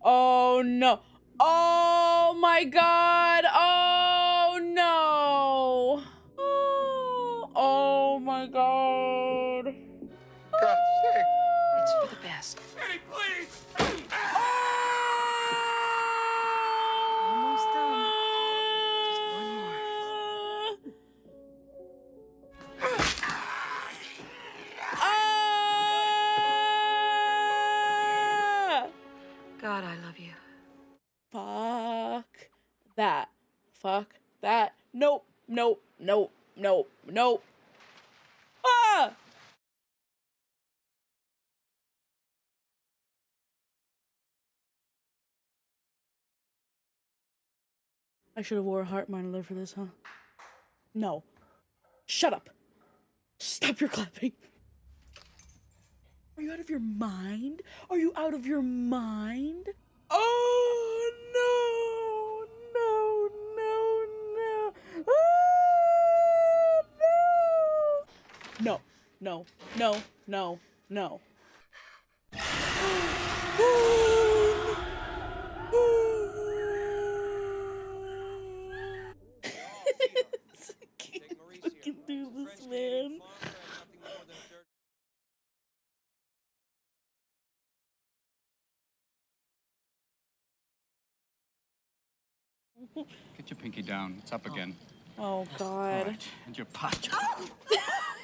Oh no. Oh my god. Oh no. Oh my god. God's sake. It's for the best. Hey, please! Almost done. Just one more. God, I love you. Fuck that. Fuck that. Nope. Nope. Nope. Nope. Nope. Ah! I should have wore a heart monitor for this, huh? No. Shut up. Stop your clapping. Are you out of your mind? Are you out of your mind? Oh, no. No, no, no. Oh, no. No, no, no, no, no. I can't fucking do this, man. Get your pinky down. It's up again. Oh, God. Right. And your posture. Oh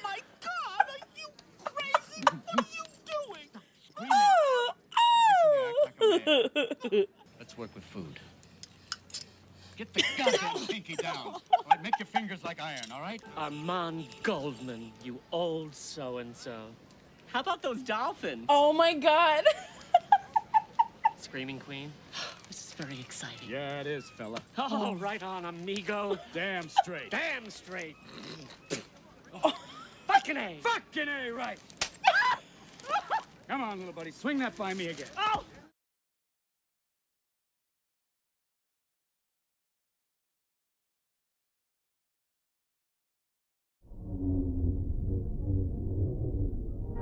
my God! Are you crazy? What are you doing? Screaming. Let's work with food. Get the goddamn pinky down. All right, make your fingers like iron, all right? Armand Goldman, you old so-and-so. How about those dolphins? Oh my God. Screaming Queen? This is very exciting. Yeah, it is, fella. Oh, right on, amigo. Damn straight. Damn straight. Fucking A. Fucking A, right. Come on, little buddy. Swing that by me again. Oh!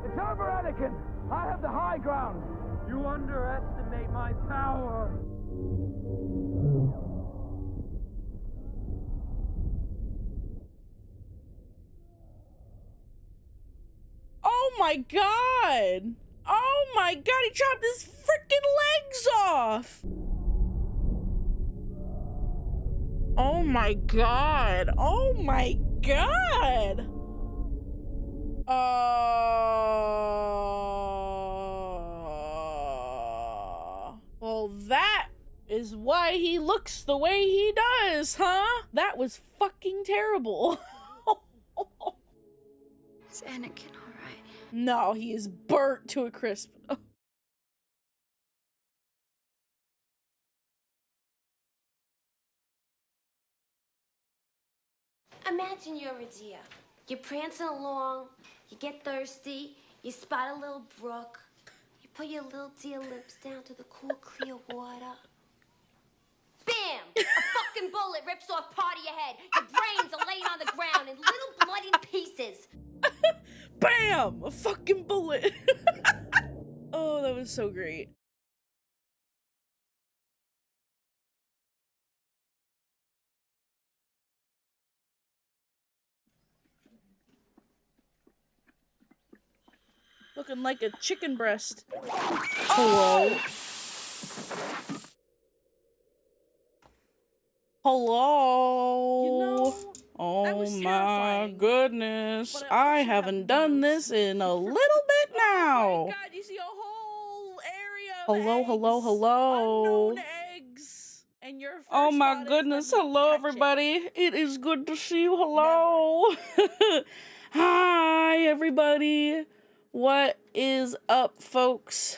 It's over, Anakin! I have the high ground! You underestimate my power! Oh my God. Oh my God, he chopped his freaking legs off. Oh my God. Oh my God. Well, that is why he looks the way he does, huh? That was fucking terrible. Is Anakin all right? No, he is burnt to a crisp. Imagine you're a deer. You're prancing along, you get thirsty, you spot a little brook, you put your little deer lips down to the cool, clear water. Bam! A fucking bullet rips off part of your head. Your brains are laying on the ground in little bloody pieces. Bam! A fucking bullet. Oh, that was so great. Looking like a chicken breast. Hello. Hello. You know, oh my goodness. I haven't done this in a little bit now. Oh my God, you see a whole area of Hello, eggs, hello, hello. unknown eggs, and your first Oh my thought is, goodness. let me Hello, touch everybody. It is good to see you. Hello. Hi, everybody. What is up, folks?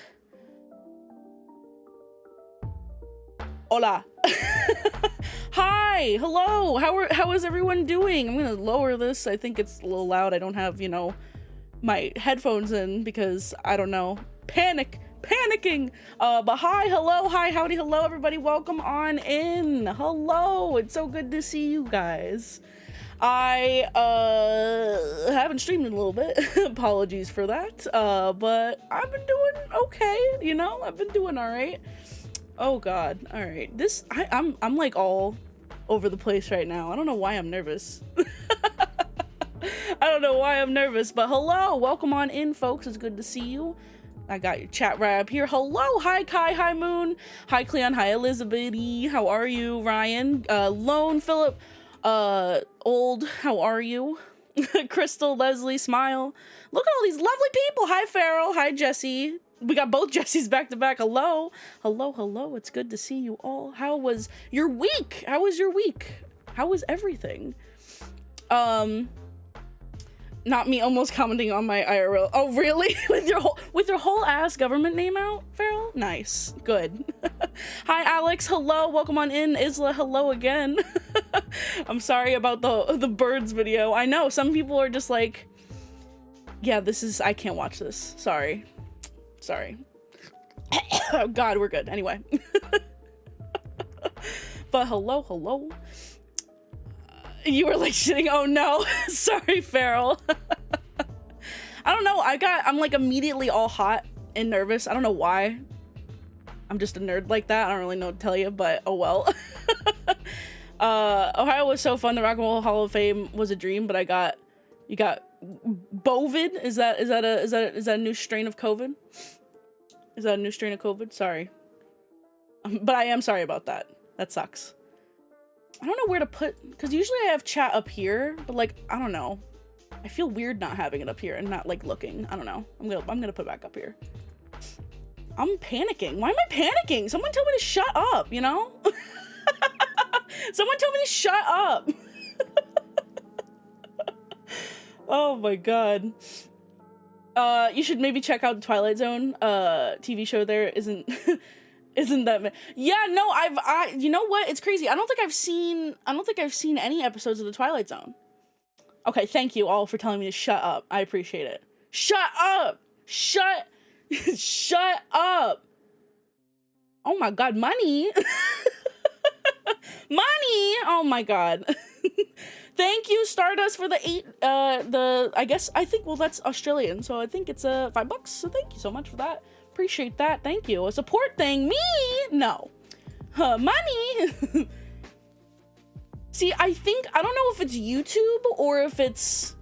Hola. Hi. Hello. How is everyone doing? I'm gonna lower this. I think it's a little loud. I don't have, you know, my headphones in because I don't know. Panicking. But hi, hello, hi, howdy, hello, everybody. Welcome on in. Hello. It's so good to see you guys. I haven't streamed in a little bit. Apologies for that. But I've been doing okay, you know? I've been doing all right. Oh god. All right. I'm like all over the place right now. I don't know why I'm nervous. I don't know why I'm nervous, but hello. Welcome on in, folks. It's good to see you. I got your chat right up here. Hello. Hi, Kai. Hi, Moon. Hi, Cleon. Hi, Elizabeth. How are you, Ryan? Lone, Philip. Old, how are you? Crystal, Leslie, Smile. Look at all these lovely people. Hi, Farrell. Hi, Jesse. We got both Jessies back to back. Hello. Hello, hello. It's good to see you all. How was your week? How was your week? How was everything? Not me almost commenting on my IRL. Oh, really? with your whole ass government name out, Farrell? Nice. Good. Hi, Alex. Hello. Welcome on in. Isla, hello again. I'm sorry about the birds video. I know some people are just like, yeah, I can't watch this. Sorry. Oh god, we're good. Anyway. But hello. You were like shitting. Oh no. Sorry, Farrell. I don't know. I'm like immediately all hot and nervous. I don't know why. I'm just a nerd like that. I don't really know what to tell you, but oh well. Ohio was so fun. The Rock and Roll Hall of Fame was a dream, but you got Bovid. Is that a new strain of COVID? Is that a new strain of COVID? Sorry. But I am sorry about that. That sucks. I don't know where to put, because usually I have chat up here, but like, I don't know. I feel weird not having it up here and not like looking. I don't know. I'm gonna put it back up here. I'm panicking. Why am I panicking? Someone tell me to shut up, you know? Someone tell me to shut up. Oh my god. You should maybe check out the Twilight Zone TV show. There isn't that yeah, no, you know what, it's crazy. I don't think I've seen any episodes of the Twilight Zone. Okay, thank you all for telling me to shut up. I appreciate it. Shut up. Shut up. Oh my god, money. Money. Oh my god. Thank you, Stardust, for the 8 I think well, that's Australian, so I think it's $5, so thank you so much for that. Appreciate that. Thank you. A support thing. Me? No. Money. See, I don't know if it's YouTube or if it's...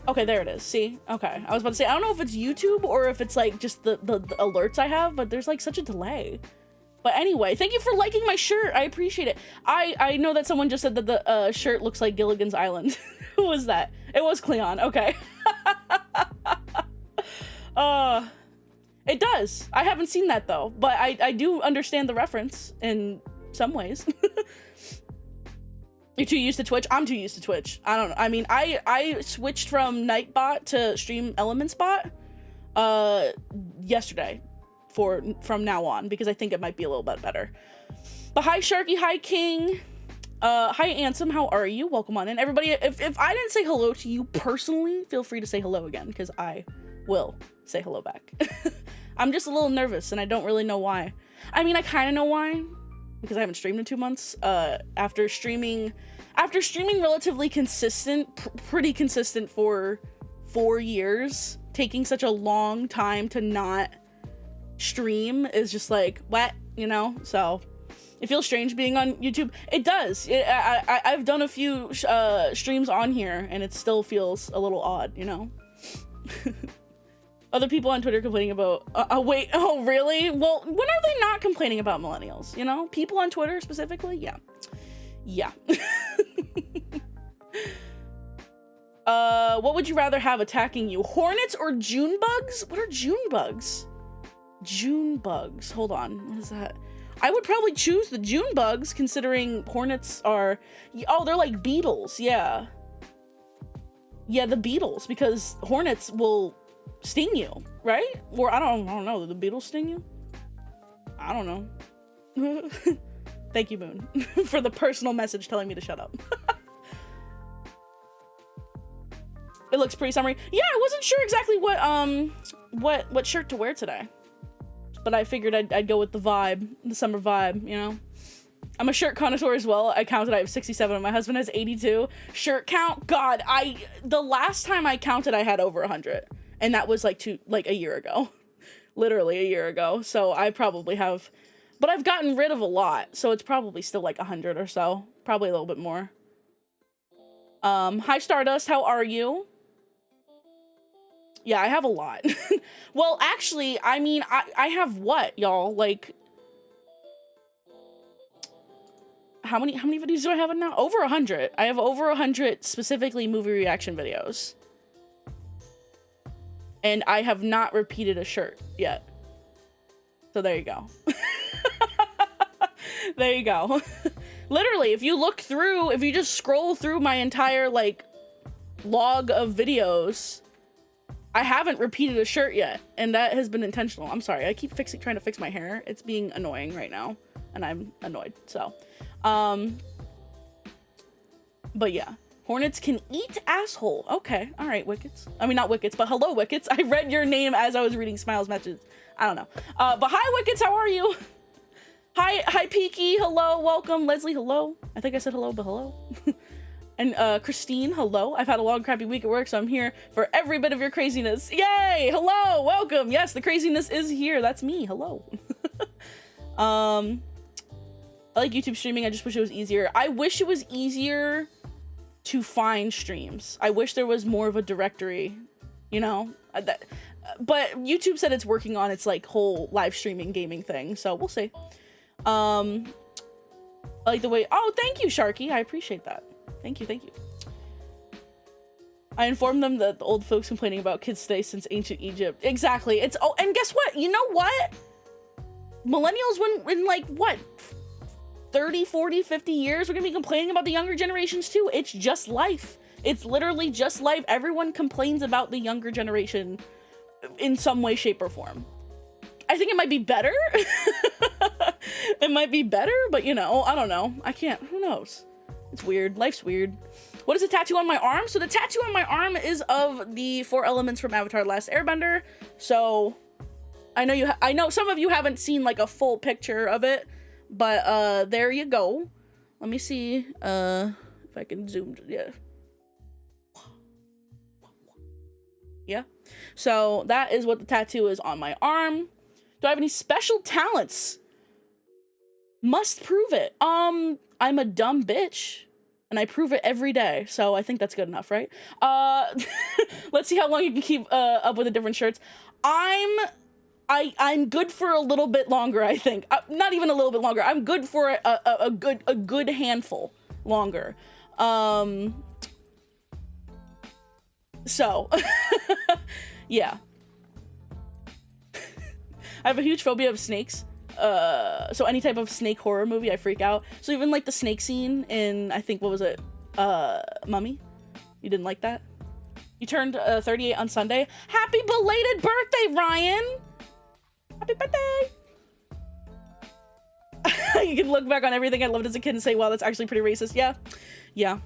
Okay, there it is. See? Okay. I was about to say, I don't know if it's YouTube or if it's like just the alerts I have, but there's like such a delay. But anyway, thank you for liking my shirt. I appreciate it. I know that someone just said that the shirt looks like Gilligan's Island. Who was that? It was Cleon. Okay. It does. I haven't seen that though, but I do understand the reference in some ways. You're too used to Twitch? I'm too used to Twitch. I don't know. I mean, I switched from Nightbot to Stream Elements Bot yesterday from now on because I think it might be a little bit better. But hi Sharky, hi King. Hi Ansem, how are you? Welcome on in. Everybody, if I didn't say hello to you personally, feel free to say hello again because I will say hello back. I'm just a little nervous and I don't really know why. I mean, I kind of know why because I haven't streamed in 2 months. After streaming relatively pretty consistent for 4 years, taking such a long time to not stream is just like, what, you know? So it feels strange being on YouTube. It does. I've done a few streams on here and it still feels a little odd, you know? Other people on Twitter complaining about, wait, oh really? Well, when are they not complaining about millennials, you know? People on Twitter specifically? Yeah. Yeah. What would you rather have attacking you? Hornets or June bugs? What are June bugs? June bugs. Hold on. What is that? I would probably choose the June bugs considering hornets are... Oh, they're like beetles. Yeah. Yeah, the beetles, because hornets will sting you, right? Or I don't know. Do the beetles sting you? I don't know. Thank you, Moon, for the personal message telling me to shut up. It looks pretty summery. Yeah, I wasn't sure exactly what shirt to wear today, but I figured I'd go with the vibe, the summer vibe, you know. I'm a shirt connoisseur as well. I counted, I have 67, and my husband has 82. Shirt count, God, the last time I counted, I had over 100, and that was like a year ago, literally a year ago. So I probably have, but I've gotten rid of a lot, so it's probably still like 100 or so, probably a little bit more. Hi Stardust, how are you? Yeah, I have a lot. Well, actually, I mean, I have what, y'all? Like, how many videos do I have now? Over 100. I have over 100 specifically movie reaction videos. And I have not repeated a shirt yet. So there you go. There you go. Literally, if you look through, if you just scroll through my entire, like, log of videos, I haven't repeated a shirt yet, and that has been intentional. I'm sorry, I keep trying to fix my hair. It's being annoying right now, and I'm annoyed, so. But yeah, hornets can eat asshole. Okay, all right, Wickets. I mean, not Wickets, but hello, Wickets. I read your name as I was reading Smiles' messages. I don't know. But hi, Wickets, how are you? Hi, Peaky, hello, welcome. Leslie, hello. I think I said hello, but hello. And Christine, hello. I've had a long, crappy week at work, so I'm here for every bit of your craziness. Yay! Hello! Welcome! Yes, the craziness is here. That's me. Hello. I like YouTube streaming. I just wish it was easier. I wish it was easier to find streams. I wish there was more of a directory, you know? But YouTube said it's working on its, like, whole live streaming gaming thing, so we'll see. I like the way... Oh, thank you, Sharky. I appreciate that. Thank you, thank you. I informed them that the old folks complaining about kids today since ancient Egypt. Exactly. It's, oh, and guess what? You know what? Millennials, in like, what? 30, 40, 50 years, we're gonna be complaining about the younger generations too. It's just life. It's literally just life. Everyone complains about the younger generation in some way, shape, or form. I think it might be better. It might be better, but you know, I don't know. I can't, who knows? It's weird. Life's weird. What is the tattoo on my arm? So the tattoo on my arm is of the 4 elements from Avatar: The Last Airbender. So I know I know some of you haven't seen like a full picture of it, but there you go. Let me see if I can zoom. Yeah. So that is what the tattoo is on my arm. Do I have any special talents? Must prove it. I'm a dumb bitch, and I prove it every day, so I think that's good enough, right? Let's see how long you can keep up with the different shirts. I'm good for a little bit longer, I think. Not even a little bit longer. I'm good for a good handful longer. So, yeah. I have a huge phobia of snakes. So any type of snake horror movie, I freak out. So even like the snake scene in, I think, what was it? Mummy? You didn't like that? You turned 38 on Sunday. Happy belated birthday, Ryan! Happy birthday! You can look back on everything I loved as a kid and say, wow, that's actually pretty racist. Yeah. Yeah.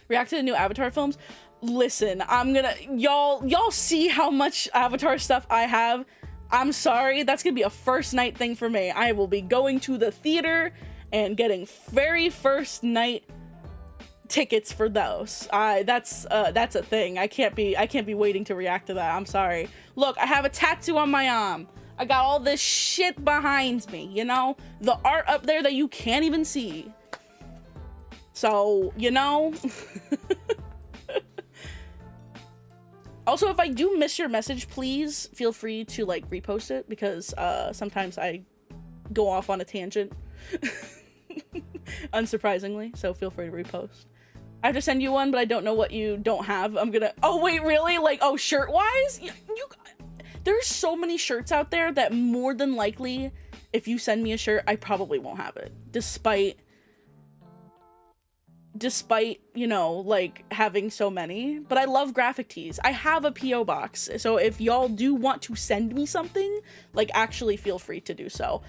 React to the new Avatar films. Listen, I'm gonna, y'all see how much Avatar stuff I have. I'm sorry, that's gonna be a first night thing for me. I will be going to the theater and getting very first night tickets for those. That's a thing. I can't be waiting to react to that. I'm sorry. Look, I have a tattoo on my arm. I got all this shit behind me, you know? The art up there that you can't even see. So, you know? Also, if I do miss your message, please feel free to like repost it, because sometimes I go off on a tangent, unsurprisingly, so feel free to repost. I have to send you one, but I don't know what you don't have. I'm gonna, oh wait, really? Like, oh, shirt wise? There's so many shirts out there that more than likely, if you send me a shirt, I probably won't have it, despite, you know, like having so many. But I love graphic tees. I have a PO box, so if y'all do want to send me something, like, actually feel free to do so,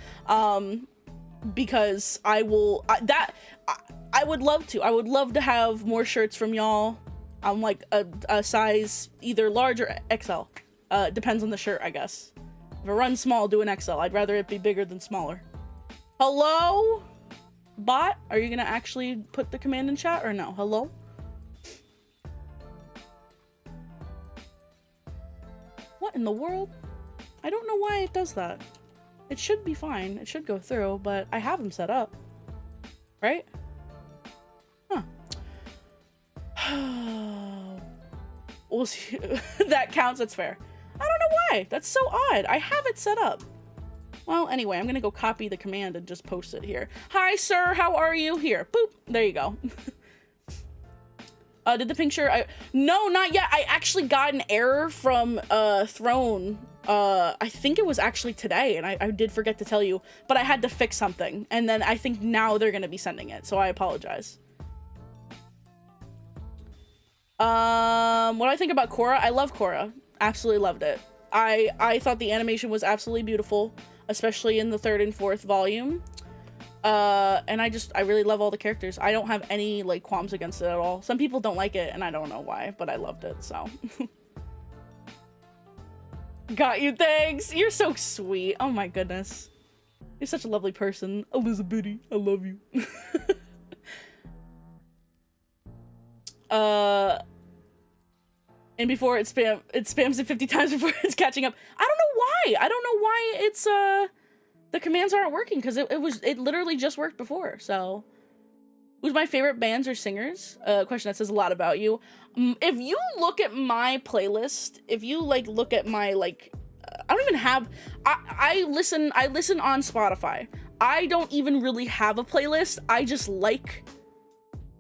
because I will, I would love to. I would love to have more shirts from y'all. I'm like a size either large or XL. Depends on the shirt, I guess. If it runs small, do an XL. I'd rather it be bigger than smaller. Hello? Bot, are you gonna actually put the command in chat or no? Hello? What in the world? I don't know why it does that. It should be fine. It should go through, but I have them set up. Right? Huh. We'll see. That counts, that's fair. I don't know why. That's so odd. I have it set up. Well, anyway, I'm gonna go copy the command and just post it here. Hi, sir. How are you? Here. Boop. There you go. Did the pink shirt? No, not yet. I actually got an error from Throne. I think it was actually today, and I did forget to tell you, but I had to fix something, and then I think now they're gonna be sending it, so I apologize. What do I think about Korra? I love Korra. Absolutely loved it. I thought the animation was absolutely beautiful, especially in the 3rd and 4th volume. And I really love all the characters. I don't have any like qualms against it at all. Some people don't like it, and I don't know why, but I loved it, so. Got you, thanks. You're so sweet. Oh my goodness. You're such a lovely person. Elizabeth, I love you. And before it spams it 50 times before it's catching up. I don't know why. I don't know why it's the commands aren't working, because it literally just worked before. So who's my favorite bands or singers? Question that says a lot about you. If you look at my playlist, if you like look at my like I don't even have I listen on Spotify. I don't even really have a playlist. I just like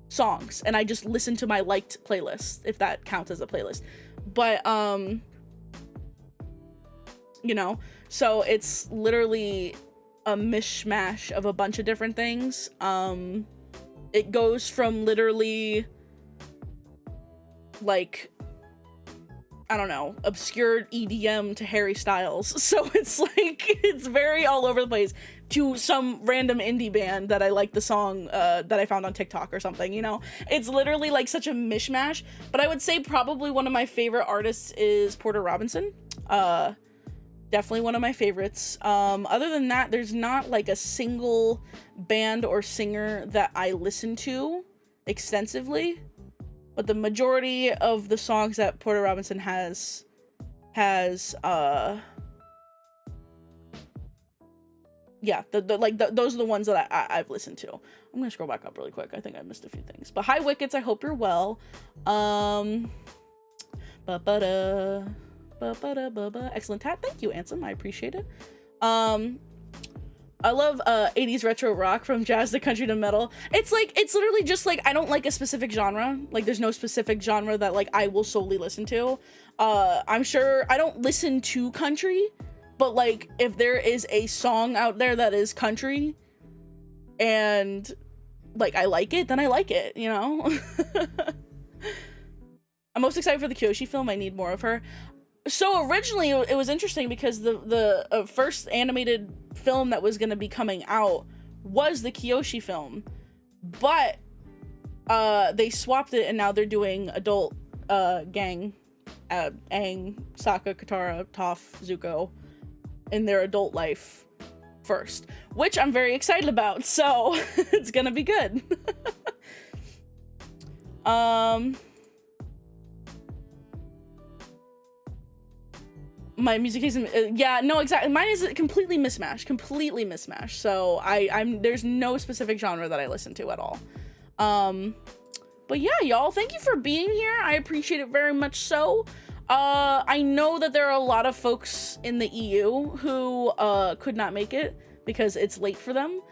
songs and I just listen to my liked playlist, if that counts as a playlist. But you know, so it's literally a mishmash of a bunch of different things. It goes from literally like, I don't know, obscure EDM to Harry Styles. So it's like, it's very all over the place, to some random indie band that I like the song that I found on TikTok or something, you know? It's literally like such a mishmash. But I would say probably one of my favorite artists is Porter Robinson. Definitely one of my favorites. Other than that, there's not like a single band or singer that I listen to extensively. But the majority of the songs that Porter Robinson has yeah, those are the ones that I've listened to. I'm gonna scroll back up really quick. I think I missed a few things. But hi, Wickets. I hope you're well. Excellent tat. Thank you, Ansem. I appreciate it. I love 80s retro rock, from jazz to country to metal. It's literally just like, I don't like a specific genre. Like, there's no specific genre that like I will solely listen to. I'm sure I don't listen to country, but like if there is a song out there that is country and like I like it, then I like it, you know? I'm most excited for the Kyoshi film. I need more of her. So originally it was interesting because the first animated film that was going to be coming out was the Kyoshi film, but they swapped it and now they're doing adult gang, Aang, Sokka, Katara, Toph, Zuko in their adult life first, which I'm very excited about, so it's gonna be good. My music taste, yeah, no, exactly. Mine is completely mismatched. So there's no specific genre that I listen to at all. But yeah, y'all, thank you for being here. I appreciate it very much so. I know that there are a lot of folks in the EU who could not make it because it's late for them.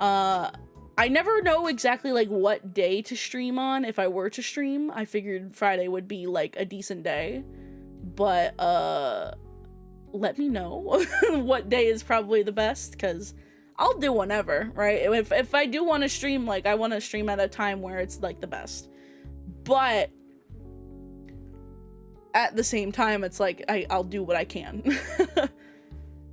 I never know exactly like what day to stream on. If I were to stream, I figured Friday would be like a decent day, but let me know what day is probably the best, because I'll do whenever, right? If I do want to stream, like I want to stream at a time where it's like the best, but at the same time it's like I'll do what I can.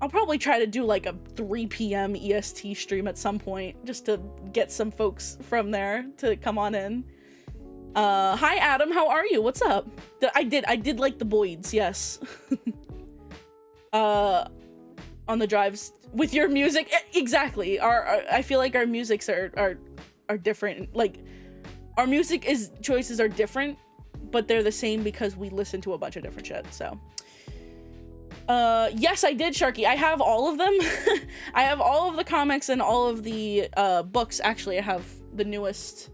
I'll probably try to do like a 3 p.m. EST stream at some point just to get some folks from there to come on in. Hi Adam, how are you? What's up? I did like the Boyds, yes. On the drives with your music. Exactly. I feel like our musics are different. Like, our music choices are different, but they're the same because we listen to a bunch of different shit. So yes, I did, Sharky. I have all of them. I have all of the comics and all of the books. Actually, I have the newest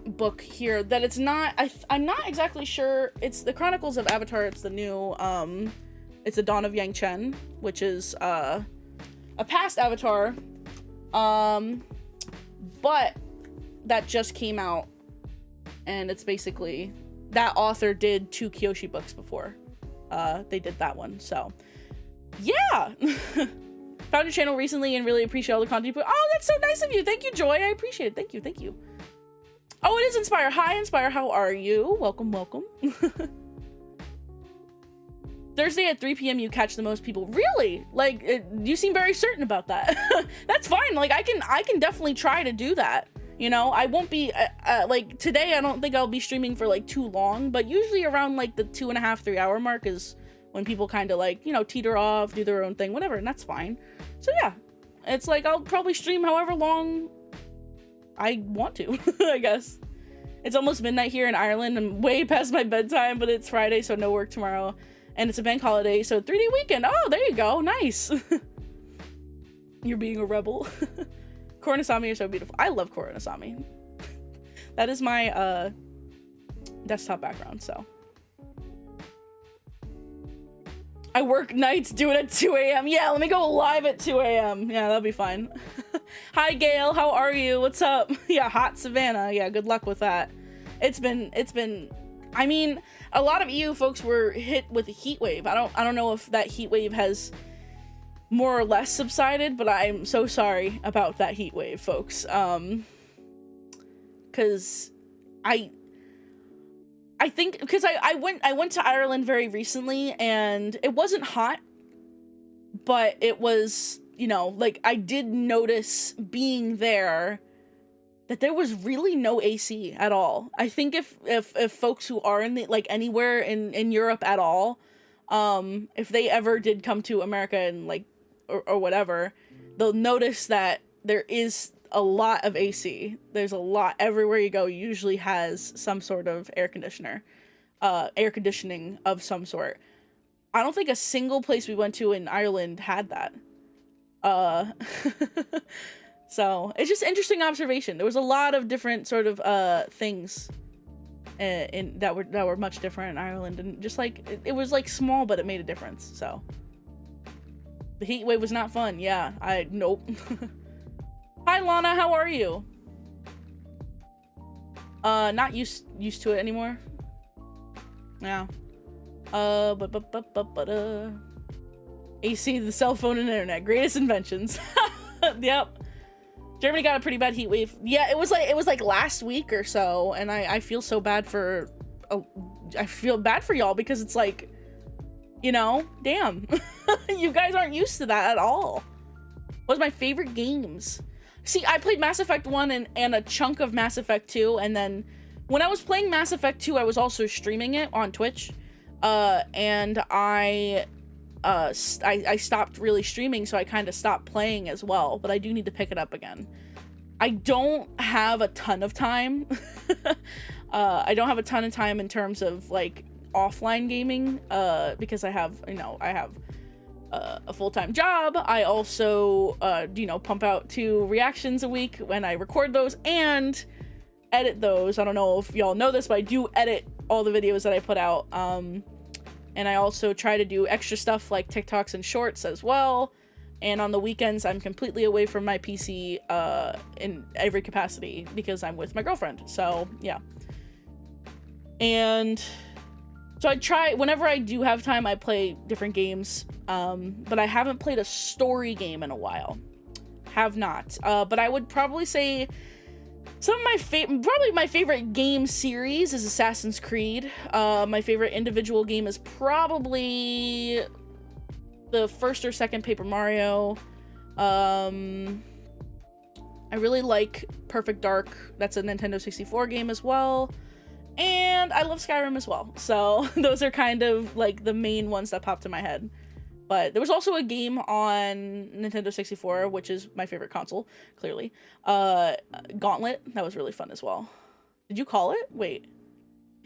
book here that it's not, I'm not exactly sure. It's the Chronicles of Avatar. It's the new it's the Dawn of Yang Chen, which is a past Avatar, but that just came out, and it's basically that author did 2 Kyoshi books before they did that one. So yeah. Found your channel recently and really appreciate all the content you put. Oh, that's so nice of you. Thank you, Joy. I appreciate it. Thank you. Thank you. Oh, it is Inspire. Hi, Inspire. How are you? Welcome, welcome. Thursday at 3 p.m. you catch the most people. Really? Like, you seem very certain about that. That's fine. Like, I can definitely try to do that. You know, I won't be, like, today I don't think I'll be streaming for, like, too long. But usually around, like, the 2.5, 3 hour mark is when people kind of, like, you know, teeter off, do their own thing, whatever. And that's fine. So, yeah. It's like, I'll probably stream however long I want to, I guess. It's almost midnight here in Ireland. I'm way past my bedtime, but it's Friday, so no work tomorrow. And it's a bank holiday, so 3-day weekend. Oh, there you go. Nice. You're being a rebel. Koronasami are so beautiful. I love Koronasami. That is my desktop background, so. I work nights, do it at 2 a.m. Yeah, let me go live at 2 a.m. Yeah, that'll be fine. Hi, Gail. How are you? What's up? Yeah, hot Savannah. Yeah, good luck with that. It's been, I mean, a lot of EU folks were hit with a heat wave. I don't know if that heat wave has more or less subsided, but I'm so sorry about that heat wave, folks. Cause I think, because I went to Ireland very recently, and it wasn't hot, but it was, you know, like, I did notice being there that there was really no AC at all. I think if folks who are in the, like, anywhere in Europe at all, if they ever did come to America and, like, or whatever, they'll notice that there is a lot of AC. There's a lot everywhere you go. Usually has some sort of air conditioning of some sort. I don't think a single place we went to in Ireland had that. So it's just interesting observation. There was a lot of different sort of things that were much different in Ireland, and just like it was like small, but it made a difference. So the heat wave was not fun. Yeah, nope. Hi Lana, how are you? Not used to it anymore. Yeah. AC, the cell phone, and internet, greatest inventions. Yep. Germany got a pretty bad heat wave. Yeah, it was like last week or so, and I feel so bad for I feel bad for y'all, because it's like, you know, damn. You guys aren't used to that at all. What was my favorite games? See, I played Mass Effect 1 and a chunk of Mass Effect 2, and then when I was playing Mass Effect 2, I was also streaming it on Twitch, and I stopped really streaming, so I kind of stopped playing as well, but I do need to pick it up again. I don't have a ton of time. I don't have a ton of time in terms of, like, offline gaming, because I have, you know, a full-time job. I also, you know, pump out 2 reactions a week when I record those and edit those. I don't know if y'all know this, but I do edit all the videos that I put out. And I also try to do extra stuff like TikToks and shorts as well. And on the weekends, I'm completely away from my PC in every capacity because I'm with my girlfriend. So, yeah. And so I try, whenever I do have time, I play different games. But I haven't played a story game in a while. Have not. But I would probably say some of my probably my favorite game series is Assassin's Creed. My favorite individual game is probably the first or second Paper Mario. I really like Perfect Dark. That's a Nintendo 64 game as well. And I love Skyrim as well. So those are kind of like the main ones that popped in my head. But there was also a game on Nintendo 64, which is my favorite console, clearly. Gauntlet, that was really fun as well. Did you call it? Wait.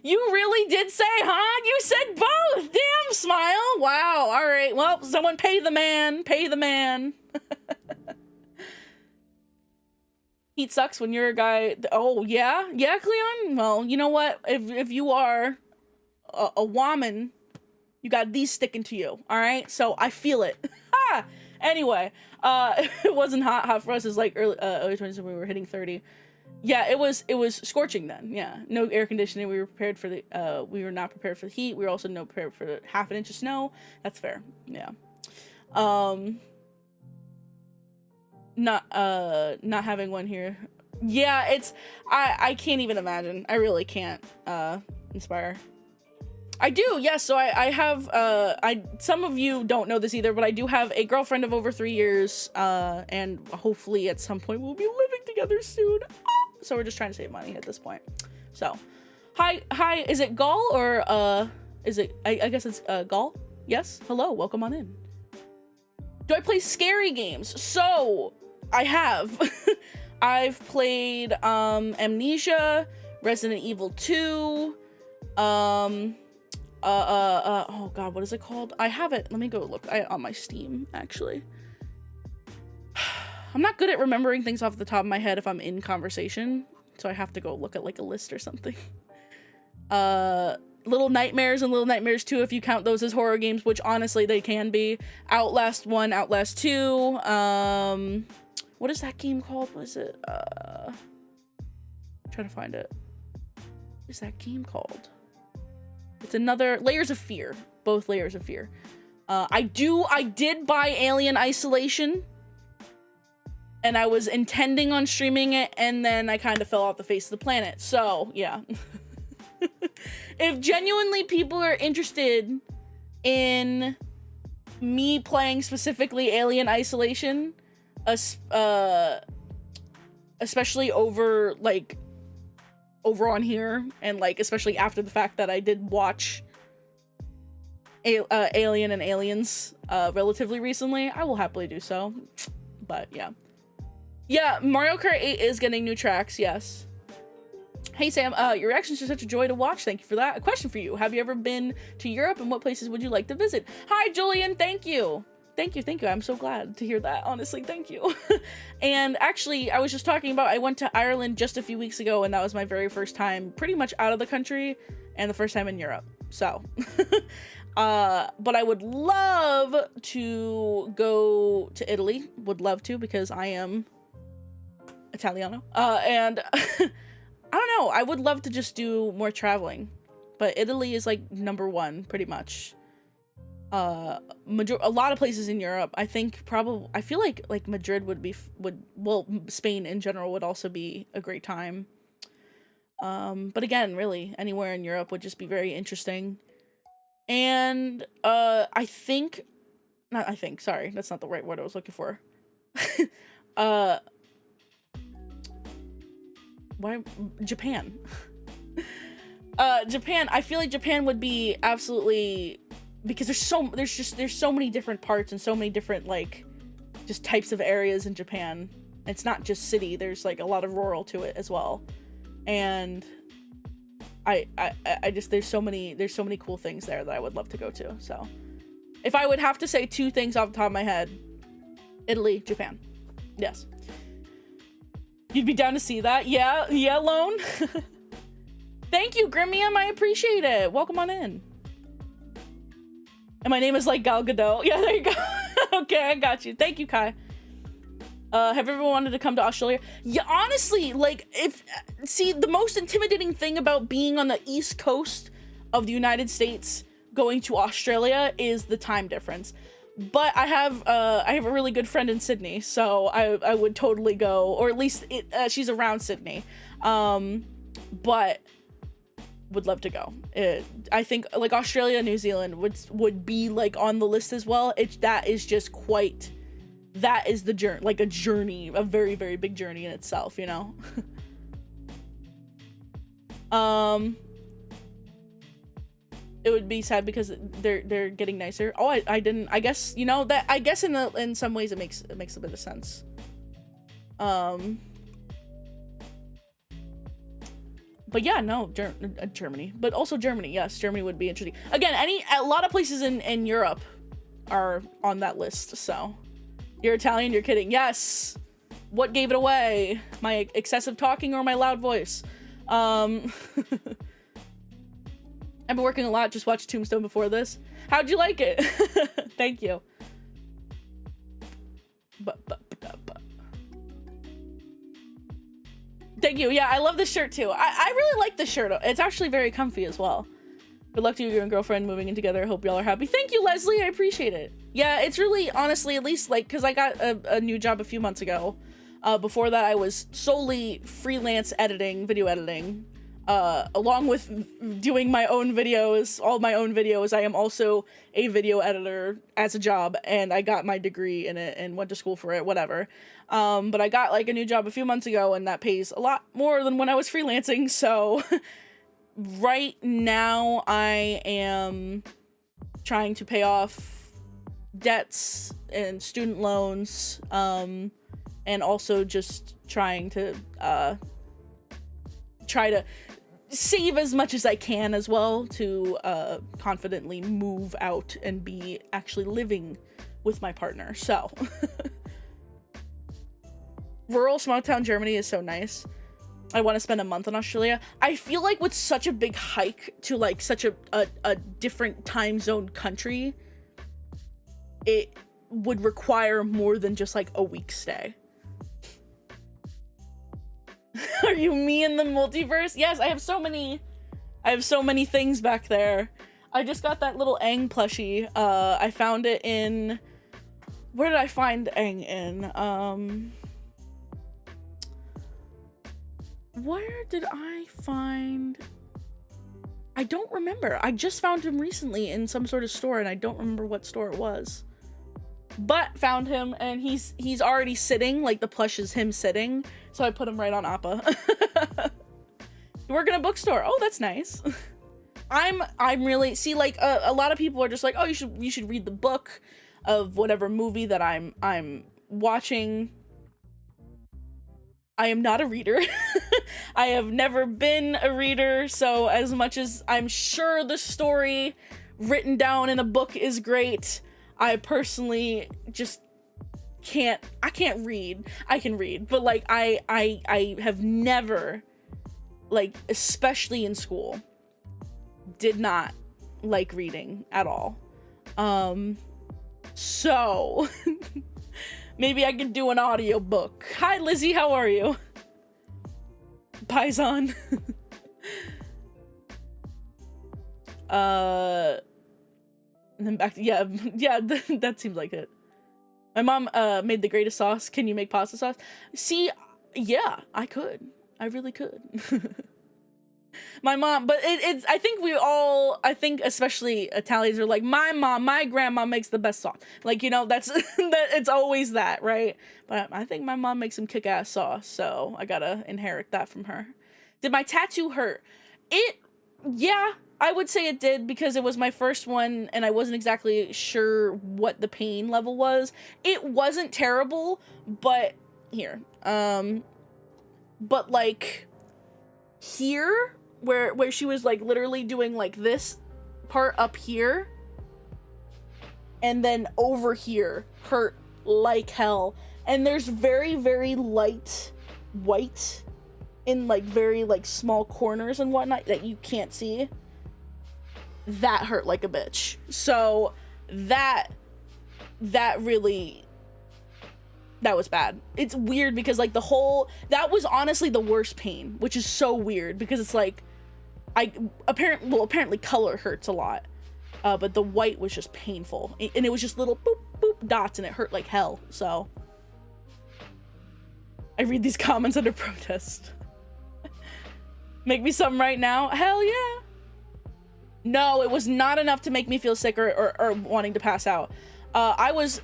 You really did say, huh? You said both! Damn, Smile! Wow, alright. Well, someone pay the man. Pay the man. Heat sucks when you're a guy... Oh, yeah? Yeah, Cleon? Well, you know what? If you are a woman... You got these sticking to you, all right? So I feel it. Ha! Anyway, it wasn't hot for us. It was like early 20s when we were hitting 30. Yeah, it was scorching then. Yeah, no air conditioning. We were prepared for the. We were not prepared for the heat. We were also not prepared for the half an inch of snow. That's fair. Yeah. Not having one here. Yeah, it's. I can't even imagine. I really can't. Inspire. I do, yes. So I have, some of you don't know this either, but I do have a girlfriend of over 3 years, and hopefully at some point we'll be living together soon. So we're just trying to save money at this point. So, hi, is it Gall or, is it, I guess it's, Gall? Yes? Hello, welcome on in. Do I play scary games? So, I have. I've played, Amnesia, Resident Evil 2, oh god, what is it called? I have it. Let me go look on my Steam, actually. I'm not good at remembering things off the top of my head if I'm in conversation, so I have to go look at like a list or something. Little Nightmares and Little Nightmares 2, if you count those as horror games, which honestly they can be. Outlast 1, Outlast 2, what is that game called? What is it? I'm trying to find it. What is that game called? It's another Layers of Fear. Both Layers of Fear. I did buy Alien Isolation, and I was intending on streaming it, and then I kind of fell off the face of the planet. So yeah. If genuinely people are interested in me playing specifically Alien Isolation, especially over on here, and like especially after the fact that I did watch Alien and Aliens relatively recently, I will happily do so. But yeah, Mario Kart 8 is getting new tracks. Yes. Hey Sam, your reactions are such a joy to watch. Thank you for that. A question for you: have you ever been to Europe, and what places would you like to visit? Hi Julian, thank you. Thank you. I'm so glad to hear that, honestly. Thank you. And actually, I was just talking about, I went to Ireland just a few weeks ago, and that was my very first time pretty much out of the country, and the first time in Europe. So, but I would love to go to Italy. Would love to, because I am Italiano. And I don't know, I would love to just do more traveling, but Italy is like #1, pretty much. A lot of places in Europe, I think I feel like Madrid well, Spain in general would also be a great time. But again, really, anywhere in Europe would just be very interesting. And, sorry, that's not the right word I was looking for. Japan. Japan, I feel like Japan would be absolutely... Because there's so many different parts and so many different just types of areas in Japan. It's not just city. There's like a lot of rural to it as well, and I just there's so many cool things there that I would love to go to. So if I would have to say 2 things off the top of my head, Italy, Japan. Yes. You'd be down to see that? Yeah, Lone. Thank you, Grimium. I appreciate it. Welcome on in. And my name is like Gal Gadot. Yeah, there you go. Okay, I got you. Thank you, Kai. Have you ever wanted to come to Australia? Yeah, honestly, the most intimidating thing about being on the East Coast of the United States going to Australia is the time difference. But I have a really good friend in Sydney, so I would totally go, or at least she's around Sydney. But would love to go. I think like Australia, New Zealand would be like on the list as well. That is the journey, like a journey, a very, very big journey in itself, you know. it would be sad because they're getting nicer. Oh, I didn't. I guess, you know, that I guess in some ways it makes a bit of sense. But yeah, no, Germany, but also Germany. Yes, Germany would be interesting. Again, a lot of places in Europe are on that list. So you're Italian, you're kidding. Yes. What gave it away? My excessive talking or my loud voice? I've been working a lot. Just watched Tombstone before this. How'd you like it? Thank you. Thank you. Yeah, I love this shirt too. I really like this shirt. It's actually very comfy as well. Good luck to you and girlfriend moving in together. I hope y'all are happy. Thank you, Leslie. I appreciate it. Yeah, it's really, honestly, at least like, because I got a new job a few months ago. Before that, I was solely freelance editing, video editing. Along with doing my own videos, all my own videos, I am also a video editor as a job, and I got my degree in it and went to school for it, whatever. But I got like a new job a few months ago, and that pays a lot more than when I was freelancing, so right now I am trying to pay off debts and student loans, and also just trying to try to save as much as I can as well to confidently move out and be actually living with my partner. So rural small town Germany is so nice. I want to spend a month in Australia. I feel like with such a big hike to like such a different time zone country, it would require more than just like a week stay. Are you me in the multiverse? Yes, I have so many things back there. I just got that little Aang plushie. I found it in, where did I find Aang in? Where did I find, I don't remember. I just found him recently in some sort of store, and I don't remember what store it was. But found him, and he's already sitting, like the plush is him sitting, so I put him right on Appa. You work in a bookstore. Oh, that's nice. I'm really, see, like a lot of people are just like, oh, you should read the book of whatever movie that I'm watching. I am not a reader. I have never been a reader, so as much as I'm sure the story written down in a book is great, I personally just I can't read. I can read, but like I have never, like, especially in school, did not like reading at all. So maybe I could do an audiobook. Hi Lizzie, how are you? Paisan. And then back to, yeah, that seems like it. My mom made the greatest sauce. Can you make pasta sauce? See, yeah, I could. I really could. My mom, but it's, I think especially Italians are like, my grandma makes the best sauce. Like, you know, that's, it's always that, right? But I think my mom makes some kick-ass sauce, so I gotta inherit that from her. Did my tattoo hurt? Yeah, I would say it did, because it was my first one and I wasn't exactly sure what the pain level was. It wasn't terrible, but here, but like here, where she was like literally doing like this part up here, and then over here hurt like hell. And there's very, very light white in like very like small corners and whatnot that you can't see. That hurt like a bitch. So that really, that was bad. It's weird because like that was honestly the worst pain, which is so weird because it's like, apparently color hurts a lot, but the white was just painful, and it was just little boop boop dots, and it hurt like hell. So I read these comments under protest. Make me some right now. Hell yeah. No, it was not enough to make me feel sick or wanting to pass out. It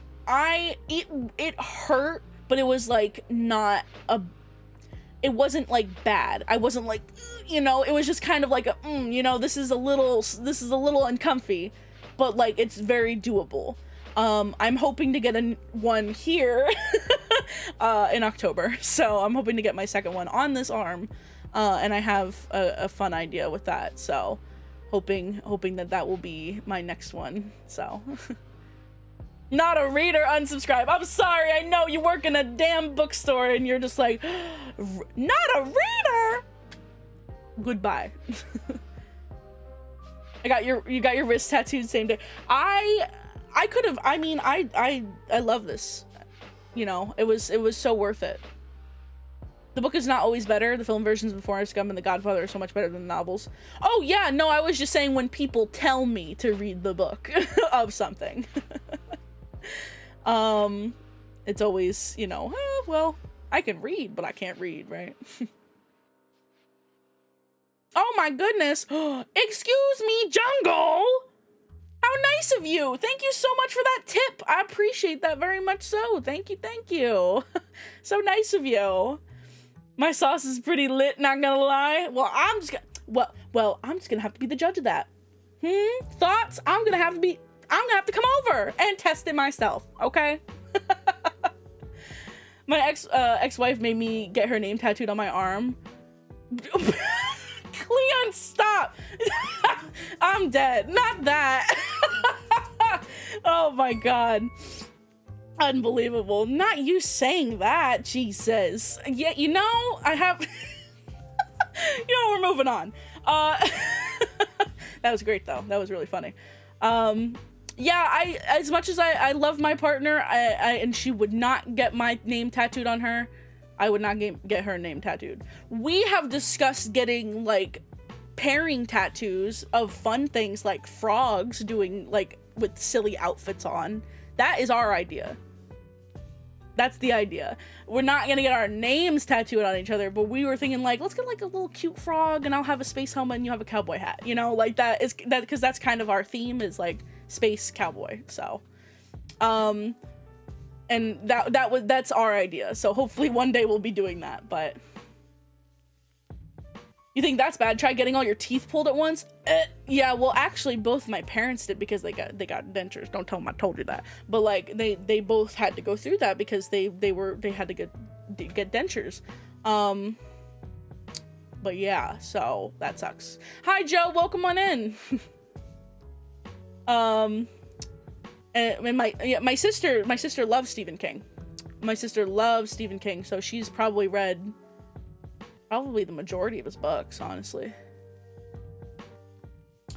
hurt, but it was like not it wasn't like bad. I wasn't like, you know, it was just kind of like a, you know, this is a little uncomfy, but like it's very doable. I'm hoping to get one here in October, so I'm hoping to get my second one on this arm, and I have a fun idea with that, so hoping that will be my next one. So not a reader, unsubscribe. I'm sorry, I know you work in a damn bookstore and you're just like, not a reader. Goodbye. You got your wrist tattooed same day. I could have, I mean, I love this. You know, it was so worth it. The book is not always better. The film versions of Forrest Gump and The Godfather are so much better than the novels. Oh yeah, no, I was just saying when people tell me to read the book of something. It's always, you know, well, I can read, but I can't read, right? Oh my goodness. Excuse me, Jungle. How nice of you. Thank you so much for that tip. I appreciate that very much so. Thank you. So nice of you. My sauce is pretty lit, not gonna lie. Well, I'm just gonna have to be the judge of that. Thoughts? I'm gonna have to come over and test it myself, okay? My ex-wife made me get her name tattooed on my arm. Cleon, stop. I'm dead. Not that. Oh my god. Unbelievable. Not you saying that, Jesus. Yeah, you know, I have you know, we're moving on. That was great though. That was really funny. Yeah, as much as I love my partner, and she would not get my name tattooed on her, I would not get her name tattooed. We have discussed getting like pairing tattoos of fun things like frogs doing like with silly outfits on. That is our idea. That's the idea. We're not gonna get our names tattooed on each other, but we were thinking like, let's get like a little cute frog and I'll have a space helmet and you have a cowboy hat, you know, like that is that, because that's kind of our theme, is like space cowboy. So and that's our idea, so hopefully one day we'll be doing that. But you think that's bad? Try getting all your teeth pulled at once. Yeah, well actually both my parents did, because they got dentures. Don't tell them I told you that, but like they both had to go through that because they had to get dentures. But yeah, so that sucks. Hi Joe, welcome on in. And my sister loves Stephen King. My sister loves Stephen King, so she's probably read the majority of his books, honestly.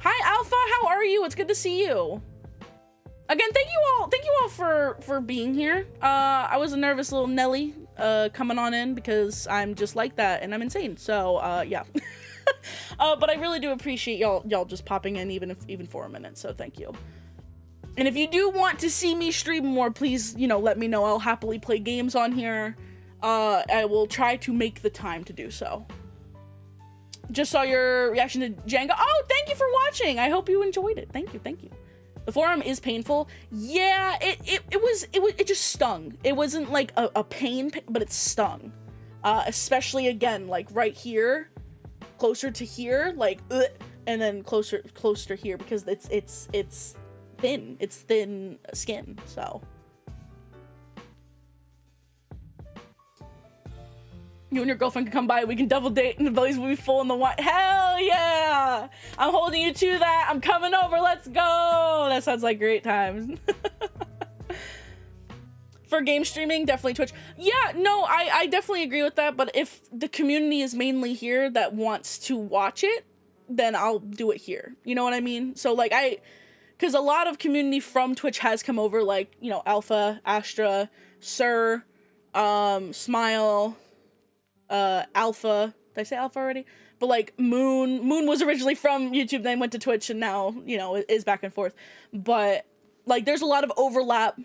Hi Alpha, how are you? It's good to see you. Again, thank you all for being here. I was a nervous little Nelly coming on in because I'm just like that and I'm insane. So yeah. But I really do appreciate y'all just popping in even for a minute, so thank you. And if you do want to see me stream more, please, you know, let me know. I'll happily play games on here. I will try to make the time to do so. Just saw your reaction to Jenga. Oh, thank you for watching. I hope you enjoyed it. Thank you. The forearm is painful. Yeah, it just stung. It wasn't like a pain, but it stung. Especially again, like right here, closer to here, like, and then closer here, because it's thin. It's thin skin, so. You and your girlfriend can come by, we can double date, and the bellies will be full in the wine. Hell yeah! I'm holding you to that. I'm coming over. Let's go. That sounds like great times. For game streaming, definitely Twitch. Yeah, no, I definitely agree with that. But if the community is mainly here that wants to watch it, then I'll do it here. You know what I mean? So like because a lot of community from Twitch has come over, like, you know, Alpha, Astra, Sir, Smile, Alpha. Did I say Alpha already? But like Moon was originally from YouTube, then went to Twitch, and now, you know, is back and forth. But like there's a lot of overlap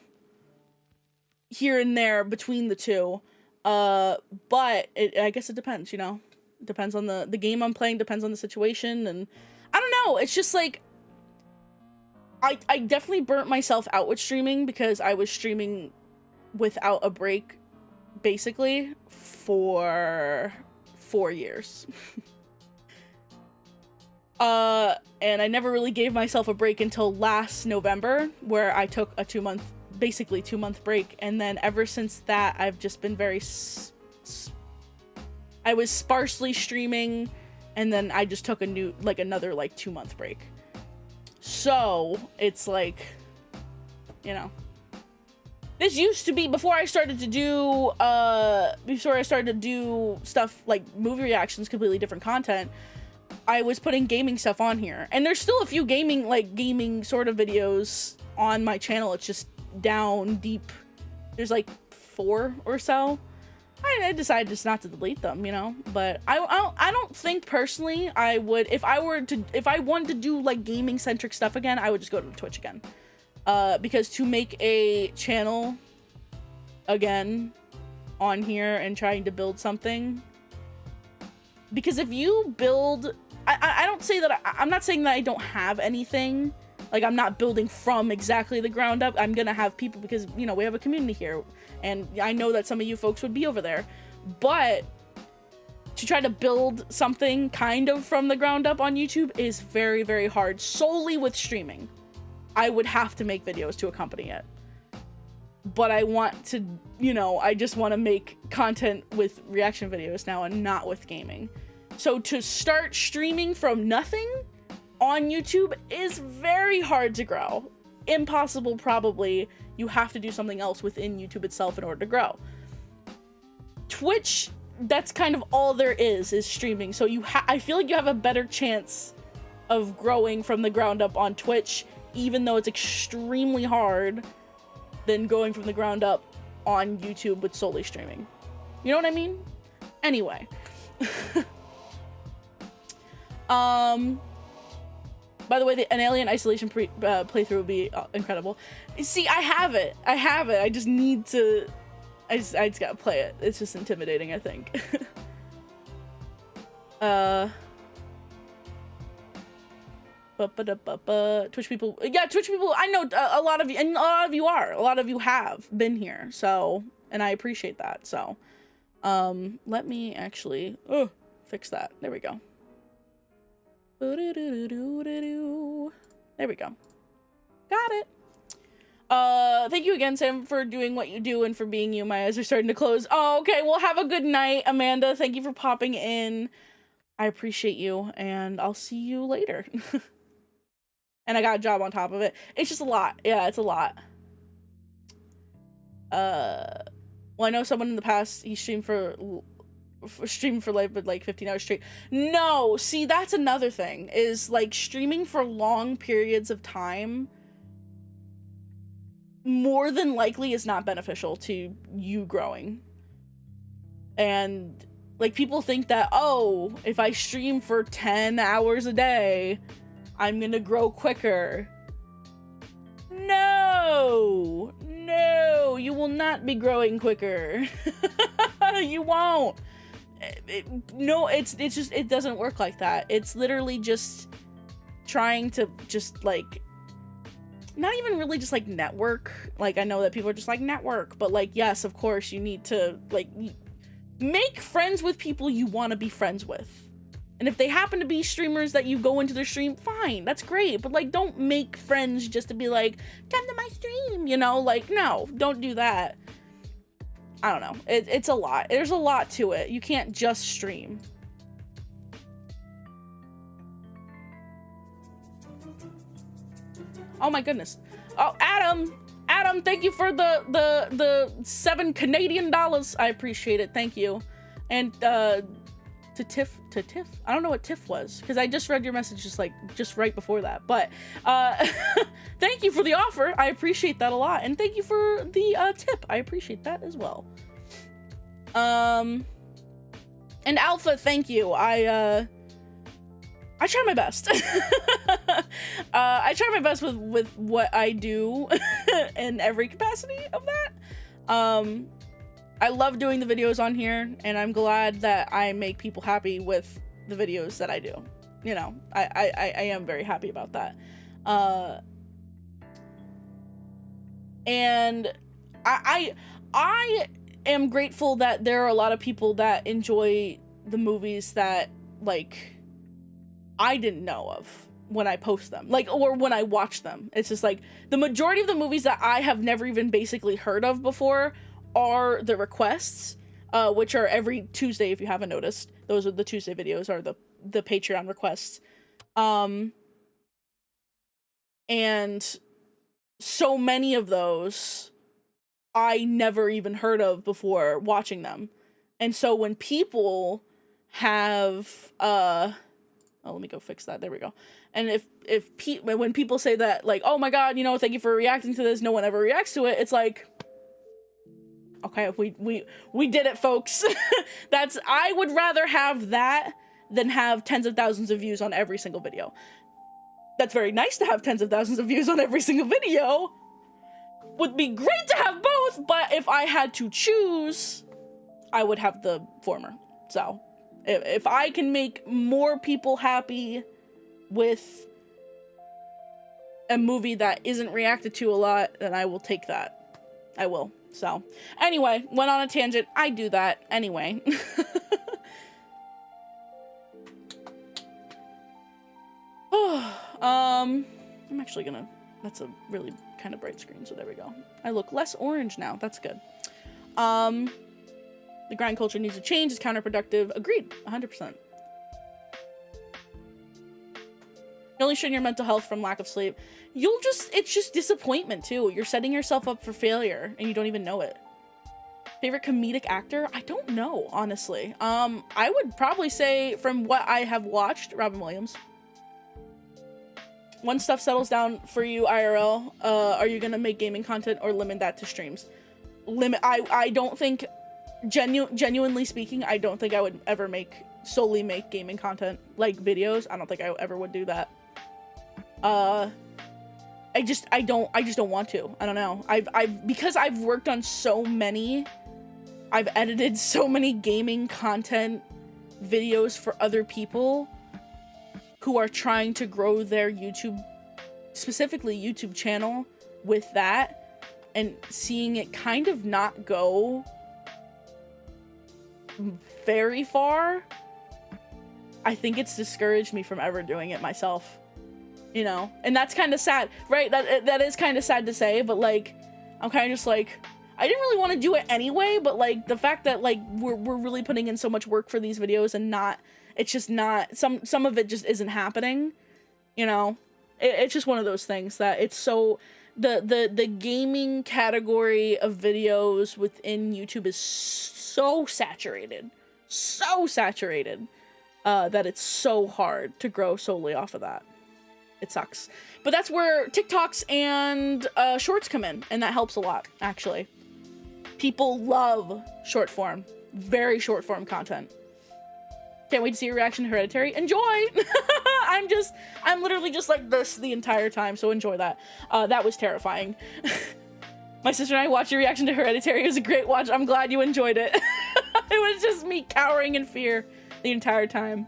here and there between the two. But I guess it depends, you know. It depends on the game I'm playing, depends on the situation, and I don't know, it's just like I definitely burnt myself out with streaming because I was streaming without a break basically for 4 years. And I never really gave myself a break until last November, where I took a 2-month break, and then ever since that, I've just been very I was sparsely streaming, and then I just took another 2-month break. So it's like, you know, this used to be before I started to do stuff like movie reactions, completely different content. I was putting gaming stuff on here, and there's still a few gaming sort of videos on my channel. It's just down deep. There's like 4 or so. I decided just not to delete them, you know, but I don't think personally I would, if I wanted to do like gaming centric stuff again, I would just go to Twitch again. Because to make a channel again on here and trying to build something, because if you build, I don't say that, I'm not saying that I don't have anything, like I'm not building from exactly the ground up. I'm gonna have people, because, you know, we have a community here, and I know that some of you folks would be over there, but to try to build something kind of from the ground up on YouTube is very, very hard, solely with streaming. I would have to make videos to accompany it. But I want to, you know, I just want to make content with reaction videos now and not with gaming. So to start streaming from nothing on YouTube is very hard to grow. Impossible, probably. You have to do something else within YouTube itself in order to grow. Twitch, that's kind of all there is streaming. So I feel like you have a better chance of growing from the ground up on Twitch, even though it's extremely hard, than going from the ground up on YouTube with solely streaming. You know what I mean? Anyway. By the way, an Alien Isolation playthrough would be incredible. See, I have it. I just need to... I just gotta play it. It's just intimidating, I think. Twitch people... Yeah, Twitch people, I know a lot of you, and a lot of you are. A lot of you have been here, so... And I appreciate that, so... Let me actually... fix that. There we go. There we go. Got it. Thank you again, Sam, for doing what you do and for being you. My eyes are starting to close. Oh, okay. Well, have a good night, Amanda. Thank you for popping in. I appreciate you, and I'll see you later. And I got a job on top of it. It's just a lot. Yeah, it's a lot. Well, I know someone in the past, he streamed for like 15 hours straight. No, see, that's another thing, is like streaming for long periods of time more than likely is not beneficial to you growing. And like, people think that, oh, if I stream for 10 hours a day, I'm gonna grow quicker. No, you will not be growing quicker. You won't. No, it's just, it doesn't work like that. It's literally just trying to just like, not even really just like network. Like, I know that people are just like network, but like, yes, of course you need to like make friends with people you want to be friends with. And if they happen to be streamers that you go into their stream, fine, that's great. But like, don't make friends just to be like, come to my stream, you know, like, no, don't do that. I don't know. It's a lot. There's a lot to it. You can't just stream. Oh my goodness. Oh, Adam, thank you for the $7 Canadian. I appreciate it. Thank you. And to Tiff, I don't know what Tiff was, because I just read your message just right before that. But thank you for the offer. I appreciate that a lot. And thank you for the tip. I appreciate that as well. And Alpha, thank you. I try my best. I try my best with what I do in every capacity of that. I love doing the videos on here, and I'm glad that I make people happy with the videos that I do. You know, I am very happy about that. And I am grateful that there are a lot of people that enjoy the movies that, like, I didn't know of when I post them, like, or when I watch them. It's just like the majority of the movies that I have never even basically heard of before are the requests, which are every Tuesday. If you haven't noticed, those are the Tuesday videos, are the Patreon requests. And so many of those I never even heard of before watching them. And so when people have oh, let me go fix that. There we go. And when people say that, like, oh my god, you know, thank you for reacting to this, no one ever reacts to it, it's like, okay, we did it, folks. I would rather have that than have tens of thousands of views on every single video. That's very nice to have tens of thousands of views on every single video. Would be great to have both, but if I had to choose, I would have the former. So, if I can make more people happy with a movie that isn't reacted to a lot, then I will take that. I will. So, anyway, went on a tangent. I do that anyway. I'm actually gonna, that's a really kind of bright screen, so there we go. I look less orange now. That's good. The grind culture needs to change. It's counterproductive. Agreed. 100%. You're only showing your mental health from lack of sleep. It's just disappointment too. You're setting yourself up for failure and you don't even know it. Favorite comedic actor? I don't know, honestly. I would probably say, from what I have watched, Robin Williams. Once stuff settles down for you IRL, are you gonna make gaming content or limit that to streams? I don't think, genuinely speaking, I don't think I would ever solely make gaming content, like videos. I don't think I ever would do that. I just don't want to. I don't know. Because I've worked on so many, I've edited so many gaming content videos for other people who are trying to grow their YouTube, specifically YouTube channel, with that, and seeing it kind of not go very far, I think it's discouraged me from ever doing it myself, you know? And that's kind of sad, right? That is kind of sad to say, but like, I'm kind of just like, I didn't really want to do it anyway, but like the fact that like we're really putting in so much work for these videos and it's just not, some of it just isn't happening, you know? It's just one of those things that it's so, the gaming category of videos within YouTube is so saturated, that it's so hard to grow solely off of that. It sucks. But that's where TikToks and shorts come in, and that helps a lot, actually. People love short form, very short form content. Can't wait to see your reaction to Hereditary. Enjoy! I'm literally just like this the entire time, so enjoy that. That was terrifying. My sister and I watched your reaction to Hereditary. It was a great watch. I'm glad you enjoyed it. It was just me cowering in fear the entire time.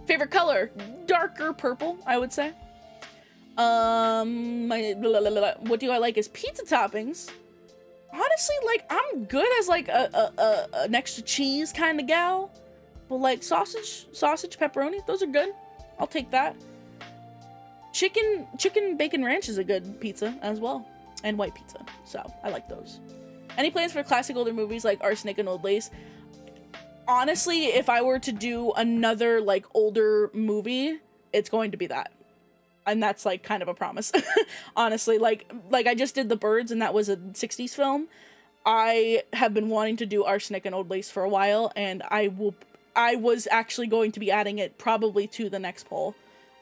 Favorite color? Darker purple, I would say. What do I like as pizza toppings? Honestly, like, I'm good as like an extra cheese kind of gal. But like sausage, pepperoni, those are good. I'll take that. Chicken bacon ranch is a good pizza as well. And white pizza. So I like those. Any plans for classic older movies like Arsenic and Old Lace? Honestly, if I were to do another like older movie, it's going to be that. And that's like kind of a promise. Honestly, like I just did The Birds, and that was a 60s film. I have been wanting to do Arsenic and Old Lace for a while, and I was actually going to be adding it probably to the next poll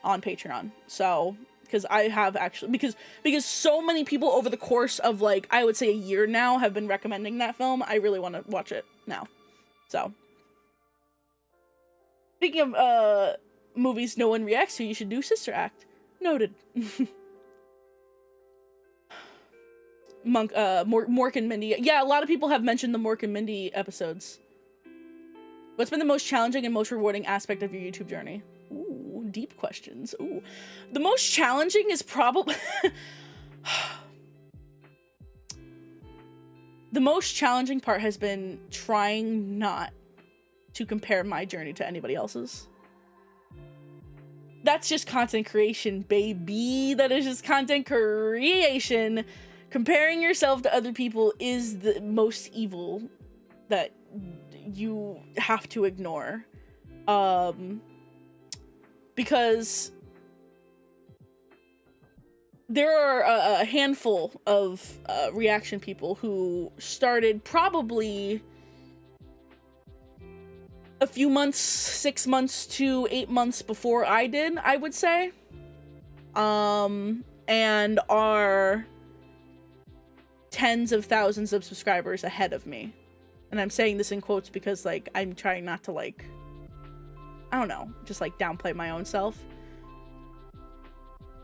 on Patreon. So, because I have actually, because so many people over the course of like, I would say a year now have been recommending that film. I really want to watch it now. So, speaking of movies no one reacts to, you should do Sister Act. Noted. Mork and Mindy. Yeah, a lot of people have mentioned the Mork and Mindy episodes. What's been the most challenging and most rewarding aspect of your YouTube journey? Ooh, deep questions. Ooh. The most challenging is probably... The most challenging part has been trying not to compare my journey to anybody else's. That's just content creation, baby. That is just content creation. Comparing yourself to other people is the most evil that you have to ignore. Because there are a handful of reaction people who started probably a few months, 6 months to 8 months before I did, I would say. And are tens of thousands of subscribers ahead of me. And I'm saying this in quotes because, like, I'm trying not to, like, I don't know, just, like, downplay my own self.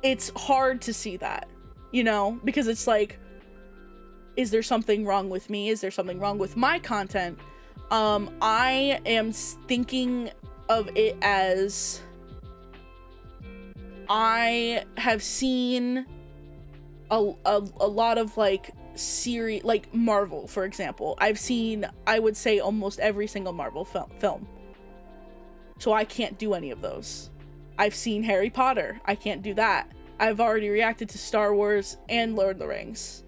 It's hard to see that, you know, because it's like, is there something wrong with me? Is there something wrong with my content? I am thinking of it as I have seen a lot of, like, series, like Marvel, for example. I've seen, I would say, almost every single Marvel film. So I can't do any of those. I've seen Harry Potter. I can't do that. I've already reacted to Star Wars and Lord of the Rings.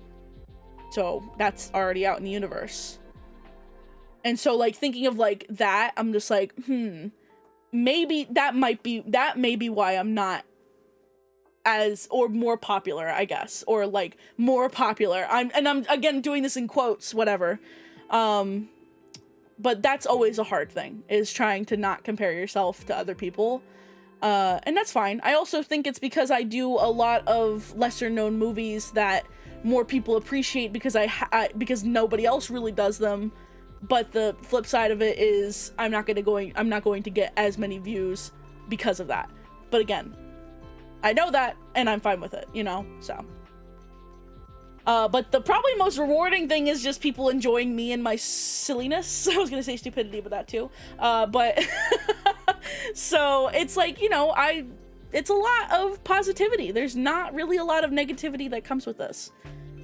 So that's already out in the universe. And so, like, thinking of, like, that, I'm just like, maybe that may be why I'm not as, or more popular, I guess, or, like, more popular. I'm again doing this in quotes, whatever. But that's always a hard thing, is trying to not compare yourself to other people. And that's fine. I also think it's because I do a lot of lesser known movies that more people appreciate because because nobody else really does them. But the flip side of it is I'm not going to get as many views because of that. But again, I know that and I'm fine with it, you know? So but the probably most rewarding thing is just people enjoying me and my silliness. I was gonna say stupidity, but that too. But so it's like, you know, it's a lot of positivity. There's not really a lot of negativity that comes with this.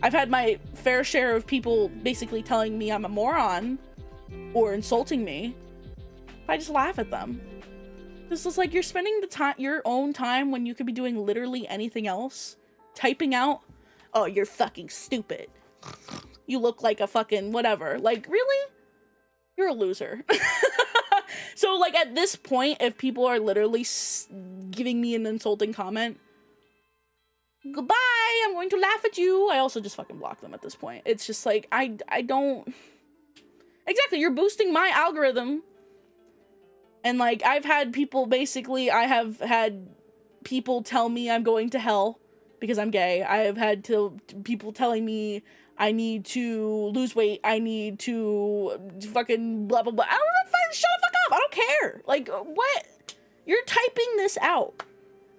I've had my fair share of people basically telling me I'm a moron or insulting me. I just laugh at them. This is like, you're spending your own time when you could be doing literally anything else. Typing out, oh, you're fucking stupid. You look like a fucking whatever. Like, really? You're a loser. So, like, at this point, if people are literally giving me an insulting comment, goodbye, I'm going to laugh at you. I also just fucking block them at this point. It's just like, I don't... Exactly, you're boosting my algorithm. And, like, I've had people basically... I have had people tell me I'm going to hell because I'm gay. I have had people telling me I need to lose weight. I need to fucking blah, blah, blah. I don't know, shut the fuck up. I don't care. Like, what? You're typing this out.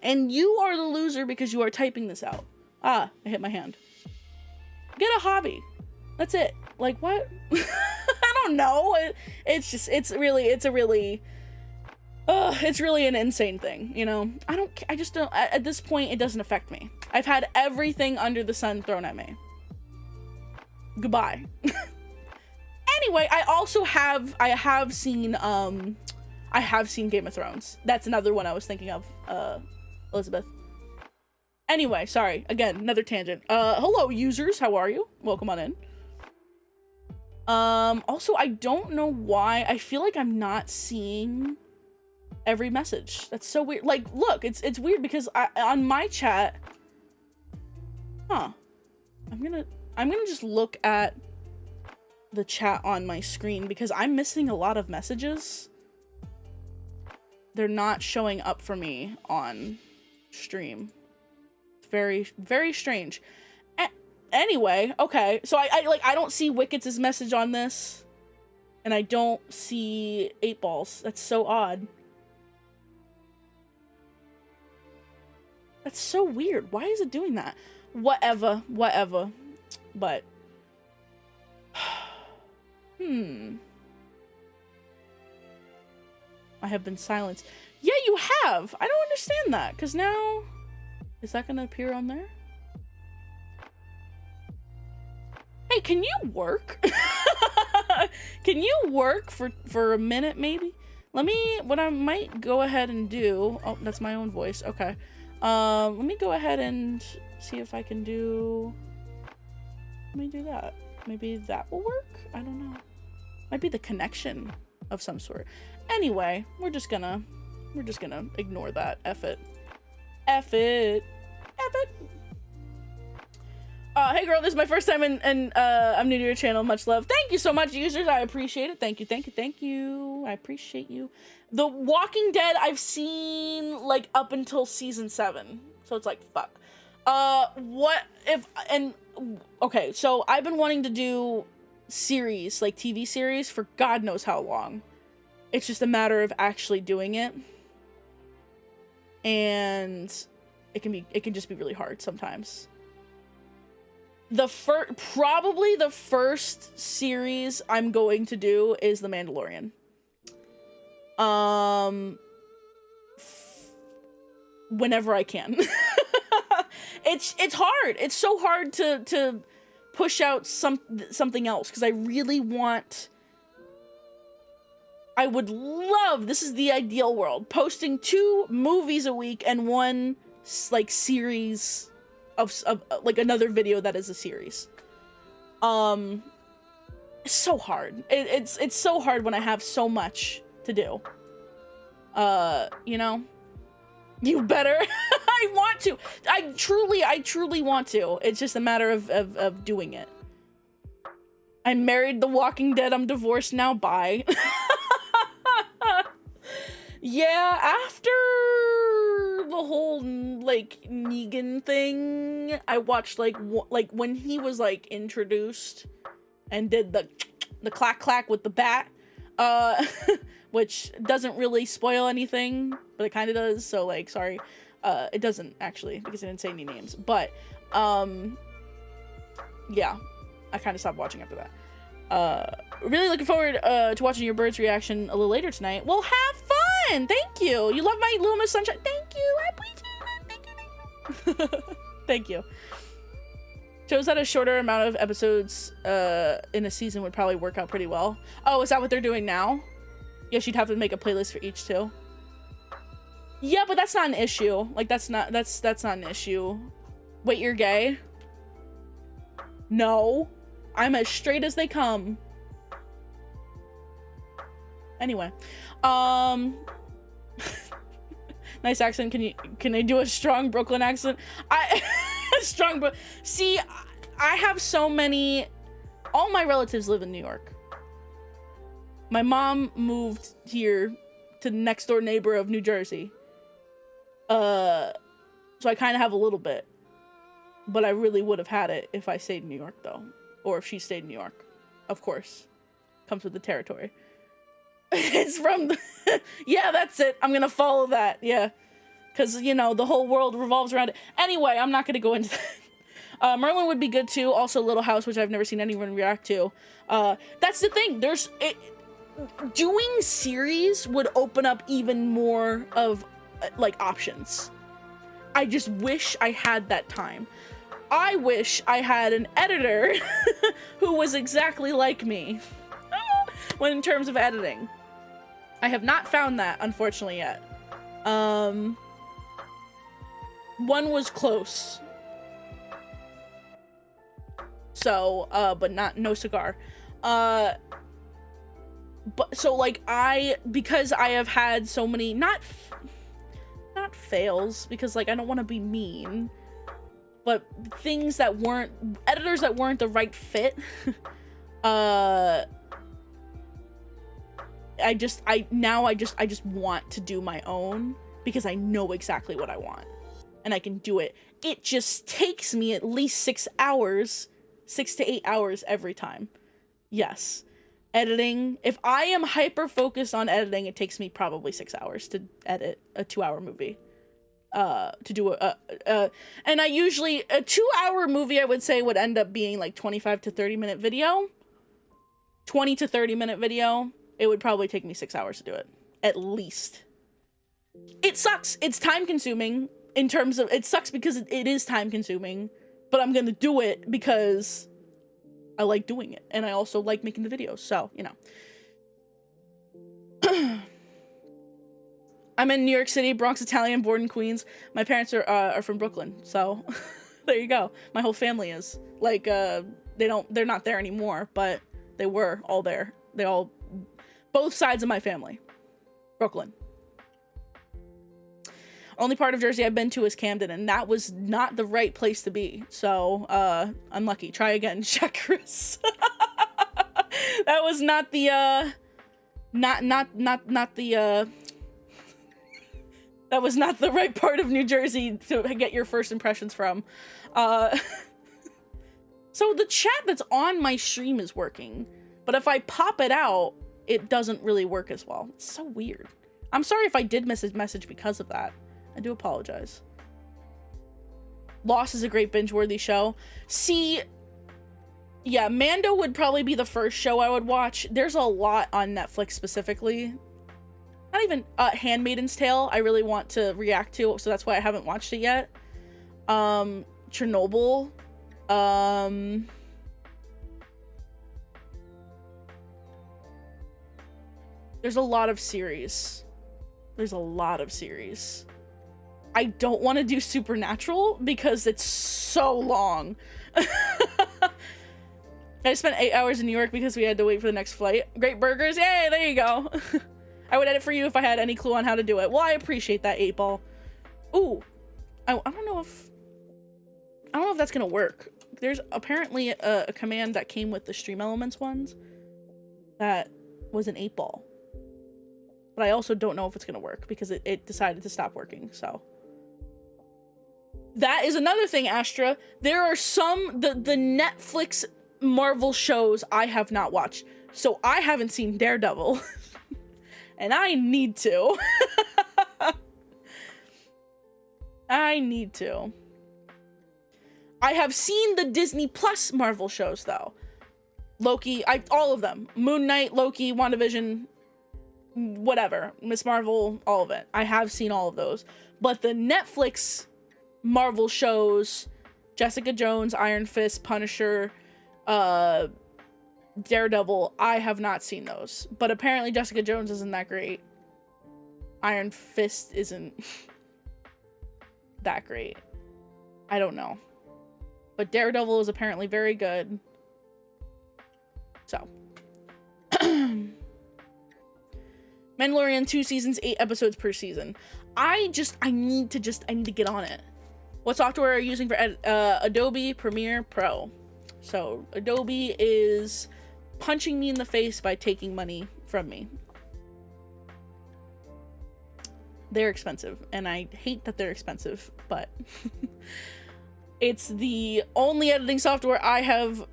And you are the loser because you are typing this out. Ah, I hit my hand. Get a hobby. That's it. Like, what? I don't know. It's really an insane thing, you know? I just don't, at this point, it doesn't affect me. I've had everything under the sun thrown at me. Goodbye. Anyway, I have seen Game of Thrones. That's another one I was thinking of, Elizabeth. Anyway, sorry. Again, another tangent. Hello, users. How are you? Welcome on in. Also, I don't know why. I feel like I'm not seeing every message. That's so weird. Like, look, it's weird because on my chat... Huh. I'm gonna just look at the chat on my screen because I'm missing a lot of messages. They're not showing up for me on stream. It's very, very strange. Anyway, okay. So I don't see Wickets' message on this. And I don't see 8Balls. That's so odd. That's so weird. Why is it doing that? Whatever. But I have been silenced. Yeah, you have. I don't understand that. Because now... Is that going to appear on there? Hey, can you work? Can you work for a minute, maybe? What I might go ahead and do, oh, that's my own voice, okay. Let me go ahead and see if I can do, let me do that. Maybe that will work? I don't know. Might be the connection of some sort. Anyway, we're just gonna ignore that. F it. F it. F it. Hey girl, this is my first time and I'm new to your channel. Much love. Thank you so much, users. I appreciate it. Thank you, thank you, thank you. I appreciate you. The Walking Dead I've seen like up until season 7. So it's like, fuck. Okay, so I've been wanting to do series, like TV series, for God knows how long. It's just a matter of actually doing it. And it can just be really hard sometimes. Probably the first series I'm going to do is The Mandalorian. Whenever I can. It's hard. It's so hard to push out something else because I really want. I would love, this is the ideal world, posting 2 movies a week and 1 like series of like another video that is a series. It's so hard. It's so hard when I have so much to do. You know, you better. I want to. I truly want to. It's just a matter of doing it. I married The Walking Dead. I'm divorced now. Bye. Yeah, after the whole like Negan thing, I watched like when he was like introduced and did the clack clack with the bat, which doesn't really spoil anything, but it kind of does. So like, sorry, it doesn't actually because I didn't say any names. But yeah, I kind of stopped watching after that. Really looking forward to watching your bird's reaction a little later tonight. Well, have fun. Thank you. You love my Little Miss Sunshine. Thank you. I appreciate it. Thank you. Thank you. Shows that a shorter amount of episodes in a season would probably work out pretty well. Oh, is that what they're doing now? Yes, you'd have to make a playlist for each too. Yeah, but that's not an issue. Like that's not an issue. Wait, you're gay? No. I'm as straight as they come. Anyway, nice accent. Can I do a strong Brooklyn accent? See, I have so many. All my relatives live in New York. My mom moved here to the next door neighbor of New Jersey. So I kind of have a little bit, but I really would have had it if I stayed in New York though. Or if she stayed in New York, of course. Comes with the territory. It's from yeah, that's it. I'm gonna follow that, yeah. Because, you know, the whole world revolves around it. Anyway, I'm not gonna go into that. Merlin would be good too. Also Little House, which I've never seen anyone react to. That's the thing. Doing series would open up even more of, like, options. I just wish I had that time. I wish I had an editor who was exactly like me when in terms of editing. I have not found that, unfortunately, yet. One was close. So, but no cigar. But, so, like, because I have had so many, not fails, because, like, I don't want to be mean, but things that weren't, editors that weren't the right fit, I just want to do my own because I know exactly what I want and I can do it. It just takes me at least 6 hours, 6 to 8 hours every time. Yes. Editing, if I am hyper focused on editing, it takes me probably 6 hours to edit a 2-hour movie. To do and I usually, a 2-hour movie I would say would end up being like 25 to 30 minute video. 20 to 30 minute video. It would probably take me 6 hours to do it. At least. It sucks. It's time consuming in terms of, it sucks because it is time consuming, but I'm gonna do it because I like doing it, and I also like making the videos, so, you know. I'm in New York City, Bronx Italian, born in Queens. My parents are from Brooklyn, so there you go. My whole family is. Like, they're not there anymore, but they were all there. Both sides of my family. Brooklyn. Only part of Jersey I've been to is Camden, and that was not the right place to be. So, unlucky. Try again, Jack Chris. That was not the, that was not the right part of New Jersey to get your first impressions from. So the chat that's on my stream is working, but if I pop it out, it doesn't really work as well. It's so weird. I'm sorry if I did miss his message because of that. I do apologize. Lost is a great binge-worthy show. See, yeah, Mando would probably be the first show I would watch. There's a lot on Netflix specifically. Not even Handmaid's Tale I really want to react to, so that's why I haven't watched it yet. Chernobyl. There's a lot of series. I don't want to do Supernatural because it's so long. I spent 8 hours in New York because we had to wait for the next flight. Great burgers. Yay, there you go. I would edit for you if I had any clue on how to do it. Well, I appreciate that, 8-Ball. Ooh. I don't know if that's gonna work. There's apparently a command that came with the Stream Elements ones that was an 8-Ball. But I also don't know if it's gonna work because it decided to stop working, so. That is another thing, Astra. There are some, the Netflix Marvel shows I have not watched. So I haven't seen Daredevil. And I need to. I need to. I have seen the Disney Plus Marvel shows, though. Loki, all of them. Moon Knight, Loki, WandaVision, whatever. Miss Marvel, all of it. I have seen all of those. But the Netflix Marvel shows, Jessica Jones, Iron Fist, Punisher, Daredevil, I have not seen those. But apparently Jessica Jones isn't that great. Iron Fist isn't that great. I don't know. But Daredevil is apparently very good. So. Mandalorian 2 seasons, 8 episodes per season. I need to get on it. What software are you using for Adobe Premiere Pro? So Adobe is punching me in the face by taking money from me. They're expensive, and I hate that they're expensive, but it's the only editing software I have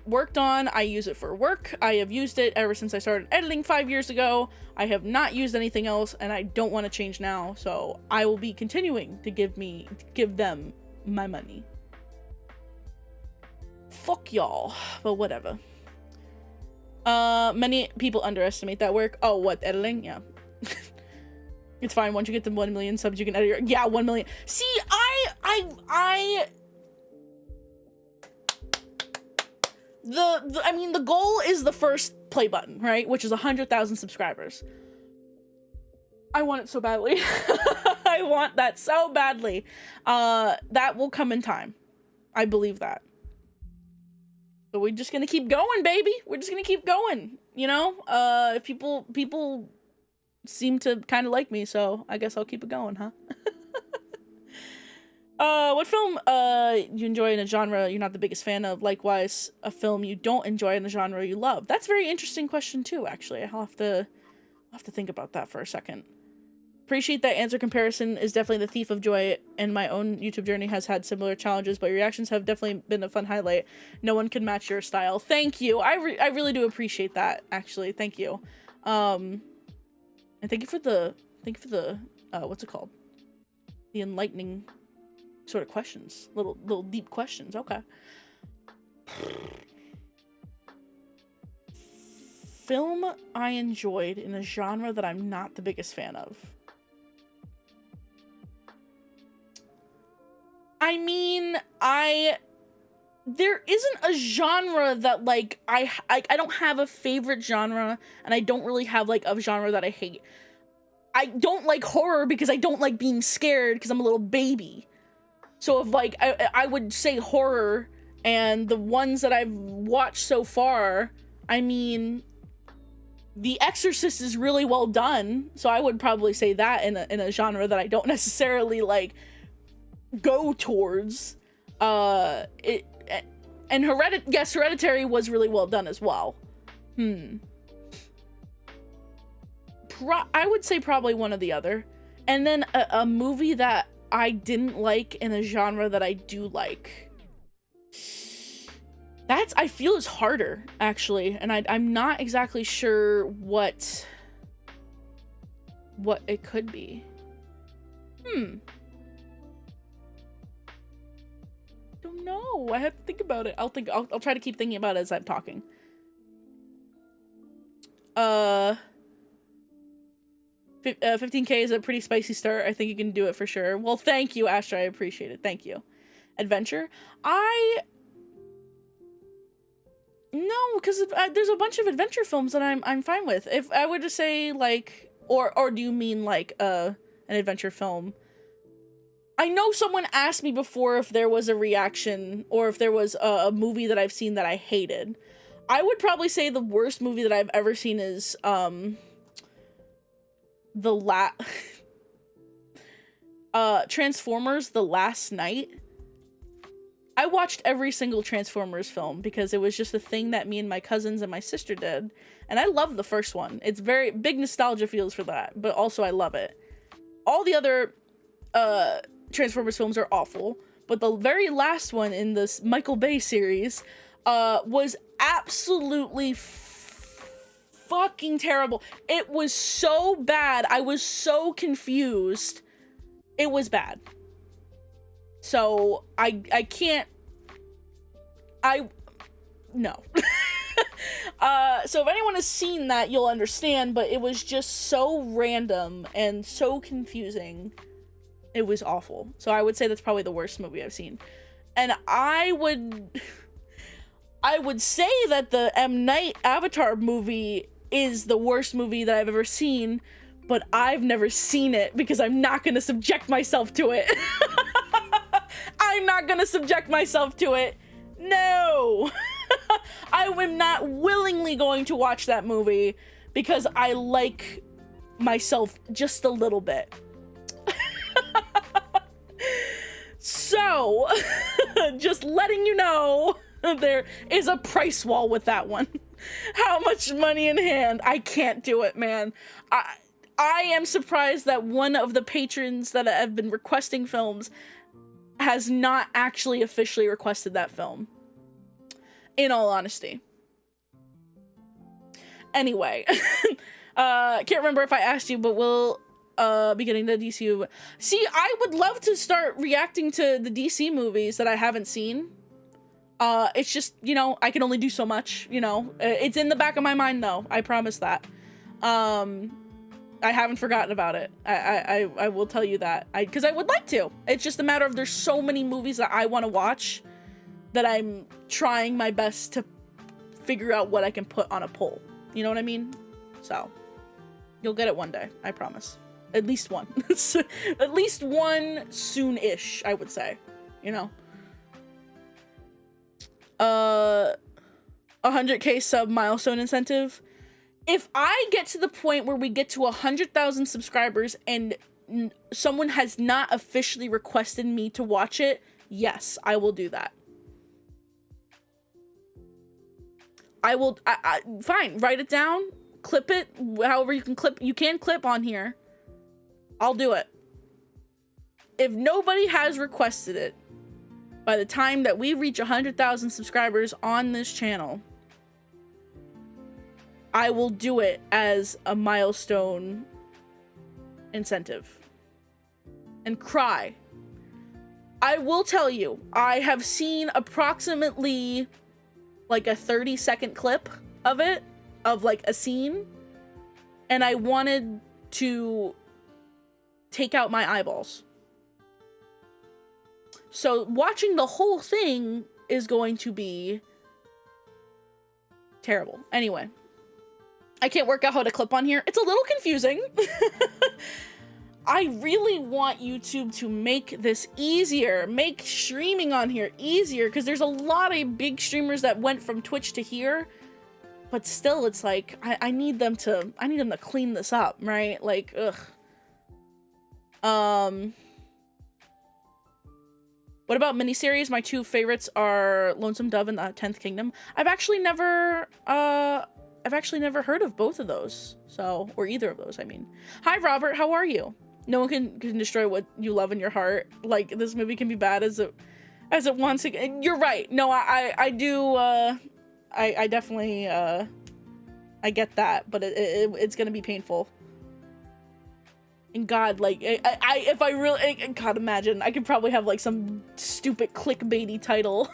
worked on. I use it for work. I have used it ever since I started editing 5 years ago. I have not used anything else, and I don't want to change now, so I will be continuing to give them my money. Fuck y'all, but whatever. Many people underestimate that work. Oh, what, editing? Yeah. It's fine. Once you get to 1 million subs, you can edit your... Yeah, 1 million. See, I mean, the goal is the first play button, right? Which is 100,000 subscribers. I want it so badly. I want that so badly. That will come in time. I believe that. But we're just gonna keep going, baby. We're just gonna keep going, you know? People seem to kind of like me, so I guess I'll keep it going, huh? What film you enjoy in a genre you're not the biggest fan of? Likewise, a film you don't enjoy in a genre you love. That's a very interesting question too, actually. I'll have to think about that for a second. Appreciate that answer. Comparison is definitely the thief of joy, and my own YouTube journey has had similar challenges, but your reactions have definitely been a fun highlight. No one can match your style. Thank you. I really do appreciate that, actually. Thank you. And thank you for the what's it called? The enlightening sort of questions. Little deep questions. Okay. Film I enjoyed in a genre that I'm not the biggest fan of. I mean, there isn't a genre that like I don't have a favorite genre, and I don't really have like a genre that I hate. I don't like horror because I don't like being scared because I'm a little baby. So if like I would say horror, and the ones that I've watched so far, I mean, The Exorcist is really well done, so I would probably say that in a genre that I don't necessarily like go towards. And Hereditary was really well done as well. I would say probably one or the other. And then a movie that I didn't like in a genre that I do like. That's, I feel, is harder, actually. And I'm not exactly sure what it could be. Don't know. I have to think about it. I'll try to keep thinking about it as I'm talking. 15K is a pretty spicy start. I think you can do it for sure. Well, thank you, Astra. I appreciate it. Thank you. Adventure? No, because there's a bunch of adventure films that I'm fine with. If I were to say, like, or do you mean, like, an adventure film? I know someone asked me before if there was a reaction, or if there was a movie that I've seen that I hated. I would probably say the worst movie that I've ever seen is, Transformers: The Last Night. I watched every single Transformers film because it was just a thing that me and my cousins and my sister did, and I love the first one. It's very big nostalgia feels for that, but also I love it. All the other Transformers films are awful, but the very last one in this Michael Bay series was absolutely fucking terrible. It was so bad. I was so confused. It was bad. So I can't. No. So if anyone has seen that, you'll understand, but it was just so random and so confusing. It was awful. So I would say that's probably the worst movie I've seen. And I would say that the M. Night Avatar movie is the worst movie that I've ever seen, but I've never seen it because I'm not going to subject myself to it. I'm not going to subject myself to it. No. I am not willingly going to watch that movie because I like myself just a little bit. So, just letting you know, there is a price wall with that one. How much money in hand? I can't do it, man. I am surprised that one of the patrons that have been requesting films has not actually officially requested that film. In all honesty. Anyway. Can't remember if I asked you, but we'll be getting the DCU. See, I would love to start reacting to the DC movies that I haven't seen. It's just, you know, I can only do so much, you know. It's in the back of my mind, though. I promise that. I haven't forgotten about it. I will tell you that. Because I would like to. It's just a matter of there's so many movies that I want to watch that I'm trying my best to figure out what I can put on a poll. You know what I mean? So, you'll get it one day. I promise. At least one. At least one soon-ish, I would say. You know? 100K sub milestone incentive. If I get to the point where we get to 100,000 subscribers and someone has not officially requested me to watch it, yes, I will do that. I will, fine, write it down, clip it, however you can clip on here. I'll do it. If nobody has requested it, by the time that we reach 100,000 subscribers on this channel, I will do it as a milestone incentive. And cry. I will tell you, I have seen approximately like a 30-second clip of it, of like a scene, and I wanted to take out my eyeballs. So watching the whole thing is going to be terrible. Anyway, I can't work out how to clip on here. It's a little confusing. I really want YouTube to make this easier, make streaming on here easier, because there's a lot of big streamers that went from Twitch to here, but still, it's like I need them to clean this up, right? Like, ugh. What about miniseries? My two favorites are Lonesome Dove and the 10th Kingdom. I've actually never heard of both of those, so, or either of those, I mean. Hi, Robert, how are you? No one can destroy what you love in your heart. Like, this movie can be bad as it wants to. You're right. No, I do, I definitely, I get that, but it's gonna be painful. And God, like, if I really, God, imagine, I could probably have, like, some stupid clickbaity title.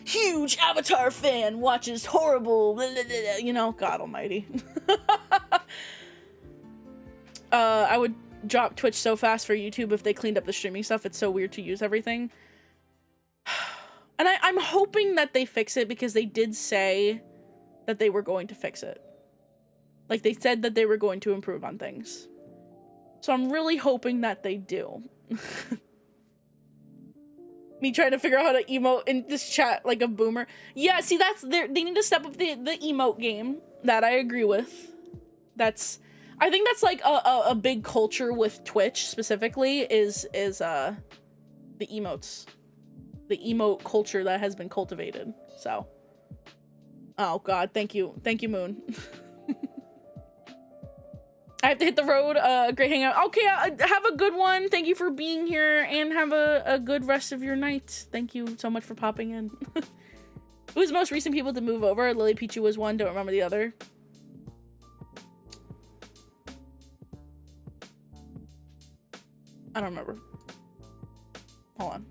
Huge Avatar fan watches horrible, blah, blah, blah, you know, God almighty. I would drop Twitch so fast for YouTube if they cleaned up the streaming stuff. It's so weird to use everything. And I'm hoping that they fix it, because they did say that they were going to fix it. Like, they said that they were going to improve on things. So I'm really hoping that they do. Me trying to figure out how to emote in this chat like a boomer. Yeah, see, they need to step up the emote game. That I agree with. I think that's like a big culture with Twitch specifically is the emotes. The emote culture that has been cultivated. So. Oh God, thank you. Thank you, Moon. I have to hit the road. Great hangout. Okay, have a good one. Thank you for being here, and have a good rest of your night. Thank you so much for popping in. Who's the most recent people to move over? Lily Pichu was one. Don't remember the other. I don't remember. Hold on.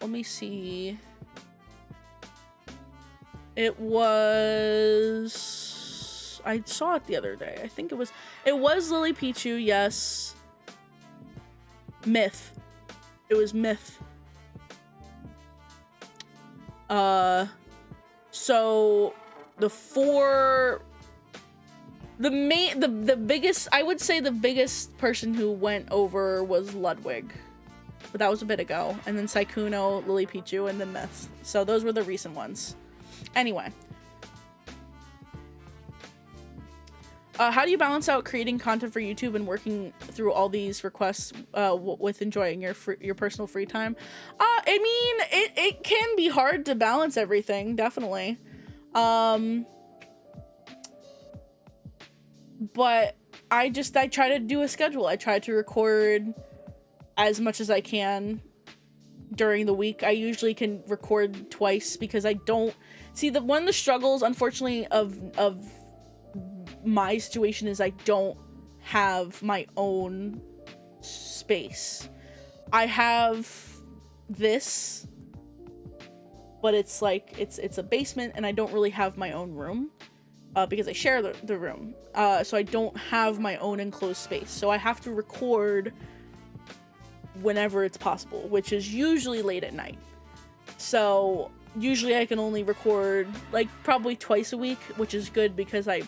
Let me see. It was... I saw it the other day. I think it was Lily Pichu, yes. Myth. It was Myth. So the biggest, I would say the biggest person who went over was Ludwig. But that was a bit ago. And then Saikuno, Lily Pichu, and then Myth. So those were the recent ones. Anyway. How do you balance out creating content for YouTube and working through all these requests with enjoying your personal free time? I mean, it can be hard to balance everything, definitely. But I try to do a schedule. I try to record as much as I can during the week. I usually can record twice because I don't see one of the struggles, unfortunately, of my situation is I don't have my own space. I have this, but it's like it's a basement, and I don't really have my own room because I share the room. So I don't have my own enclosed space. So I have to record whenever it's possible, which is usually late at night. So usually I can only record like probably twice a week, which is good because I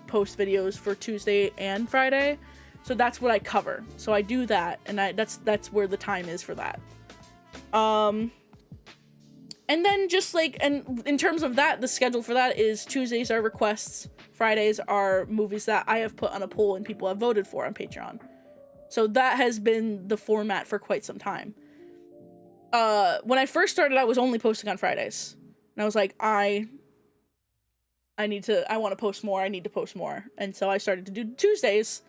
post videos for Tuesday and Friday. So that's what I cover. So I do that, and that's where the time is for that. And then just like, and in terms of that, the schedule for that is Tuesdays are requests, Fridays are movies that I have put on a poll and people have voted for on Patreon. So that has been the format for quite some time. When I first started, I was only posting on Fridays. And I was like, I want to post more. I need to post more. And so I started to do Tuesdays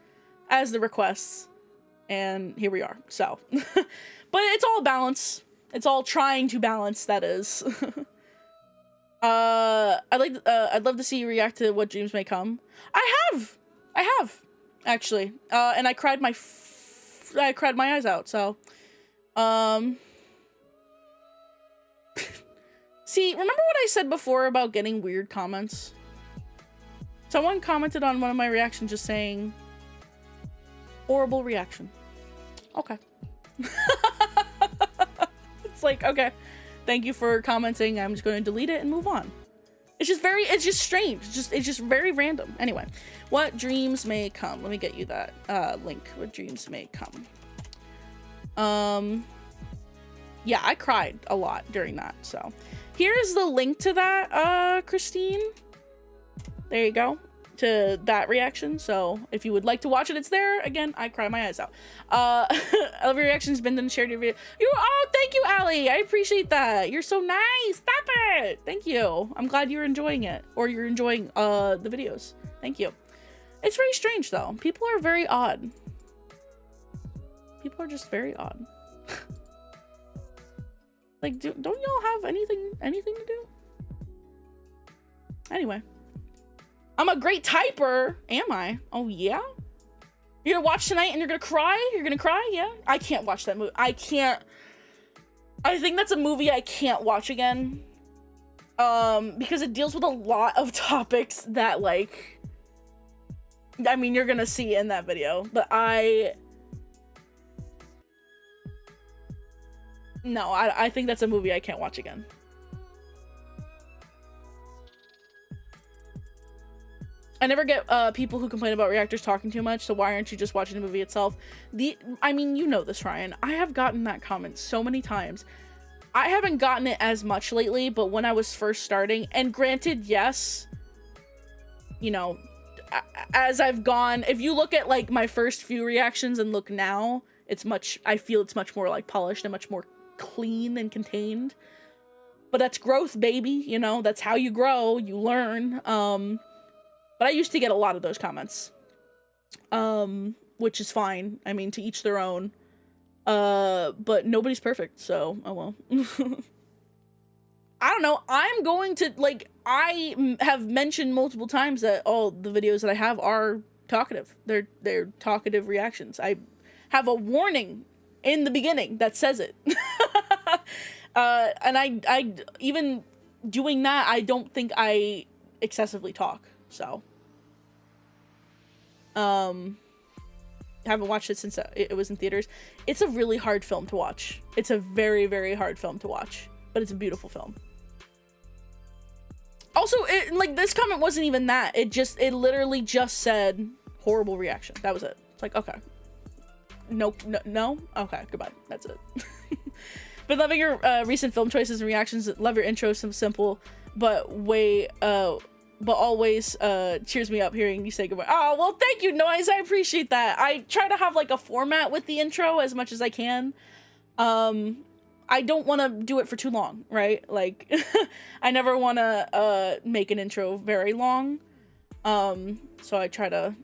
as the requests. And here we are. So, but it's all balance. It's all trying to balance, that is. I'd love to see you react to What Dreams May Come. I have, actually. And I cried my eyes out, so. See, remember what I said before about getting weird comments? Someone commented on one of my reactions just saying, Horrible reaction. Okay. It's like, okay, thank you for commenting. I'm just going to delete it and move on. It's just strange. It's just very random. Anyway, what dreams may come? Let me get you that link. What dreams may come? Yeah, I cried a lot during that. So here's the link to that, Christine. There you go. To that reaction. So if you would like to watch it, it's there. Again, I cry my eyes out. Every reaction's been done, shared your video. Thank you, Allie. I appreciate that. You're so nice. Stop it. Thank you. I'm glad you're enjoying it, or you're enjoying the videos. Thank you. It's very strange though. People are very odd. People are just very odd. Like, don't y'all have anything to do? Anyway. I'm a great typer. Am I? Oh, yeah? You're gonna watch tonight and you're gonna cry? You're gonna cry? Yeah? I can't watch that movie. I can't. I think that's a movie I can't watch again. Because it deals with a lot of topics that, like... I mean, you're gonna see in that video. But No, I think that's a movie I can't watch again. I never get people who complain about reactors talking too much, so why aren't you just watching the movie itself? I mean, you know this, Ryan. I have gotten that comment so many times. I haven't gotten it as much lately, but when I was first starting, and granted, yes, you know, as I've gone, if you look at like my first few reactions and look now, I feel it's much more like polished and much more clean and contained. But that's growth, baby. You know, that's how you grow, you learn. But I used to get a lot of those comments, which is fine. I mean, to each their own, but nobody's perfect. So, oh well. I don't know. I'm going to, like, I have mentioned multiple times that all the videos that I have are talkative. They're talkative reactions. I have a warning in the beginning that says it. And I even doing that, I don't think I excessively talk. So, haven't watched it since it was in theaters. It's a really hard film to watch. It's a very, very hard film to watch, but it's a beautiful film. Also, like, this comment wasn't even that. It literally just said horrible reaction. That was it. It's like, okay. Nope. No? Okay, goodbye. That's it. Been loving your recent film choices and reactions. Love your intro, simple, but always cheers me up hearing you say goodbye. Oh, well, thank you, Noise. I appreciate that. I try to have like a format with the intro as much as I can. I don't want to do it for too long, right? Like, I never want to make an intro very long. So I try to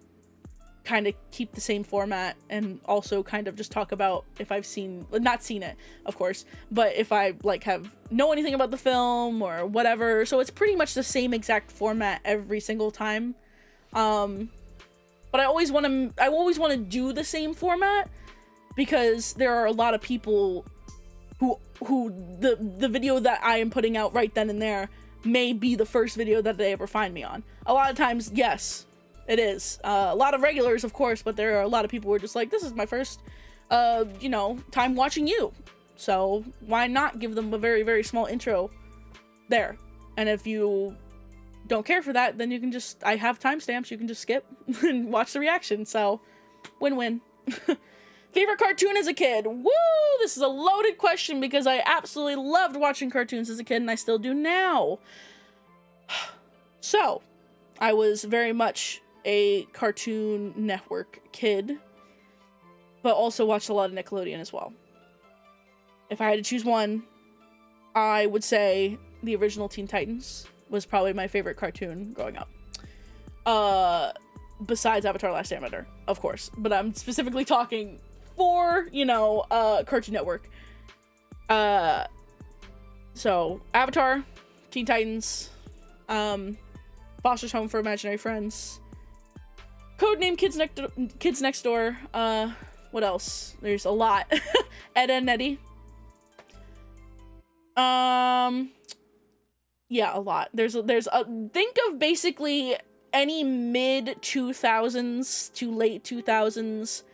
kind of keep the same format and also kind of just talk about if I've not seen it, of course, but if I like know anything about the film or whatever. So it's pretty much the same exact format every single time. But I always want to do the same format because there are a lot of people who the video that I am putting out right then and there may be the first video that they ever find me on. A lot of times, yes, it is. A lot of regulars, of course, but there are a lot of people who are just like, this is my first, you know, time watching you. So why not give them a very, very small intro there? And if you don't care for that, then you can just, I have timestamps, you can just skip and watch the reaction. So win-win. Favorite cartoon as a kid? Woo! This is a loaded question because I absolutely loved watching cartoons as a kid and I still do now. So, I was very much a Cartoon Network kid, but also watched a lot of Nickelodeon as well. If I had to choose one, I would say the original Teen Titans was probably my favorite cartoon growing up. Besides Avatar: Last Airbender, of course. But I'm specifically talking for, you know, Cartoon Network. So, Avatar, Teen Titans, Foster's Home for Imaginary Friends, Codename Kids Next Door, what else? There's a lot. Ed, Edd n Eddy. Yeah, a lot. There's think of basically any mid 2000s to late 2000s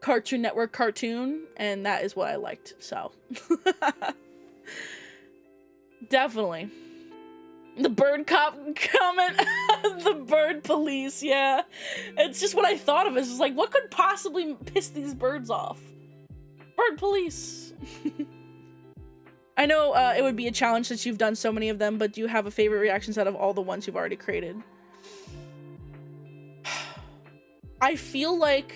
Cartoon Network cartoon, and that is what I liked, so. Definitely. The bird cop comment, the bird police, yeah. It's just what I thought of. It's just like, what could possibly piss these birds off? Bird police. I know it would be a challenge since you've done so many of them, but do you have a favorite reactions out of all the ones you've already created? I feel like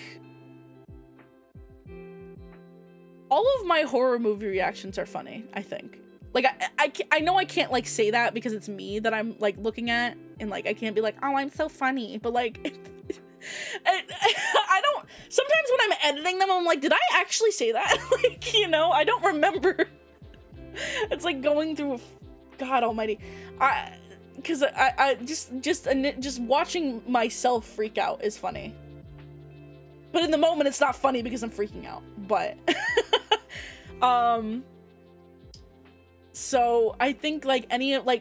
all of my horror movie reactions are funny, I think. Like, I know I can't, like, say that because it's me that I'm, like, looking at, and, like, I can't be like, oh, I'm so funny, but, like, I don't, sometimes when I'm editing them, I'm like, did I actually say that? Like, you know, I don't remember. It's like going through, God almighty. Because I just watching myself freak out is funny. But in the moment, it's not funny because I'm freaking out, but, so I think like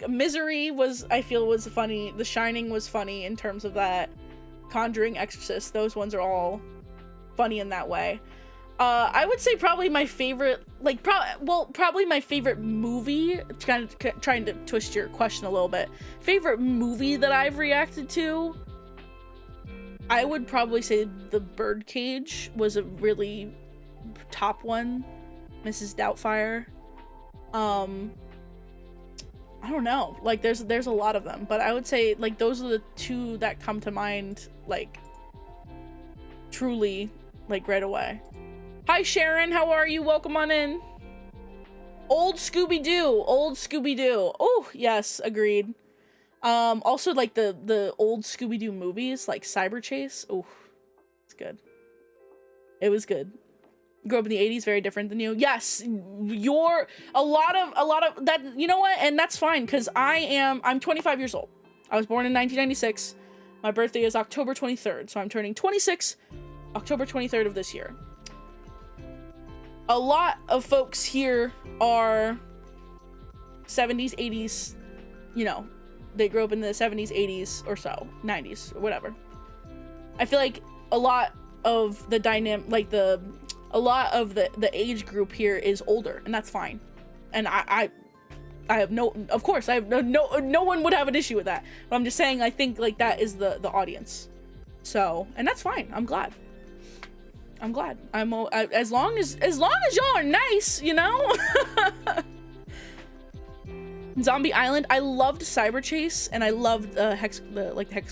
Misery was, I feel was funny. The Shining was funny in terms of that. Conjuring, Exorcist, those ones are all funny in that way. I would say probably my favorite, like, probably my favorite movie, kind of trying to twist your question a little bit. Favorite movie that I've reacted to, I would probably say The Birdcage was a really top one. Mrs. Doubtfire. I don't know, like there's a lot of them, but I would say like those are the two that come to mind, like truly, like right away. Hi Sharon, how are you? Welcome on in. Old Scooby-Doo, old Scooby-Doo. Oh yes, agreed. Also like the old Scooby-Doo movies, like Cyber Chase. Oh, it's good. It was good. Grew up in the 80s, very different than you. Yes, you're a lot of that, you know what? And that's fine, because I'm 25 years old. I was born in 1996. My birthday is October 23rd, so I'm turning 26 October 23rd of this year. A lot of folks here are 70s, 80s, you know, they grew up in the 70s, 80s, or so, 90s, or whatever. I feel like a lot of the a lot of the age group here is older, and that's fine. And I have no, of course, I have no one would have an issue with that. But I'm just saying, I think like that is the audience. So, and that's fine. I'm glad. As long as y'all are nice, you know. Zombie Island. I loved Cyber Chase, and I loved the Hex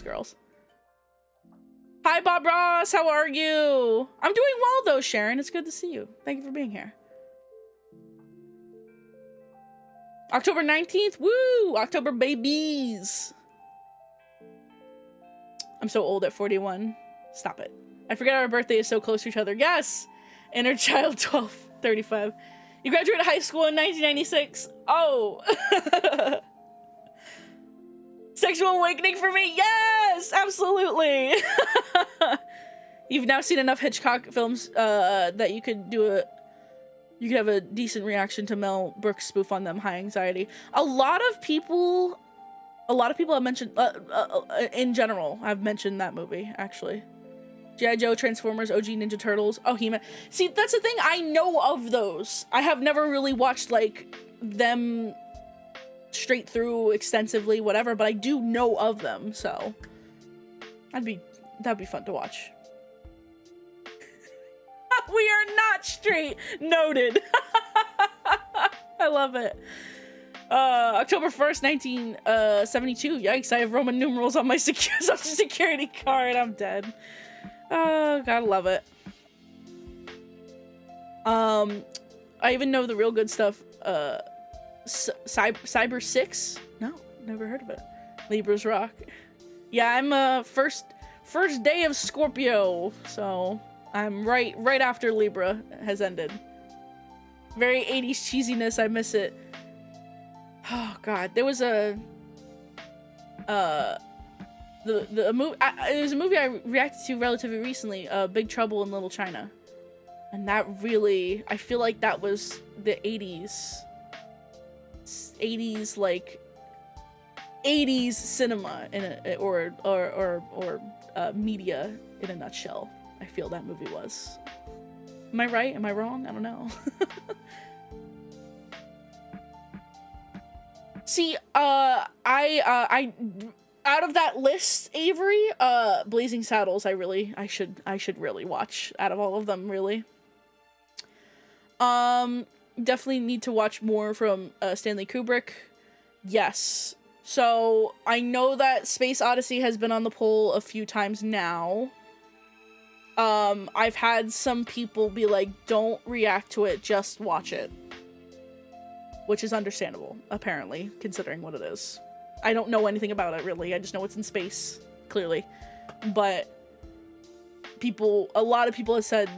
Girls. Hi, Bob Ross. How are you? I'm doing well, though, Sharon. It's good to see you. Thank you for being here. October 19th. Woo! October babies. I'm so old at 41. Stop it. I forget our birthday is so close to each other. Yes! Inner child 12, 35. You graduated high school in 1996. Oh! Sexual awakening for me? Yes! Absolutely! You've now seen enough Hitchcock films that you could have a decent reaction to Mel Brooks' spoof on them, High Anxiety. A lot of people have mentioned, in general, I've mentioned that movie, actually. G.I. Joe, Transformers, OG Ninja Turtles, oh, He-Man. See, that's the thing, I know of those. I have never really watched, like, them straight through extensively, whatever, but I do know of them, so that'd be fun to watch. We are not straight. Noted. I love it. October 1st, 1972. Yikes, I have Roman numerals on my social security card. I'm dead. Oh, gotta love it. I even know the real good stuff. Cyber 6? No, never heard of it. Libra's Rock. Yeah, I'm first day of Scorpio, so I'm right after Libra has ended. Very 80s cheesiness, I miss it. Oh god, there was a movie. It was a movie I reacted to relatively recently, Big Trouble in Little China, and that really, I feel like that was the 80s like 80s cinema in a, or media in a nutshell. I feel that movie was. Am I right? Am I wrong? I don't know. See, I out of that list, Avery, Blazing Saddles, I should really watch out of all of them, really. Definitely need to watch more from Stanley Kubrick. Yes. So, I know that Space Odyssey has been on the poll a few times now. I've had some people be like, don't react to it, just watch it. Which is understandable, apparently, considering what it is. I don't know anything about it, really. I just know it's in space, clearly. But a lot of people have said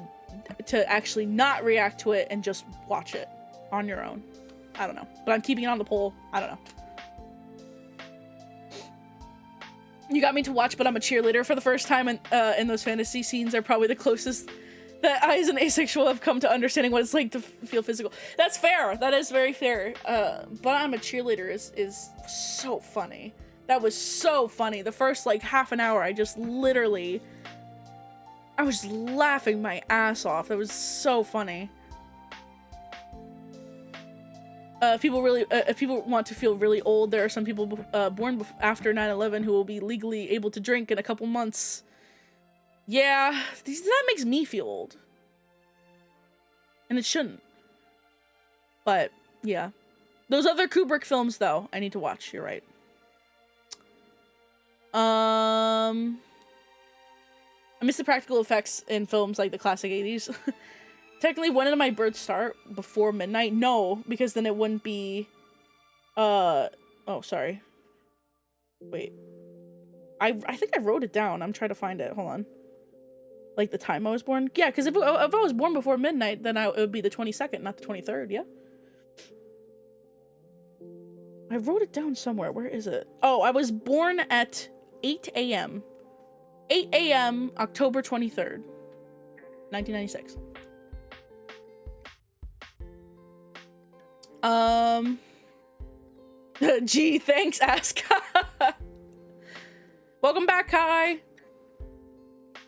to actually not react to it and just watch it on your own. I don't know. But I'm keeping it on the poll. I don't know. You got me to watch But I'm a Cheerleader for the first time, and those fantasy scenes are probably the closest that I as an asexual have come to understanding what it's like to feel physical. That's fair. That is very fair. But I'm a Cheerleader is so funny. That was so funny. The first like half an hour, I was laughing my ass off. That was so funny. If people want to feel really old, there are some people born after 9/11 who will be legally able to drink in a couple months. Yeah, that makes me feel old. And it shouldn't. But, yeah. Those other Kubrick films, though, I need to watch. You're right. I miss the practical effects in films like the classic 80s. Technically, when did my birth start? Before midnight? No, because then it wouldn't be... Oh, sorry. Wait. I think I wrote it down. I'm trying to find it. Hold on. Like the time I was born? Yeah, because if I was born before midnight, then it would be the 22nd, not the 23rd, yeah? I wrote it down somewhere. Where is it? Oh, I was born at 8 a.m. 8 a.m. October 23rd, 1996. Gee, thanks, Ask. Welcome back, Kai.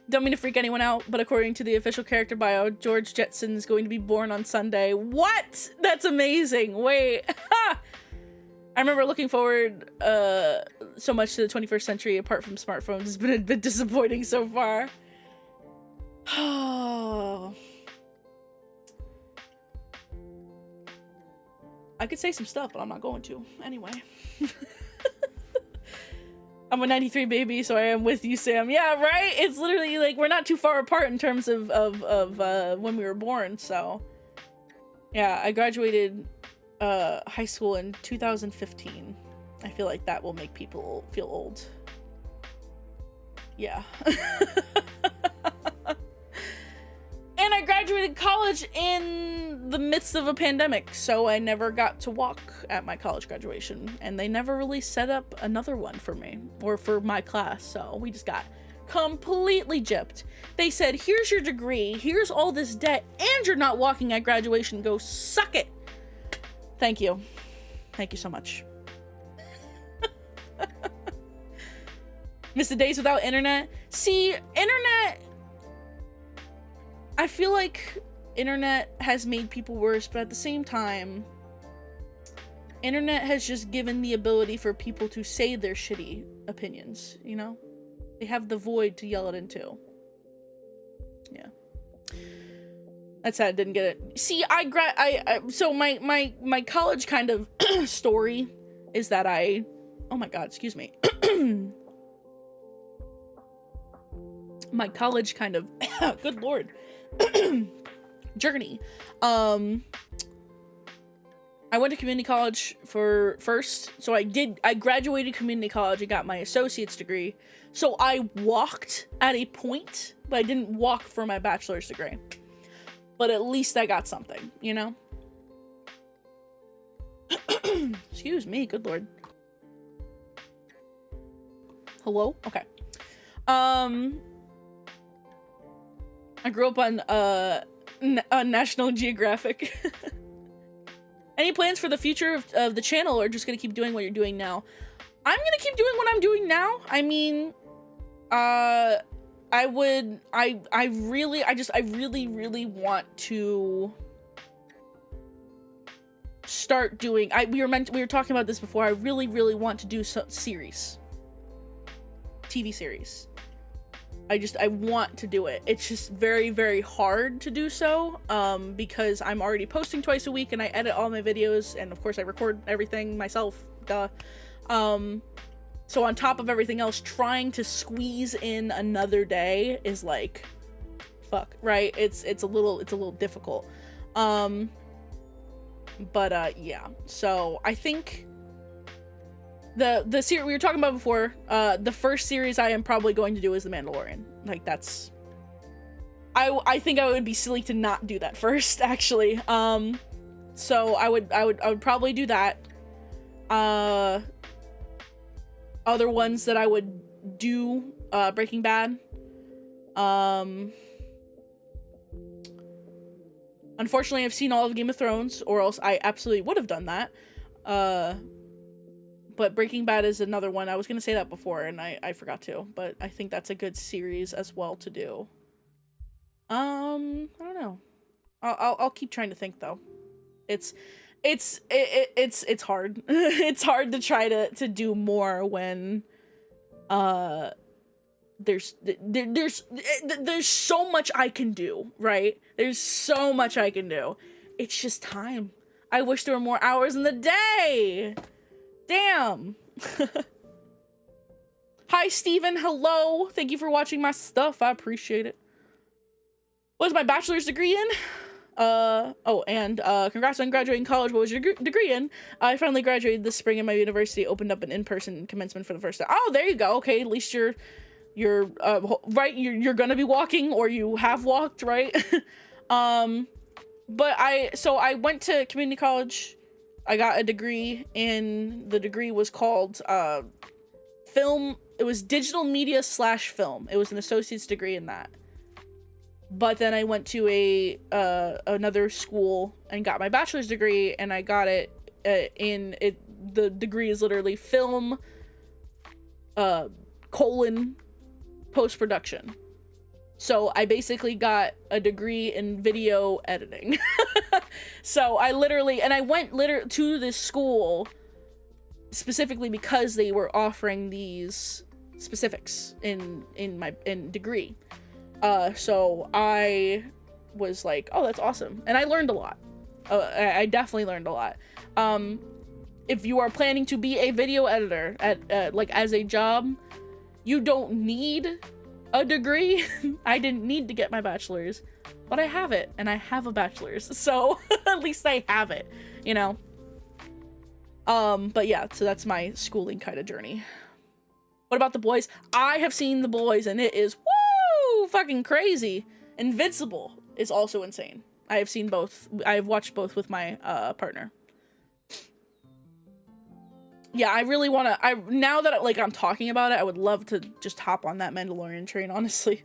Don't mean to freak anyone out, but according to the official character bio, George Jetson's going to be born on Sunday. What? That's amazing. Wait. I remember looking forward so much to the 21st century apart from smartphones. It's been a bit disappointing so far. I could say some stuff, but I'm not going to. Anyway. I'm a 93 baby, so I am with you, Sam. Yeah, right? It's literally, like, we're not too far apart in terms of when we were born, so... Yeah, I graduated high school in 2015. I feel like that will make people feel old. Yeah. And I graduated college in the midst of a pandemic, so I never got to walk at my college graduation, and they never really set up another one for me, or for my class, so we just got completely gypped. They said, here's your degree, here's all this debt, and you're not walking at graduation, go suck it! Thank you. Thank you so much. Miss the days without internet? See, internet... I feel like internet has made people worse, but at the same time, internet has just given the ability for people to say their shitty opinions, you know? They have the void to yell it into. Yeah. That's sad I didn't get it. See, so my college kind of story is that oh my god, excuse me. My college kind of, good lord. Journey. I went to community college first, so I graduated community college and got my associate's degree. So I walked at a point, but I didn't walk for my bachelor's degree. But at least I got something, you know? Excuse me, good lord. Hello? Okay. I grew up on National Geographic. Any plans for the future of the channel, or just gonna keep doing what you're doing now? I'm gonna keep doing what I'm doing now. I mean, really want to start doing, we were talking about this before. I really want to do some series, TV series. I want to do it. It's just very hard to do so, because I'm already posting twice a week and I edit all my videos, and of course I record everything myself, duh. So on top of everything else, trying to squeeze in another day is like, fuck, right? It's a little difficult. Yeah. So I think the series we were talking about before, the first series I am probably going to do is The Mandalorian. Like, that's, I think I would be silly to not do that first, actually. So I would probably do that. Other ones that I would do, Breaking Bad. Unfortunately, I've seen all of Game of Thrones, or else I absolutely would have done that. But Breaking Bad is another one. I was gonna say that before, and I forgot to. But I think that's a good series as well to do. I don't know. I'll keep trying to think though. It's hard. It's hard to try to do more when there's so much I can do, right? There's so much I can do. It's just time. I wish there were more hours in the day. Damn. Hi, Steven. Hello. Thank you for watching my stuff. I appreciate it. What is my bachelor's degree in? Congrats on graduating college. What was your degree in? I finally graduated this spring and my university opened up an in-person commencement for the first time. Oh, there you go. Okay, at least you're right. You're gonna be walking, or you have walked, right? But I went to community college. I got a degree, and the degree was called film. It was digital media / film. It was an associate's degree in that. But then I went to another school and got my bachelor's degree, and I got it the degree is literally film post-production. So I basically got a degree in video editing. So I went to this school specifically because they were offering these specifics in degree. So I was like, oh, that's awesome. And I learned a lot. I definitely learned a lot. If you are planning to be a video editor like as a job, you don't need a degree. I didn't need to get my bachelor's, but I have it, and I have a bachelor's, so at least I have it, you know? But yeah, so that's my schooling kind of journey. What about The Boys? I have seen The Boys, and it is woo fucking crazy. Invincible is also insane. I have seen both. I have watched both with my partner. Yeah, I really want to, now that I'm talking about it, I would love to just hop on that Mandalorian train, honestly.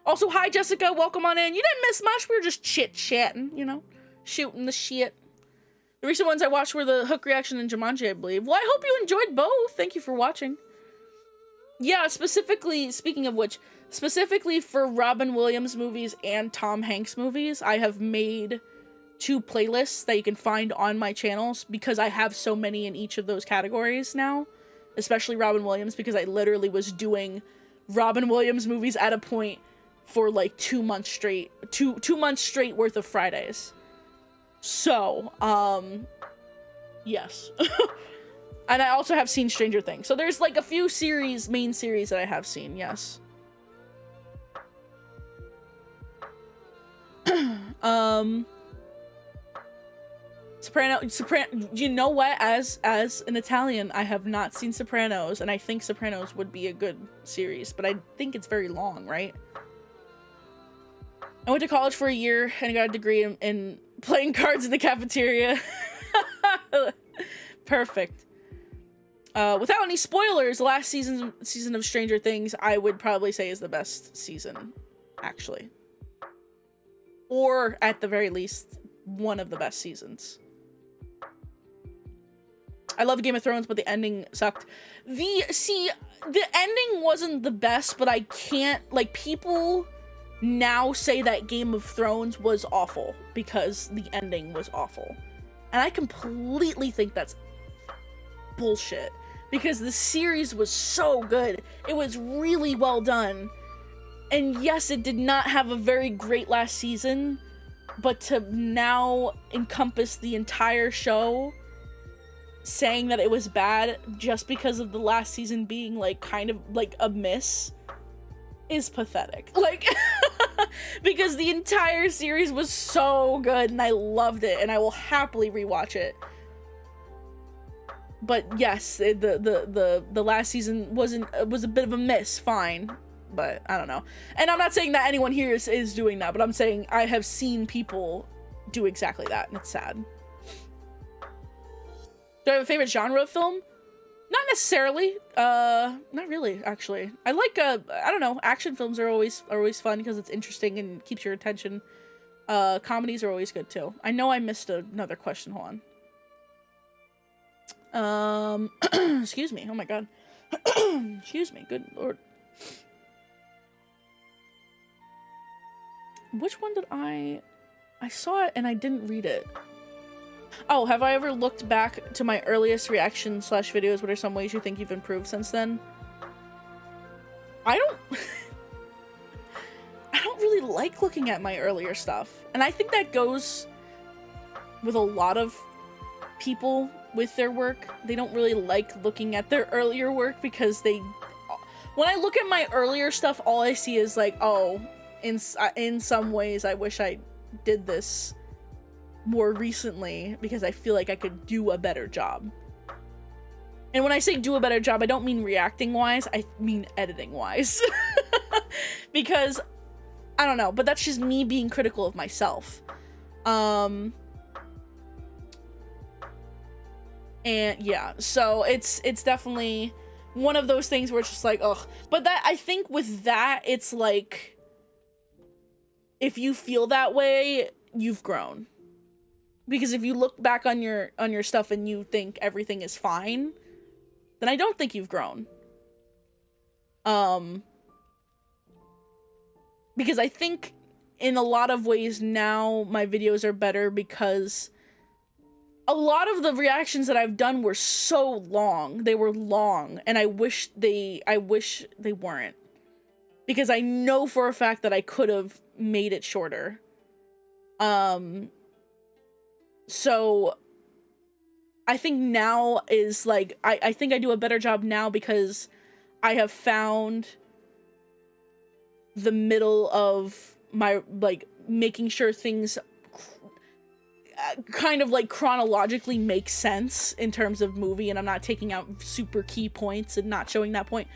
Also, hi, Jessica, welcome on in. You didn't miss much, we were just chit-chatting, you know, shooting the shit. The recent ones I watched were the Hook reaction and Jumanji, I believe. Well, I hope you enjoyed both. Thank you for watching. Yeah, specifically, speaking of which, specifically for Robin Williams movies and Tom Hanks movies, I have made 2 playlists that you can find on my channels because I have so many in each of those categories now, especially Robin Williams, because I literally was doing Robin Williams movies at a point for like 2 months straight, two months straight worth of Fridays. So, yes. And I also have seen Stranger Things. So there's like a few main series that I have seen, yes. Soprano, you know what, as an Italian, I have not seen Sopranos, and I think Sopranos would be a good series, but I think it's very long, right? I went to college for a year and got a degree in playing cards in the cafeteria. Perfect. Without any spoilers, the last season of Stranger Things, I would probably say is the best season, actually. Or, at the very least, one of the best seasons. I love Game of Thrones, but the ending sucked. See, the ending wasn't the best, but I can't, like, people now say that Game of Thrones was awful because the ending was awful. And I completely think that's bullshit, because the series was so good. It was really well done. And yes, it did not have a very great last season, but to now encompass the entire show saying that it was bad just because of the last season being, like, kind of like a miss is pathetic. Like, because the entire series was so good and I loved it and I will happily rewatch it. But yes, the last season was a bit of a miss, fine, but I don't know. And I'm not saying that anyone here is doing that, but I'm saying I have seen people do exactly that, and it's sad. Do I have a favorite genre of film? Not necessarily. Not really, actually. I like, I don't know, action films are always fun because it's interesting and keeps your attention. Comedies are always good too. I know I missed another question, hold on. Excuse me, oh my god. Excuse me, good lord. Which one did I saw it and I didn't read it. Oh, have I ever looked back to my earliest reaction / videos? What are some ways you think you've improved since then? I don't really like looking at my earlier stuff. And I think that goes with a lot of people with their work. They don't really like looking at their earlier work because when I look at my earlier stuff, all I see is like, oh, in some ways I wish I did this more recently because I feel like I could do a better job. And when I say do a better job, I don't mean reacting wise, I mean editing wise. Because I don't know, but that's just me being critical of myself. And yeah, so it's definitely one of those things where it's just like, ugh. But that, I think with that, it's like, if you feel that way, you've grown. Because if you look back on your stuff and you think everything is fine, then I don't think you've grown. Because I think in a lot of ways now my videos are better because a lot of the reactions that I've done were so long. They were long, and I wish they weren't. Because I know for a fact that I could have made it shorter. So I think now is like, I think I do a better job now because I have found the middle of my, like, making sure things kind of like chronologically make sense in terms of movie, and I'm not taking out super key points and not showing that point,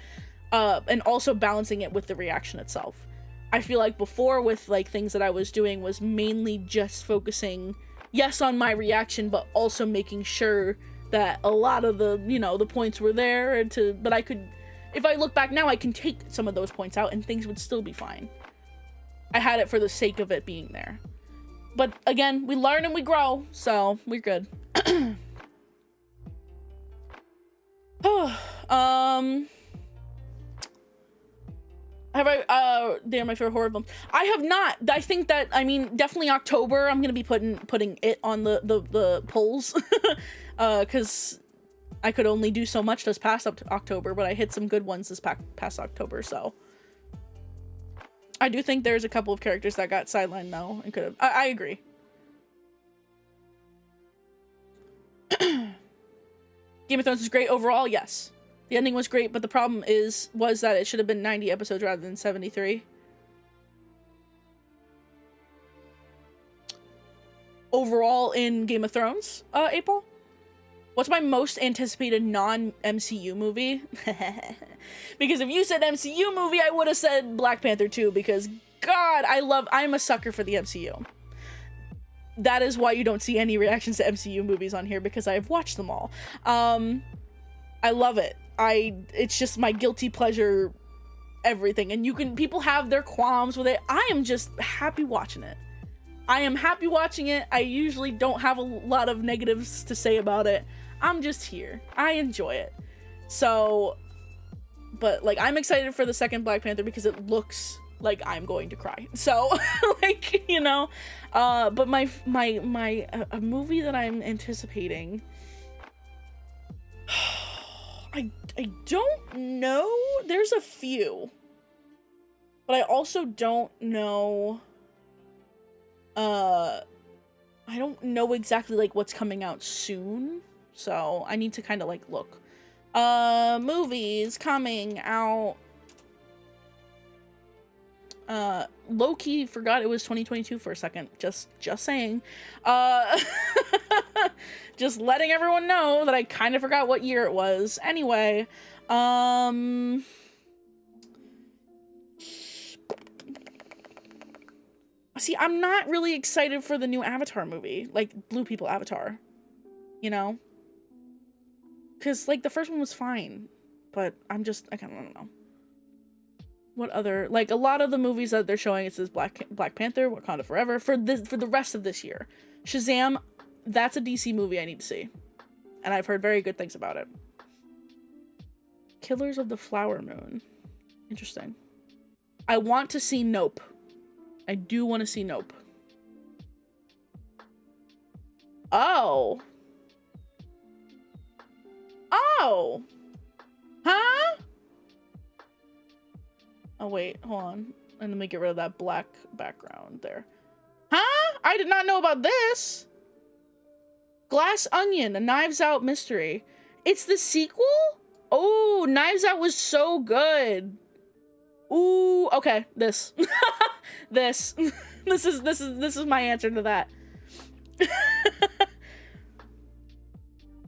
and also balancing it with the reaction itself. I feel like before, with like things that I was doing, was mainly just focusing, yes, on my reaction, but also making sure that a lot of the, you know, the points were there, and but I could, if I look back now, I can take some of those points out and things would still be fine. I had it for the sake of it being there. But again, we learn and we grow, so we're good. Have I, they're my favorite horror film. I have not. I think that, I mean, definitely October, I'm gonna be putting it on the polls. Cause I could only do so much this past October, but I hit some good ones this past October, so. I do think there's a couple of characters that got sidelined though, and could have, I agree. Game of Thrones was great overall, yes. The ending was great, but the problem was that it should have been 90 episodes rather than 73. Overall in Game of Thrones, April? What's my most anticipated non-MCU movie? Because if you said MCU movie, I would have said Black Panther 2, because God, I'm a sucker for the MCU. That is why you don't see any reactions to MCU movies on here, because I've watched them all. I love it. It's just my guilty pleasure, everything. And people have their qualms with it. I am just happy watching it. I am happy watching it. I usually don't have a lot of negatives to say about it. I'm just here. I enjoy it. So, but like I'm excited for the second Black Panther because it looks like I'm going to cry. So like, you know, but a movie that I'm anticipating, I don't know. There's a few, but I also don't know. I don't know exactly like what's coming out soon, so I need to kind of like look. Movies coming out. Low-key forgot it was 2022 for a second. Just saying. Just letting everyone know that I kind of forgot what year it was. Anyway, see, I'm not really excited for the new Avatar movie, like Blue People Avatar, you know? Because, like, the first one was fine, but I kind of don't know. What other, like, a lot of the movies that they're showing, it says Black Panther, Wakanda Forever, for the rest of this year. Shazam, that's a DC movie I need to see, and I've heard very good things about it. Killers of the Flower Moon. Interesting. I want to see Nope. I do want to see Nope. Oh. Oh. Huh? Oh, wait. Hold on. Let me get rid of that black background there. Huh? I did not know about this. Glass Onion, a Knives Out mystery. It's the sequel? Oh, Knives Out was so good. Ooh, okay. This. This is my answer to that.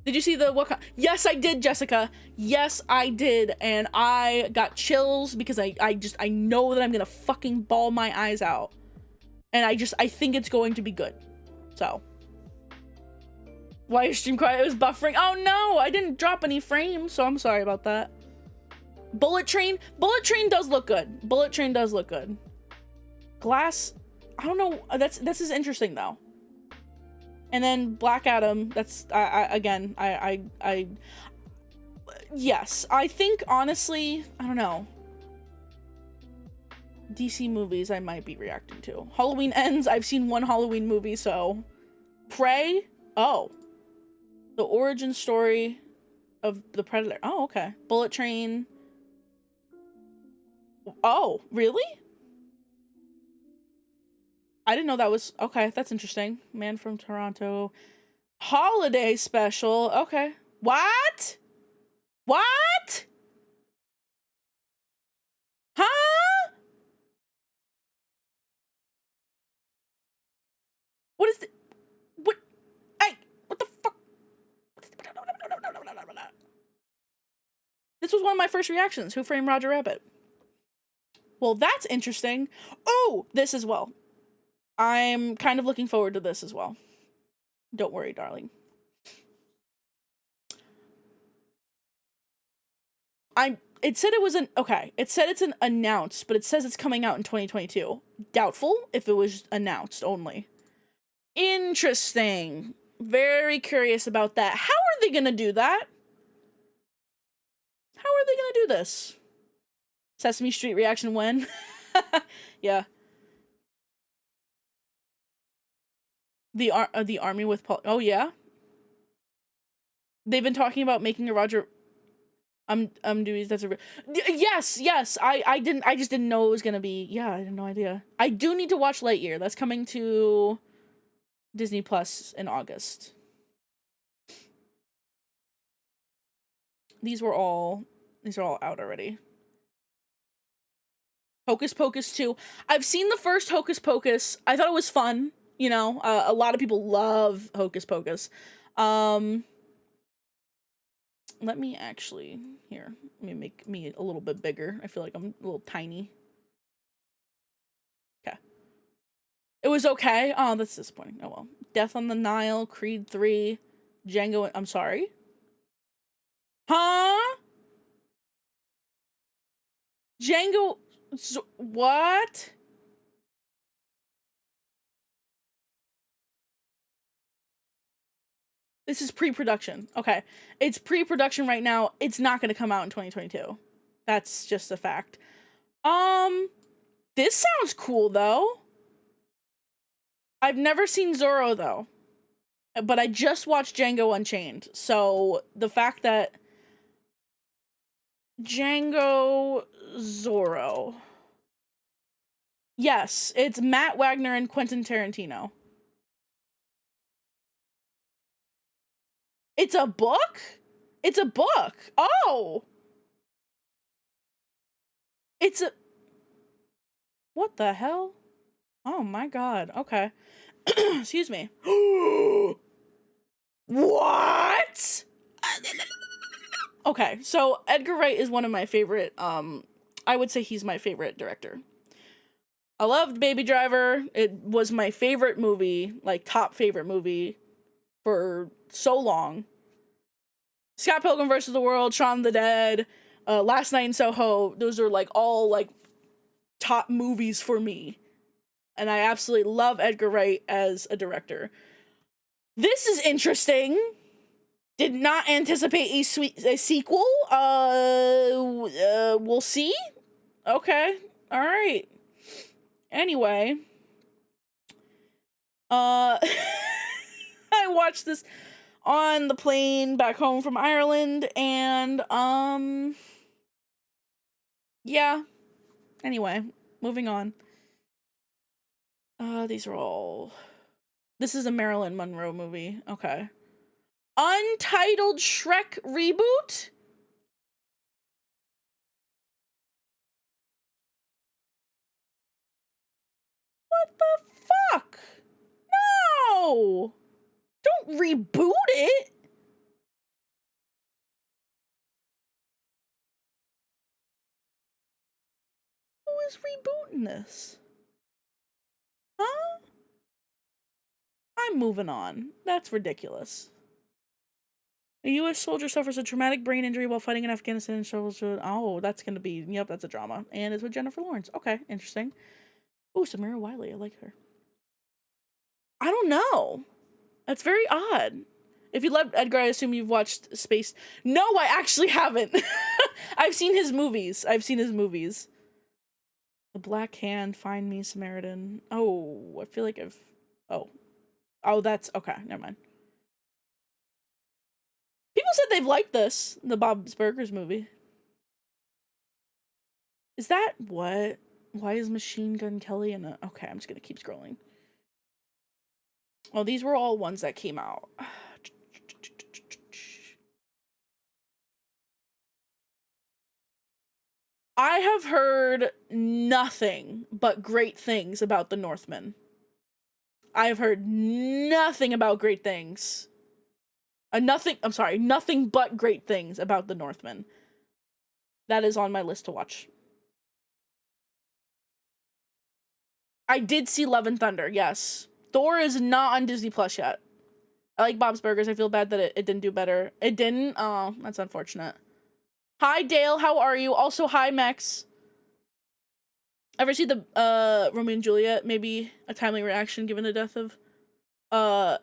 Did you see the what? Yes, I did, Jessica. Yes, I did, and I got chills because I know that I'm gonna fucking bawl my eyes out, and I think it's going to be good. So, why your stream quiet? It was buffering. Oh no, I didn't drop any frames, so I'm sorry about that. Bullet Train does look good. Bullet Train does look good. Glass, I don't know. This is interesting though. And then Black Adam, that's, yes, I think, honestly, I don't know. DC movies I might be reacting to. Halloween Ends, I've seen one Halloween movie, so. Prey, oh. The origin story of the Predator. Oh, okay. Bullet Train. Oh, really? I didn't know that was, okay, that's interesting. Man from Toronto. Holiday special, okay. What? What? Huh? What is the, what, hey, what the fuck? This was one of my first reactions. Who Framed Roger Rabbit? Well, that's interesting. Oh, this as well. I'm kind of looking forward to this as well. Don't worry, darling. It said it was it said it's an announced, but it says it's coming out in 2022. Doubtful if it was announced only. Interesting. Very curious about that. How are they gonna do that? How are they gonna do this? Sesame Street reaction when? Yeah. The army with Paul. Oh yeah. They've been talking about making a Roger. Dewey's. That's a. Yes. I just didn't know it was gonna be. Yeah, I had no idea. I do need to watch Lightyear. That's coming to Disney Plus in August. These are all out already. Hocus Pocus 2. I've seen the first Hocus Pocus. I thought it was fun. You know, a lot of people love Hocus Pocus. Let me actually, let me make me a little bit bigger. I feel like I'm a little tiny. Okay. It was okay. Oh, that's disappointing. Oh well. Death on the Nile, Creed 3, Django, I'm sorry. Huh? Django, what? This is pre-production. Okay. It's pre-production right now. It's not going to come out in 2022. That's just a fact. This sounds cool though. I've never seen Zorro though, but I just watched Django Unchained. So the fact that Django Zorro. Yes, it's Matt Wagner and Quentin Tarantino. It's a book? It's a book. Oh. It's a... What the hell? Oh my god. Okay. Excuse me. What? Okay, so Edgar Wright is one of my favorite, I would say he's my favorite director. I loved Baby Driver. It was my favorite movie, like top favorite movie for so long. Scott Pilgrim vs. the World, Shaun of the Dead, Last Night in Soho, those are like all like top movies for me. And I absolutely love Edgar Wright as a director. This is interesting. Did not anticipate a sequel. We'll see. Okay. All right. Anyway. I watched this on the plane back home from Ireland, and, yeah. Anyway, moving on. These are all... This is a Marilyn Monroe movie. Okay. Untitled Shrek reboot? What the fuck? No! Don't reboot it! Who is rebooting this? Huh? I'm moving on. That's ridiculous. A U.S. soldier suffers a traumatic brain injury while fighting in Afghanistan and struggles to... Oh, that's gonna be... Yep, that's a drama. And it's with Jennifer Lawrence. Okay, interesting. Oh, Samira Wiley. I like her. I don't know. That's very odd. If you love Edgar, I assume you've watched Space... No, I actually haven't. I've seen his movies. The Black Hand, Find Me, Samaritan. Oh, I feel like I've... Oh, that's... Okay, never mind. People said they've liked this, the Bob's Burgers movie. Is that what? Why is Machine Gun Kelly in a... Okay, I'm just gonna keep scrolling. Oh, these were all ones that came out. I have heard nothing but great things about The Northman. I have heard nothing about great things. Nothing but great things about The Northman. That is on my list to watch. I did see Love and Thunder, yes. Thor is not on Disney Plus yet. I like Bob's Burgers. I feel bad that it didn't do better. It didn't? Oh, that's unfortunate. Hi, Dale. How are you? Also, hi, Max. Ever see the Romeo and Juliet? Maybe a timely reaction given the death of the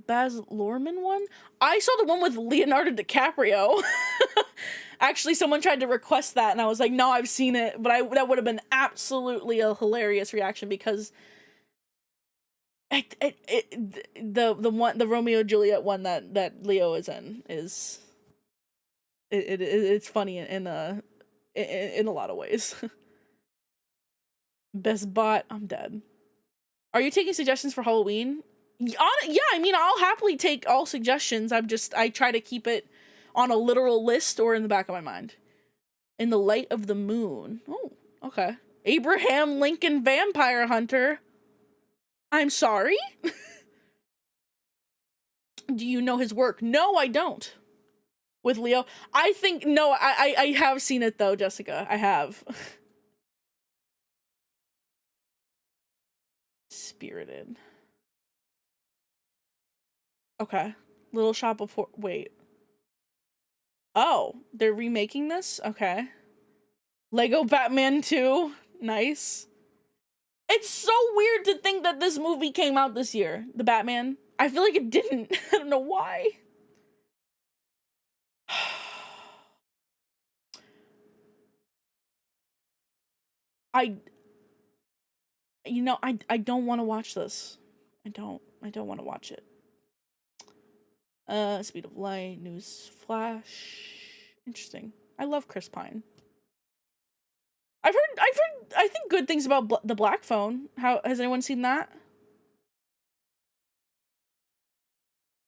Baz Luhrmann one? I saw the one with Leonardo DiCaprio. Actually, someone tried to request that, and I was like, no, I've seen it. But that would have been absolutely a hilarious reaction because the Romeo and Juliet one that Leo is in is it's funny in a lot of ways. Best bot, I'm dead. Are you taking suggestions for Halloween? Yeah, I mean, I'll happily take all suggestions. I try to keep it on a literal list or in the back of my mind. In the Light of the Moon. Oh, okay. Abraham Lincoln Vampire Hunter. I'm sorry? Do you know his work? No, I don't. With Leo. I think, no, I have seen it though, Jessica. I have. Spirited. Okay. Little Shop of wait. Oh, they're remaking this? Okay. Lego Batman 2. Nice. It's so weird to think that this movie came out this year. The Batman. I feel like it didn't. I don't know why. you know, I don't want to watch this. I don't want to watch it. Speed of Light, News Flash. Interesting. I love Chris Pine. I've heard, I think good things about the Black Phone. How, has anyone seen that?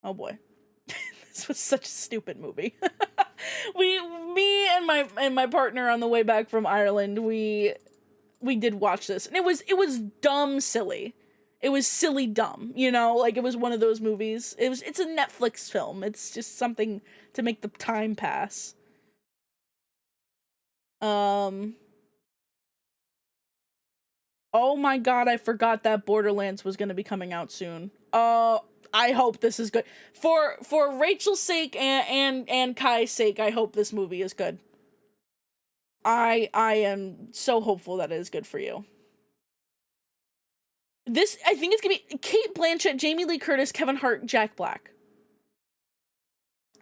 Oh boy. This was such a stupid movie. Me and my partner on the way back from Ireland, we did watch this, and it was dumb silly. It was silly dumb, you know, like it was one of those movies. It's a Netflix film. It's just something to make the time pass. Oh my god, I forgot that Borderlands was going to be coming out soon. I hope this is good. For Rachel's sake and Kai's sake, I hope this movie is good. I am so hopeful that it is good for you. This, I think it's gonna be Kate Blanchett, Jamie Lee Curtis, Kevin Hart, Jack Black.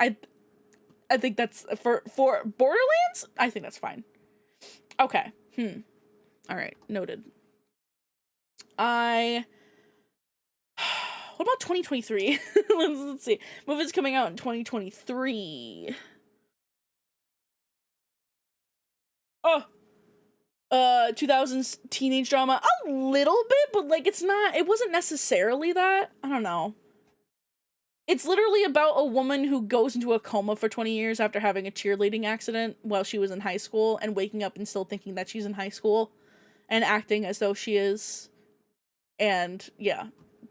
I think that's for Borderlands. I think that's fine. Okay. All right. Noted. What about 2023? Let's see. Movies coming out in 2023. 2000s teenage drama. A little bit, but like it wasn't necessarily that. I don't know. It's literally about a woman who goes into a coma for 20 years after having a cheerleading accident while she was in high school and waking up and still thinking that she's in high school and acting as though she is. And yeah,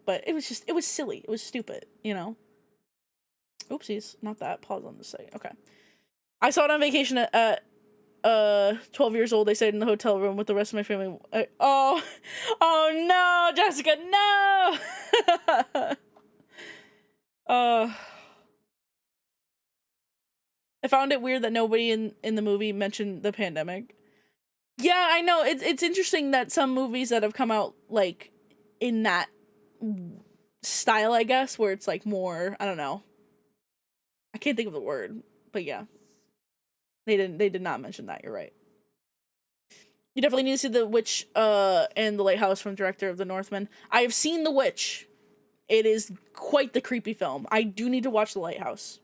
but it was silly. It was stupid, you know? Oopsies, not that. Pause on the site. Okay. I saw it on vacation at 12 years old. I stayed in the hotel room with the rest of my family. Oh no, Jessica, no! I found it weird that nobody in the movie mentioned the pandemic. Yeah, I know. It's interesting that some movies that have come out, like, in that style, I guess, where it's, like, more, I don't know. I can't think of the word, but yeah. They did not mention that, you're right. You definitely need to see The Witch, and The Lighthouse from director of The Northman. I have seen The Witch. It is quite the creepy film. I do need to watch The Lighthouse.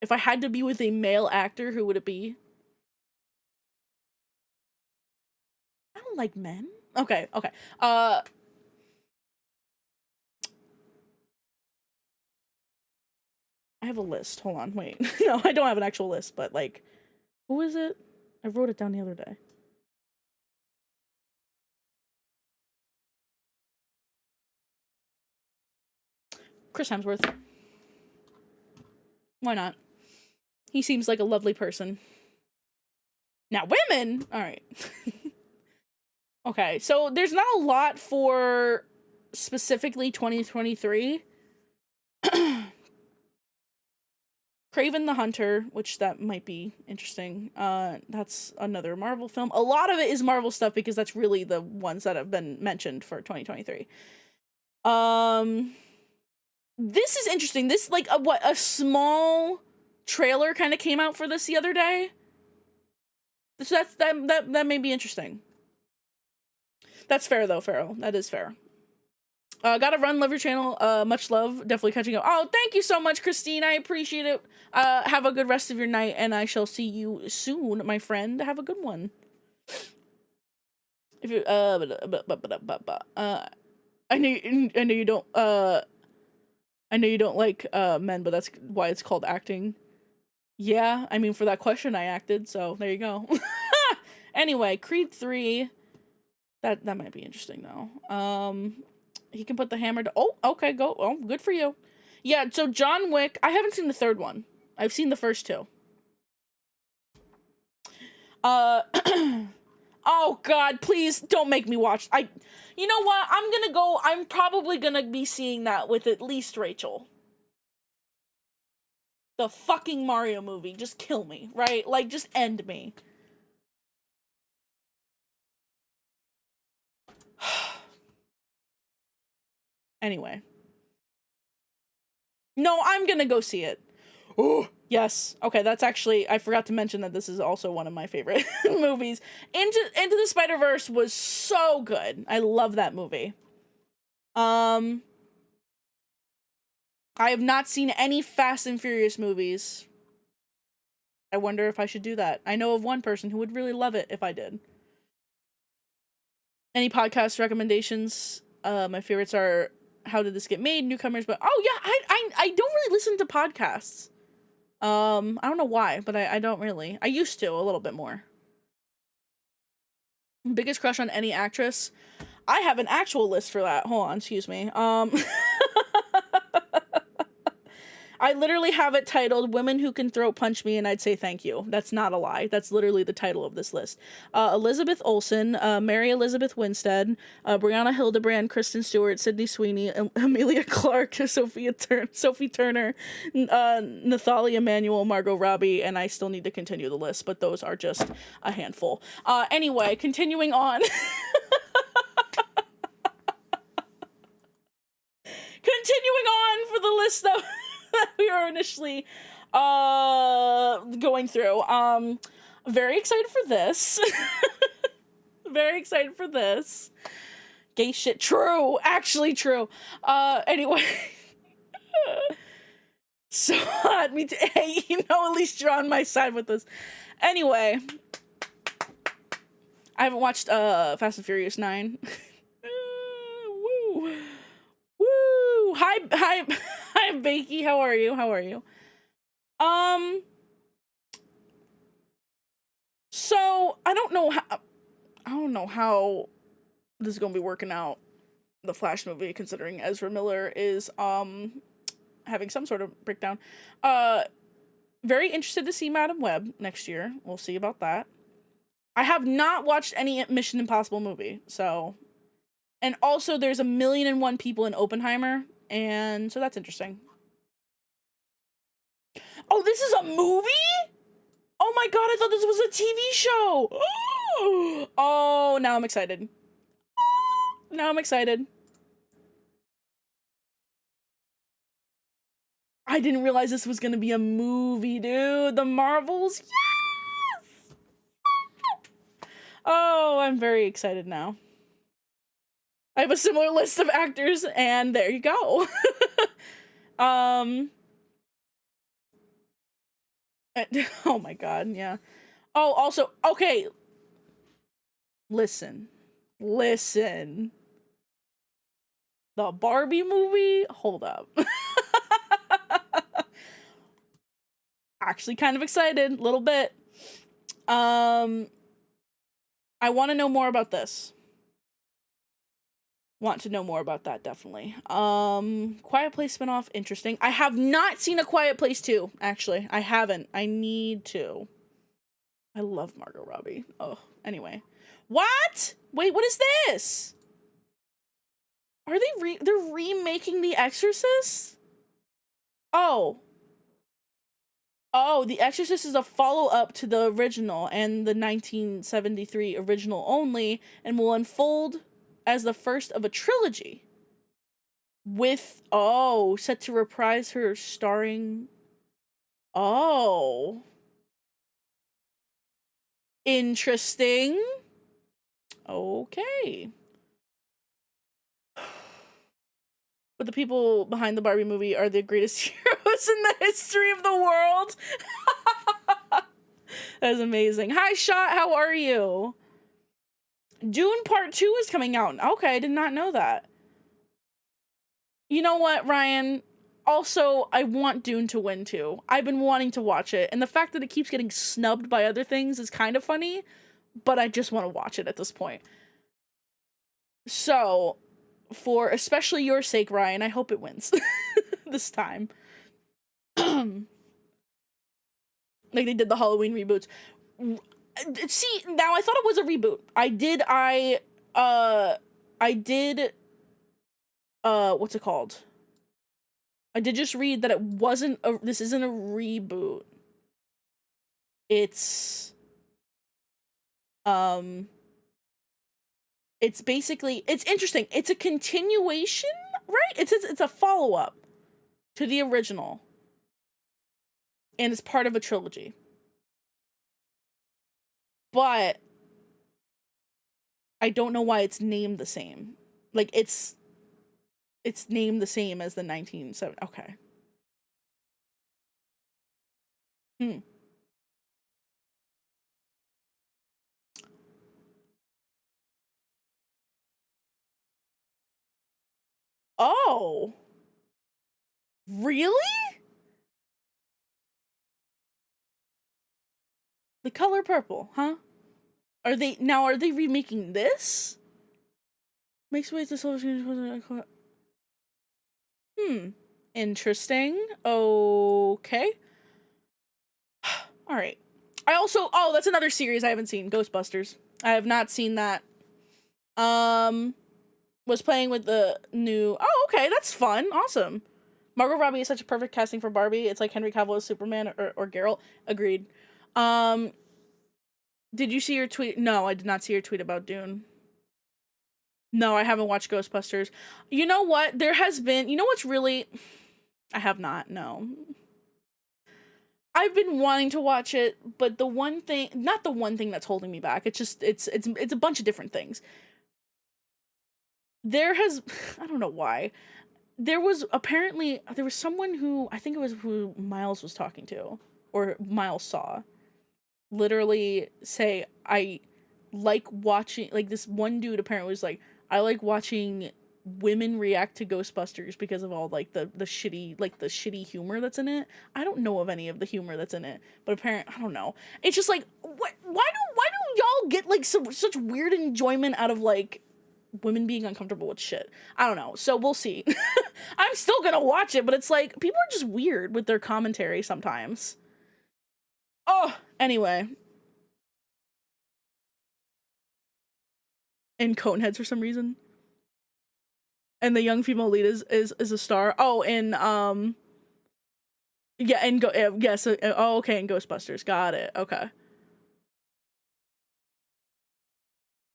If I had to be with a male actor, who would it be? I don't like men. Okay. I have a list. Hold on, wait. No, I don't have an actual list, but like, who is it? I wrote it down the other day. Chris Hemsworth. Why not? He seems like a lovely person. Now, women! Alright. Okay, so there's not a lot for specifically 2023. Kraven the Hunter, which that might be interesting. That's another Marvel film. A lot of it is Marvel stuff because that's really the ones that have been mentioned for 2023. This is interesting. This, like, a small trailer kind of came out for this the other day. So that may be interesting. That's fair, though, Farrell. That is fair. Gotta run, love your channel. Much love. Definitely catching up. Oh, thank you so much, Christine. I appreciate it. Have a good rest of your night, and I shall see you soon, my friend. Have a good one. If you, I know you don't, I know you don't like, men, but that's why it's called acting. Yeah, I mean, for that question, I acted, so there you go. Anyway, Creed 3. That might be interesting, though. He can put the hammer to... Oh, okay, go. Oh, good for you. Yeah, so John Wick... I haven't seen the third one. I've seen the first two. Oh, God, please don't make me watch... You know what? I'm probably gonna be seeing that with at least Rachel. The fucking Mario movie. Just kill me, right? Like, just end me. Anyway. No, I'm gonna go see it. Oh, Yes. Okay, that's actually, I forgot to mention that this is also one of my favorite movies. Into the Spider-Verse was so good. I love that movie. I have not seen any Fast and Furious movies. I wonder if I should do that. I know of one person who would really love it if I did. Any podcast recommendations? My favorites are How Did This Get Made, Newcomers, but oh yeah, I don't really listen to podcasts. I don't know why, but I don't really. I used to a little bit more. Biggest crush on any actress? I have an actual list for that. Hold on, excuse me. I literally have it titled Women Who Can Throat Punch Me and I'd Say Thank You. That's not a lie. That's literally the title of this list. Elizabeth Olsen, Mary Elizabeth Winstead, Brianna Hildebrand, Kristen Stewart, Sydney Sweeney, Amelia Clark, Sophie Turner, Nathalie Emmanuel, Margot Robbie, and I still need to continue the list, but those are just a handful. Anyway, continuing on. Continuing on for the list that we were initially going through. Very excited for this. Very excited for this. Gay shit. True. Actually true. Anyway. So hot. Me too. Hey, you know, at least you're on my side with this. Anyway. I haven't watched Fast and Furious 9. Woo. Woo! Hi, Bakey. How are you? So I don't know how this is gonna be working out, the Flash movie, considering Ezra Miller is having some sort of breakdown. Very interested to see Madam Web next year. We'll see about that. I have not watched any Mission Impossible movie, so. And also, there's 1,000,001 people in Oppenheimer, and so that's interesting. Oh, this is a movie? Oh my god, I thought this was a TV show! Oh, now I'm excited. Now I'm excited. I didn't realize this was gonna be a movie, dude. The Marvels, yes! Oh, I'm very excited now. I have a similar list of actors, and there you go. Oh my god, yeah. Oh, also, okay. Listen. The Barbie movie? Hold up. Actually kind of excited, a little bit. I want to know more about this. Want to know more about that, definitely. Quiet Place spinoff, interesting. I have not seen A Quiet Place 2, actually. I haven't. I need to. I love Margot Robbie. Oh, anyway. What? Wait, what is this? Are they they're remaking The Exorcist? Oh. Oh, The Exorcist is a follow-up to the original and the 1973 original only, and will unfold as the first of a trilogy. With, oh, set to reprise her starring... Oh. Interesting. Okay. But the people behind the Barbie movie are the greatest heroes in the history of the world. That is amazing. Hi, Shot. How are you? Dune Part 2 is coming out. Okay, I did not know that. You know what, Ryan? Also, I want Dune to win too. I've been wanting to watch it, and the fact that it keeps getting snubbed by other things is kind of funny, but I just want to watch it at this point. So, for especially your sake, Ryan, I hope it wins this time. Like they did the Halloween reboots. See, now I thought it was a reboot. What's it called? I did just read that it wasn't this isn't a reboot. It's basically, it's interesting. It's a continuation, right? It's a follow-up to the original. and it's part of a trilogy. But I don't know why it's named the same. Like, it's named the same as the 1970. Okay. Oh. Really? The color purple, huh? Are they remaking this? Makes way to silver. Interesting. Okay. All right. That's another series I haven't seen, Ghostbusters. I have not seen that. Was playing with the new. Oh, okay, that's fun. Awesome. Margot Robbie is such a perfect casting for Barbie. It's like Henry Cavill as Superman or Geralt. Agreed. Did you see your tweet? No, I did not see your tweet about Dune. No, I haven't watched Ghostbusters. You know what? There has been, you know what's really, I have not, no. I've been wanting to watch it, but the one thing, not the one thing that's holding me back. It's just, it's a bunch of different things. There has, I don't know why. There was someone who, I think it was who Miles was talking to, or Miles saw, literally say, I like watching, like this one dude apparently was like, I like watching women react to Ghostbusters because of all like the shitty humor that's in it. I don't know of any of the humor that's in it, but apparently, I don't know. It's just like, why do y'all get like such weird enjoyment out of like women being uncomfortable with shit? I don't know. So we'll see. I'm still gonna watch it, but it's like people are just weird with their commentary sometimes. Oh, anyway. In Coneheads for some reason. And the young female lead is a star. Oh, in yeah, and yes, oh, okay, in Ghostbusters. Got it. Okay.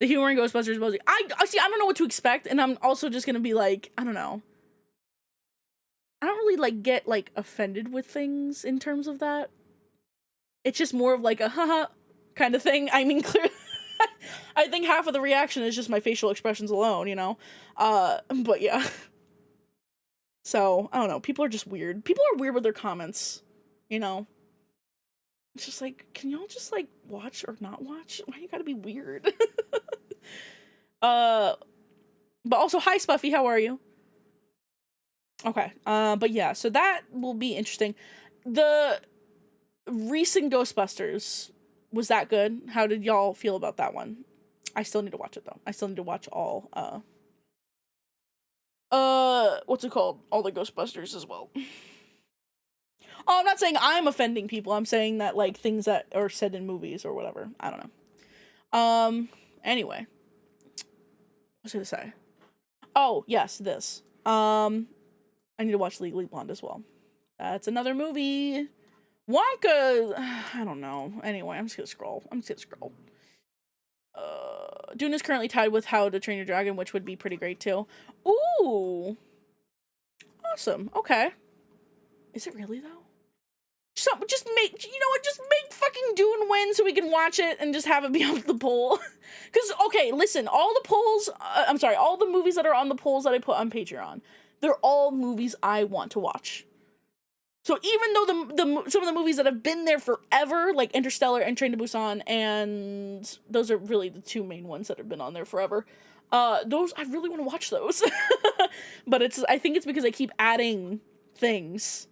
The humor in Ghostbusters mostly. I see. I don't know what to expect, and I'm also just gonna be like, I don't know. I don't really like get like offended with things in terms of that. It's just more of like a haha kind of thing. I mean, clearly. I think half of the reaction is just my facial expressions alone, you know? But yeah. So, I don't know. People are just weird. People are weird with their comments, you know? It's just like, can y'all just, like, watch or not watch? Why you gotta be weird? But also, hi, Spuffy, how are you? Okay, but yeah, so that will be interesting. The recent Ghostbusters, was that good? How did y'all feel about that one? I still need to watch it though. I still need to watch all what's it called? All the Ghostbusters as well. Oh, I'm not saying I'm offending people. I'm saying that like things that are said in movies or whatever. I don't know. Anyway. What was I gonna say? Oh, yes, this. I need to watch Legally Blonde as well. That's another movie. Wonka, I don't know. Anyway, I'm just gonna scroll. Dune is currently tied with How to Train Your Dragon, which would be pretty great too. Ooh. Awesome. Okay. Is it really though? Just make fucking Dune win so we can watch it and just have it be off the poll. Because, okay, listen, all the movies that are on the polls that I put on Patreon, they're all movies I want to watch. So even though some of the movies that have been there forever, like Interstellar and Train to Busan, and those are really the two main ones that have been on there forever, those, I really want to watch those. But I think it's because I keep adding things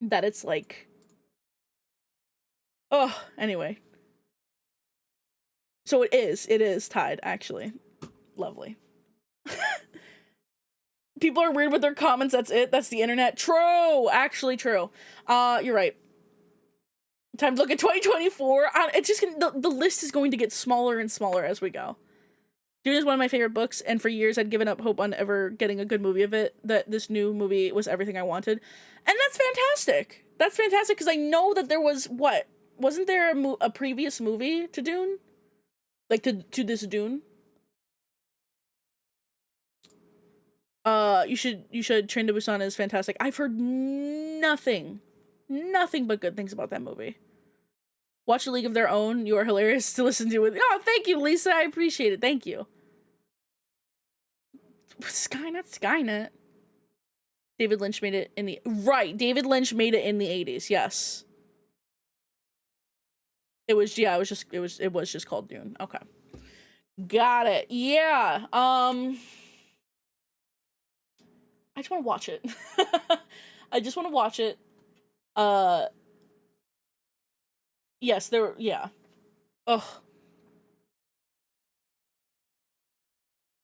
that it's like, oh, anyway. So it is tied, actually. Lovely. People are weird with their comments, that's it, that's the internet. True, actually true. You're right. Time to look at 2024. It's just the list is going to get smaller and smaller as we go. Dune is one of my favorite books, and for years I'd given up hope on ever getting a good movie of it, that this new movie was everything I wanted. And that's fantastic. That's fantastic, because I know that there was, wasn't there a previous movie to Dune? Like, to this Dune? You should Train to Busan is fantastic. I've heard nothing nothing but good things about that movie. Watch A League of Their Own. You are hilarious to listen to. With oh, thank you, Lisa. I appreciate it. Thank you. Skynet. David Lynch made it in the David Lynch made it in the 80s. Yes. It was just called Dune. Okay. Got it. Yeah. I just want to watch it. I just want to watch it. Yes, yeah. Ugh.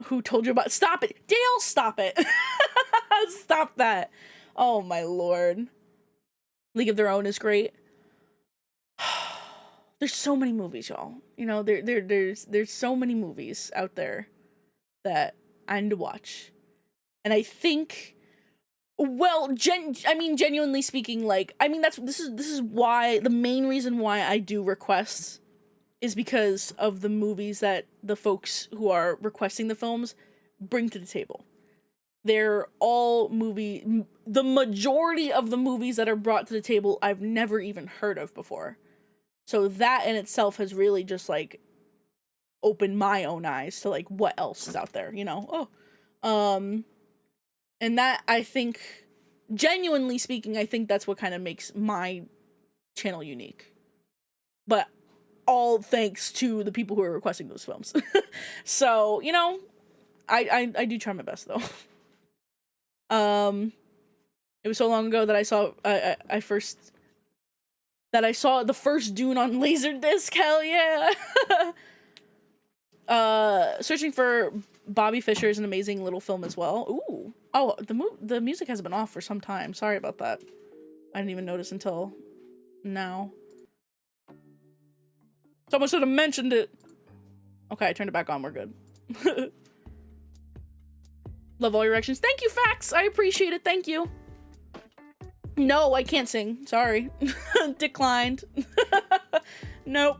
Who told you about stop it? Dale, stop it. Stop that. Oh my lord. League of Their Own is great. There's so many movies, y'all. You know, there's so many movies out there that I need to watch. And I think, well, genuinely speaking, like, I mean, this is why, the main reason why I do requests is because of the movies that the folks who are requesting the films bring to the table. They're all the majority of the movies that are brought to the table I've never even heard of before. So that in itself has really just, like, opened my own eyes to, like, what else is out there, you know? And that, I think, genuinely speaking, I think that's what kind of makes my channel unique. But all thanks to the people who are requesting those films. So, you know, I do try my best, though. It was so long ago that I saw, I saw the first Dune on Laserdisc. Hell yeah. Searching for Bobby Fischer is an amazing little film as well. Ooh. Oh, the music has been off for some time. Sorry about that. I didn't even notice until now. Someone should have mentioned it. Okay, I turned it back on. We're good. Love all your reactions. Thank you, Fax. I appreciate it. Thank you. No, I can't sing. Sorry. Declined. Nope.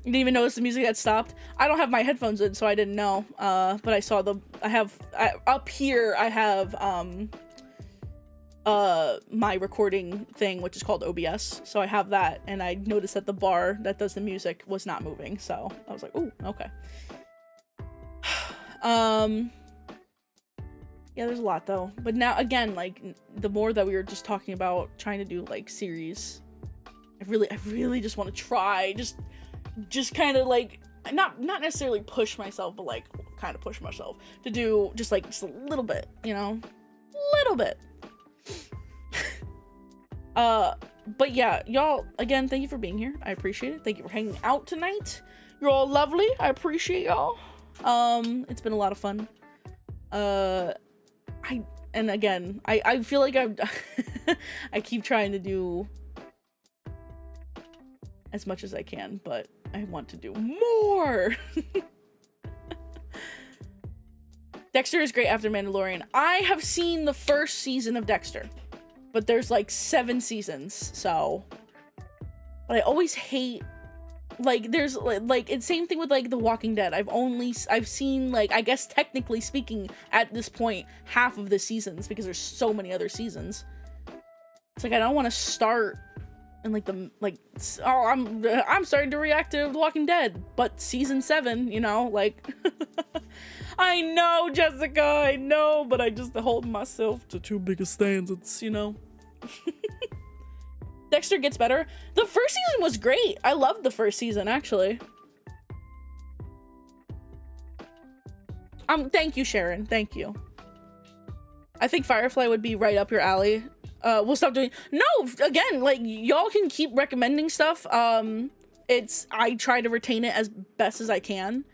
Didn't even notice the music had stopped. I don't have my headphones in, so I didn't know. But I saw up here I have my recording thing, which is called OBS. So I have that, and I noticed that the bar that does the music was not moving. So I was like, ooh, okay. Yeah, there's a lot though. But now again, like, the more that we were just talking about trying to do like series, I really just want to try, just kind of like, not necessarily push myself, but like kind of push myself to do just a little bit, you know, little bit. But yeah, y'all, again, thank you for being here. I appreciate it. Thank you for hanging out tonight. You're all lovely. I appreciate y'all. It's been a lot of fun. And again, I feel like I keep trying to do as much as I can, but I want to do more. Dexter is great after Mandalorian. I have seen the first season of Dexter, but there's like 7 seasons, so. But I always hate, like, there's like it's same thing with like The Walking Dead. I've seen, like, I guess technically speaking at this point half of the seasons because there's so many other seasons. It's like I don't want to start and I'm starting to react to The Walking Dead, but season 7, you know, like. I know, Jessica, I know, but I just hold myself to too big a standards, you know. Dexter gets better. The first season was great. I loved the first season, actually. Thank you, Sharon. Thank you. I think Firefly would be right up your alley. We'll stop doing. No, again, like, y'all can keep recommending stuff. I try to retain it as best as I can.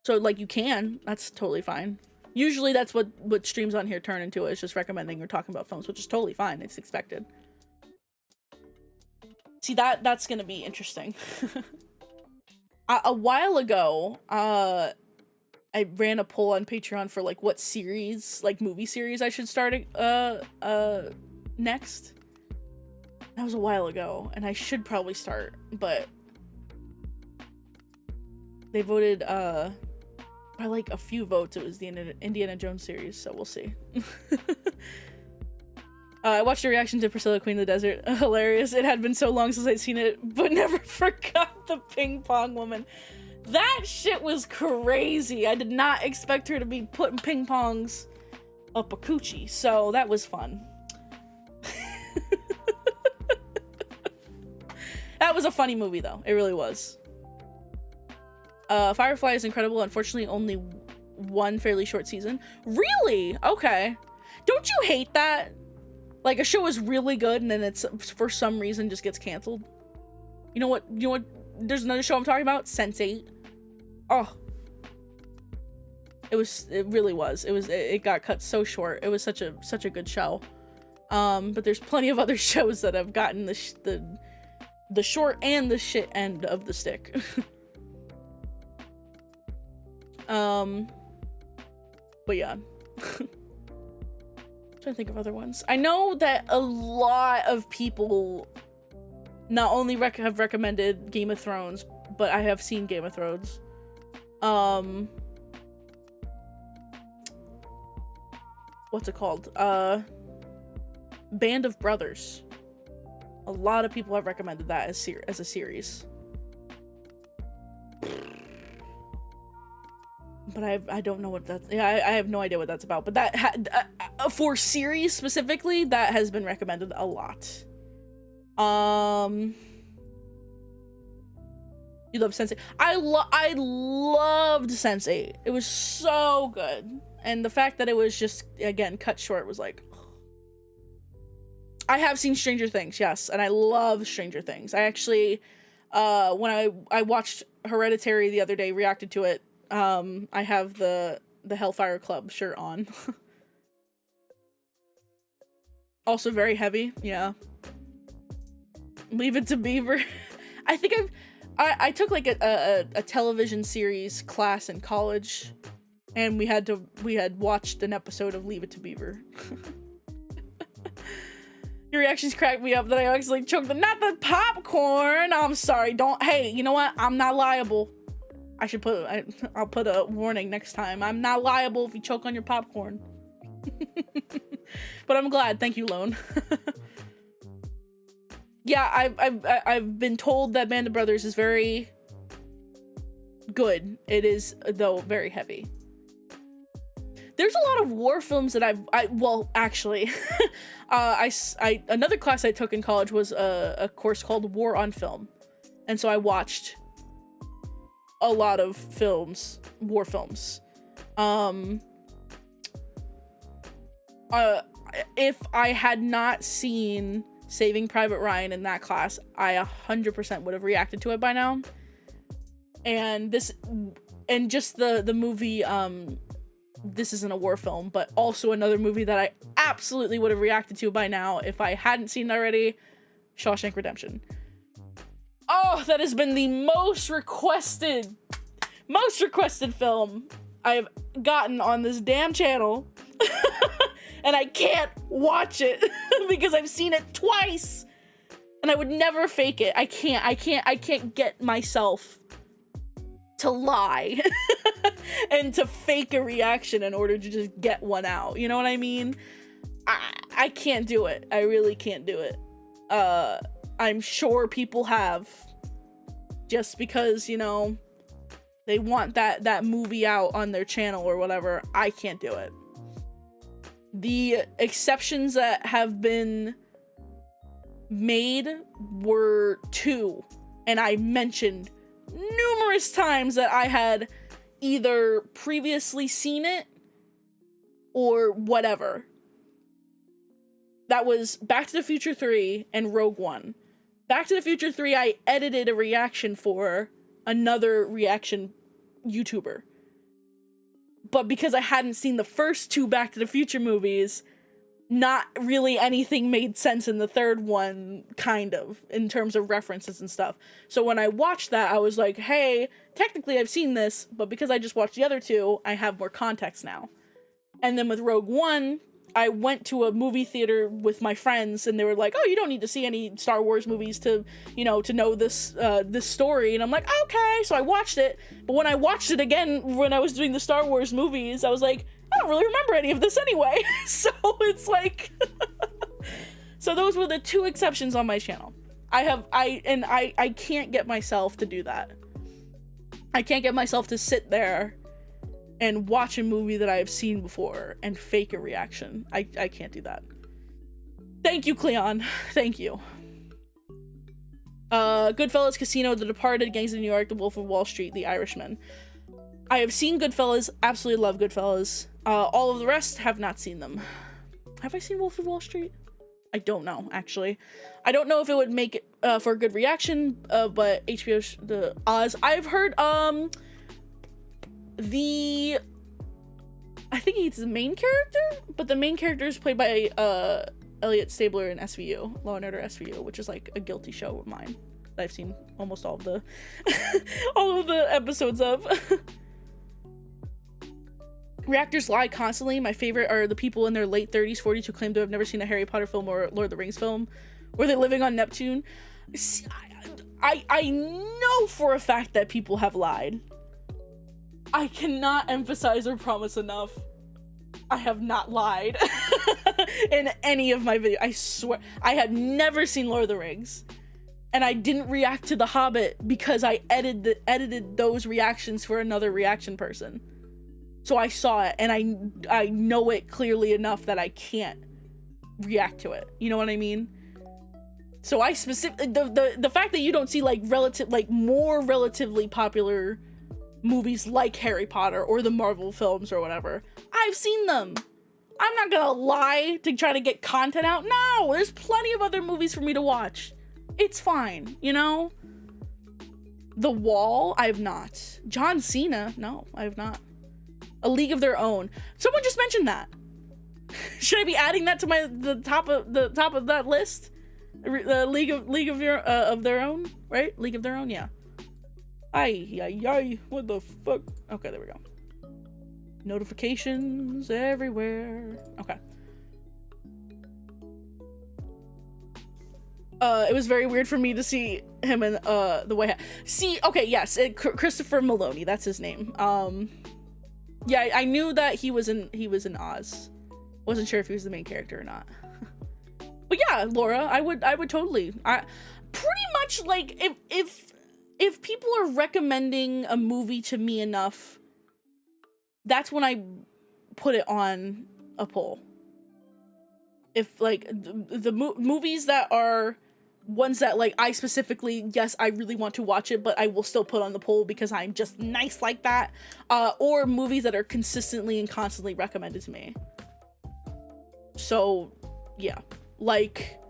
So, like, you can. That's totally fine. Usually that's what streams on here turn into, is just recommending or talking about films, which is totally fine. It's expected. See, that's gonna be interesting. A while ago, I ran a poll on Patreon for, like, what series, like, movie series I should start next. That was a while ago, and I should probably start, but they voted, by like a few votes, it was the Indiana Jones series, so we'll see. I watched a reaction to Priscilla Queen of the Desert. Hilarious. It had been so long since I'd seen it, but never forgot the ping pong woman. That shit was crazy. I did not expect her to be putting ping pongs up a coochie, so that was fun. That was a funny movie, though. It really was. Firefly is incredible. Unfortunately, only one fairly short season. Really? Okay. Don't you hate that? Like, a show is really good and then it's, for some reason, just gets canceled. You know what? There's another show I'm talking about? Sense8. Oh. It really was. It got cut so short. It was such a good show. But there's plenty of other shows that have gotten the short and the shit end of the stick. But yeah. Trying to think of other ones. I know that a lot of people not only have recommended Game of Thrones, but I have seen Game of Thrones. What's it called? Band of Brothers. A lot of people have recommended that as a series. But I don't know what that's... Yeah, I have no idea what that's about. But that... for series specifically, that has been recommended a lot. You love Sense8. I loved Sense8. It was so good. And the fact that it was just, again, cut short was like... I have seen Stranger Things, yes. And I love Stranger Things. I actually... when I watched Hereditary the other day, reacted to it, I have the Hellfire Club shirt on. Also very heavy, yeah. Leave It to Beaver. I think I took like a television series class in college, and we had watched an episode of Leave It to Beaver. Your reactions cracked me up that I actually choked not the popcorn. I'm sorry, hey, you know what? I'm not liable. I should I'll put a warning next time. I'm not liable if you choke on your popcorn. But I'm glad. Thank you, Lone. Yeah, I've been told that Band of Brothers is very good. It is, though, very heavy. There's a lot of war films that well, actually, another class I took in college was a course called War on Film. And so I watched a lot of films, war films. If I had not seen Saving Private Ryan in that class, I 100% would have reacted to it by now. And just the movie, this isn't a war film, but also another movie that I absolutely would have reacted to by now if I hadn't seen it already, Shawshank Redemption. Oh, that has been the most requested film I've gotten on this damn channel. And I can't watch it because I've seen it twice. And I would never fake it. I can't get myself to lie and to fake a reaction in order to just get one out. You know what I mean? I can't do it. I really can't do it. I'm sure people have, just because, you know, they want that movie out on their channel or whatever. I can't do it. The exceptions that have been made were 2, and I mentioned numerous times that I had either previously seen it or whatever. That was Back to the Future 3 and Rogue One. Back to the Future 3, I edited a reaction for another reaction YouTuber. But because I hadn't seen the first 2 Back to the Future movies, not really anything made sense in the third one, kind of, in terms of references and stuff. So when I watched that, I was like, hey, technically I've seen this, but because I just watched the other 2, I have more context now. And then with Rogue One, I went to a movie theater with my friends, and they were like, oh, you don't need to see any Star Wars movies to, you know, to know this story. And I'm like, okay. So I watched it. But when I watched it again, when I was doing the Star Wars movies, I was like, I don't really remember any of this anyway. So it's like, So those were the 2 exceptions on my channel. I can't get myself to do that. I can't get myself to sit there and watch a movie that I've seen before and fake a reaction. I can't do that. Thank you, Cleon. Thank you. Goodfellas, Casino, The Departed, Gangs of New York, The Wolf of Wall Street, The Irishman. I have seen Goodfellas. Absolutely love Goodfellas. All of the rest have not seen them. Have I seen Wolf of Wall Street? I don't know, actually. I don't know if it would make it for a good reaction, but HBO, the Oz. I've heard, I think he's the main character, but the main character is played by, Elliot Stabler in SVU, Law & Order SVU, which is like a guilty show of mine that I've seen almost all of the, all of the episodes of. Reactors lie constantly. My favorite are the people in their late 30s, 40s who claim to have never seen a Harry Potter film or Lord of the Rings film. Were they living on Neptune? See, I know for a fact that people have lied. I cannot emphasize or promise enough. I have not lied in any of my videos. I swear. I had never seen Lord of the Rings. And I didn't react to The Hobbit because I edited those reactions for another reaction person. So I saw it and I know it clearly enough that I can't react to it. You know what I mean? So I specifically, the fact that you don't see like more relatively popular movies like Harry Potter or the Marvel films or whatever, I've seen them. I'm not gonna lie to try to get content out. No, there's plenty of other movies for me to watch. It's fine, you know? The Wall, I have not. John Cena, no, I have not. A League of Their Own. Someone just mentioned that. Should I be adding that to the top of that list? The League of Their Own, right? League of Their Own, yeah. Ay, what the fuck? Okay, there we go. Notifications everywhere. Okay. It was very weird for me to see him in the White Hat. See, okay, yes, Christopher Maloney, that's his name. Yeah, I knew that he was in Oz. Wasn't sure if he was the main character or not. But yeah, Laura, I would totally. Pretty much like if people are recommending a movie to me enough, that's when I put it on a poll. If like the movies that are ones that like I specifically, yes, I really want to watch it, but I will still put on the poll because I'm just nice like that, or movies that are consistently and constantly recommended to me. So yeah, like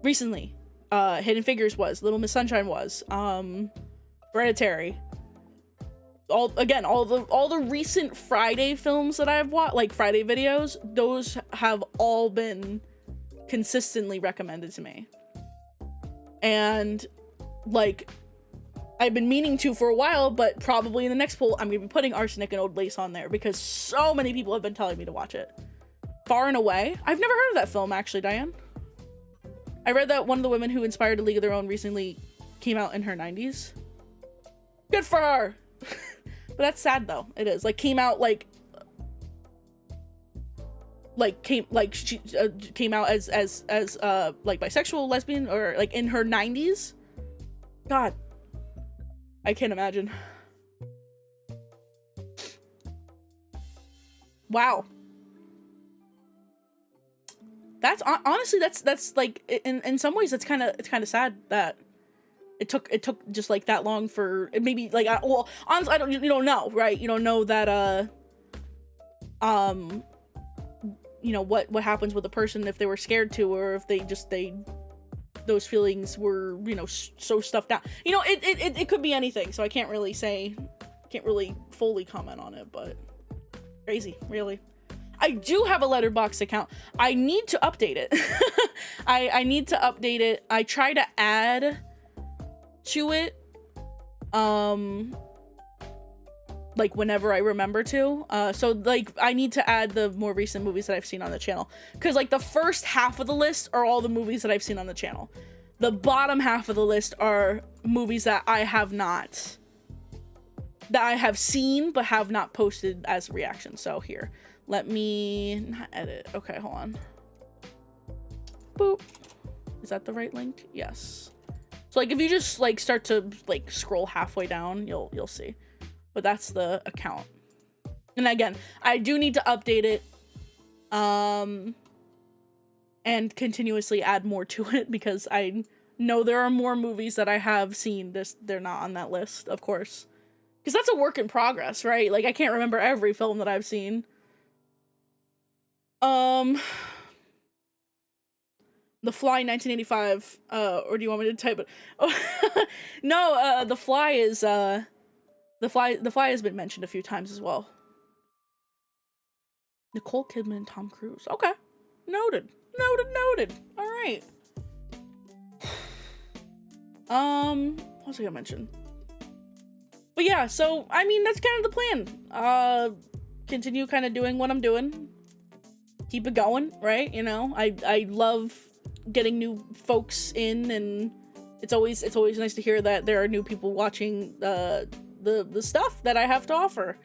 recently Hidden Figures was, Little Miss Sunshine was, Hereditary, all the recent Friday films that I've watched, like Friday videos, those have all been consistently recommended to me. And like I've been meaning to for a while, but probably in the next poll I'm gonna be putting Arsenic and Old Lace on there because so many people have been telling me to watch it. Far and Away, I've never heard of that film actually, Diane. I read that one of the women who inspired A League of Their Own recently came out in her 90s. Good for her. But that's sad though. It is like came out like she came out as like bisexual, lesbian, or like in her 90s. God, I can't imagine. Wow. That's honestly that's like in some ways it's kind of sad that it took just like that long for maybe like well honestly you don't know, right? You don't know that you know what happens with a person if they were scared to, or if they those feelings were, you know, so stuffed out. You know, it could be anything, so I can't really fully comment on it, but crazy, really. I do have a Letterboxd account. I need to update it. I need to update it. I try to add to it like whenever I remember to. So like I need to add the more recent movies that I've seen on the channel, because like the first half of the list are all the movies that I've seen on the channel. The bottom half of the list are movies that I have seen but have not posted as reactions. So here, Let me not edit. Okay, hold on. Boop. Is that the right link? Yes. So like if you just like start to like scroll halfway down, you'll see. But that's the account. And again, I do need to update it and continuously add more to it because I know there are more movies that I have seen. They're not on that list, of course. Because that's a work in progress, right? Like I can't remember every film that I've seen. The Fly 1985, or do you want me to type it? Oh, no, The Fly is, The Fly has been mentioned a few times as well. Nicole Kidman and Tom Cruise. Okay. Noted. Noted. All right. What was I gonna mention? But yeah, so, I mean, that's kind of the plan. Continue kind of doing what I'm doing. Keep it going, right? You know, I love getting new folks in, and it's always nice to hear that there are new people watching the stuff that I have to offer.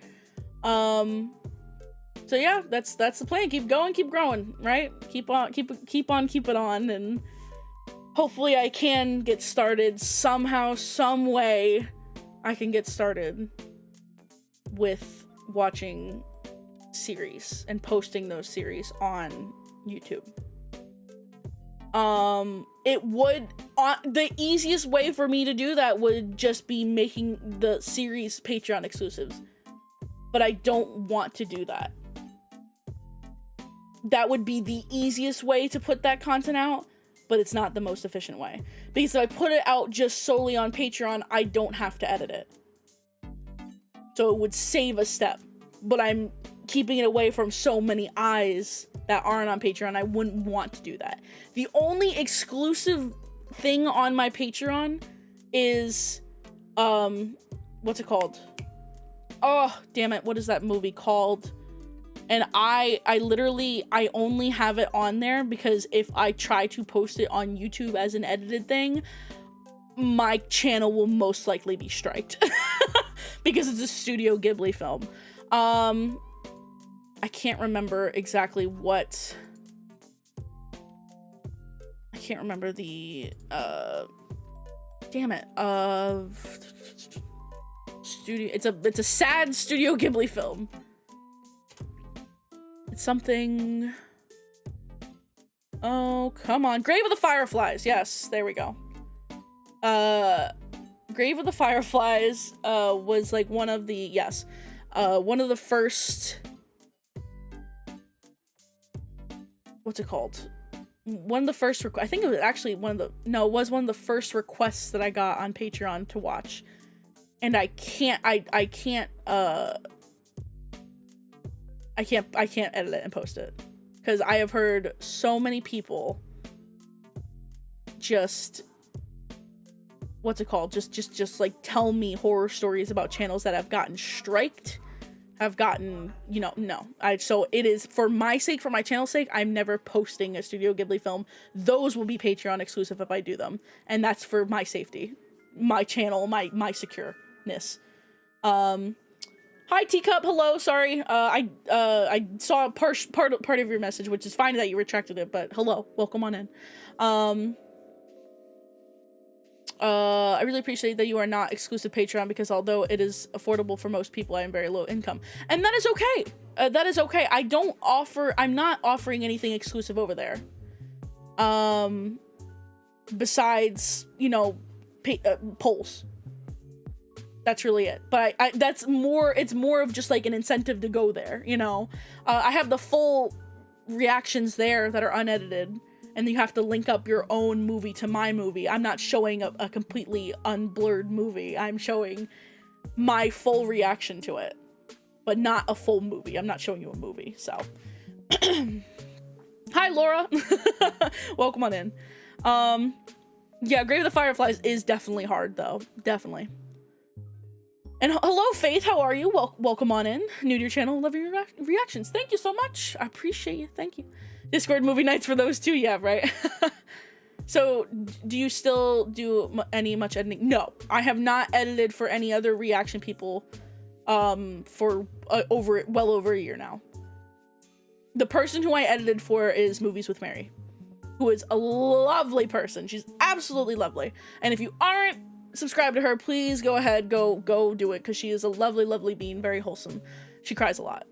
So yeah, that's the plan. Keep going, keep growing, right? Keep it on, and hopefully I can get started somehow, some way. I can get started with watching series and posting those series on YouTube. The easiest way for me to do that would just be making the series Patreon exclusives, but I don't want to do that. That would be the easiest way to put that content out, but it's not the most efficient way. Because if I put it out just solely on Patreon, I don't have to edit it. So it would save a step, but I'm keeping it away from so many eyes that aren't on Patreon. I wouldn't want to do that. The only exclusive thing on my Patreon is, what's it called? Oh, damn it. What is that movie called? And I only have it on there because if I try to post it on YouTube as an edited thing, my channel will most likely be striked because it's a Studio Ghibli film. I can't remember exactly what. I can't remember the damn it. Studio. It's a sad Studio Ghibli film. It's something. Oh, come on. Grave of the Fireflies. Yes, there we go. Grave of the Fireflies was like one of the first. What's it called? One of the first I think it was actually it was one of the first requests that I got on Patreon to watch. And I can't edit it and post it. Because I have heard so many people just what's it called? Just like tell me horror stories about channels that have gotten striked. Have gotten, no. So it is for my sake, for my channel's sake, I'm never posting a Studio Ghibli film. Those will be Patreon exclusive if I do them. And that's for my safety. My channel, my secureness. Hi Teacup, hello, sorry. I saw part of your message, which is fine that you retracted it, but hello, welcome on in. I really appreciate that you are not exclusive Patreon because although it is affordable for most people, I am very low income. And that is okay. That is okay. I'm not offering anything exclusive over there. Besides, polls. That's really it. But it's more of just like an incentive to go there, I have the full reactions there that are unedited. And you have to link up your own movie to my movie. I'm not showing a completely unblurred movie. I'm showing my full reaction to it, but not a full movie. I'm not showing you a movie, so. Hi, Laura. Welcome on in. Yeah, Grave of the Fireflies is definitely hard, though. Definitely. And hello, Faith. How are you? Welcome on in. New to your channel. Love your reactions. Thank you so much. I appreciate you. Thank you. Discord movie nights for those too, yeah, right? So, do you still do much editing? No, I have not edited for any other reaction people for well over a year now. the person who I edited for is Movies with Mary, who is a lovely person. She's absolutely lovely. And if you aren't subscribed to her, please go ahead, go do it, because she is a lovely, lovely being, very wholesome. She cries a lot.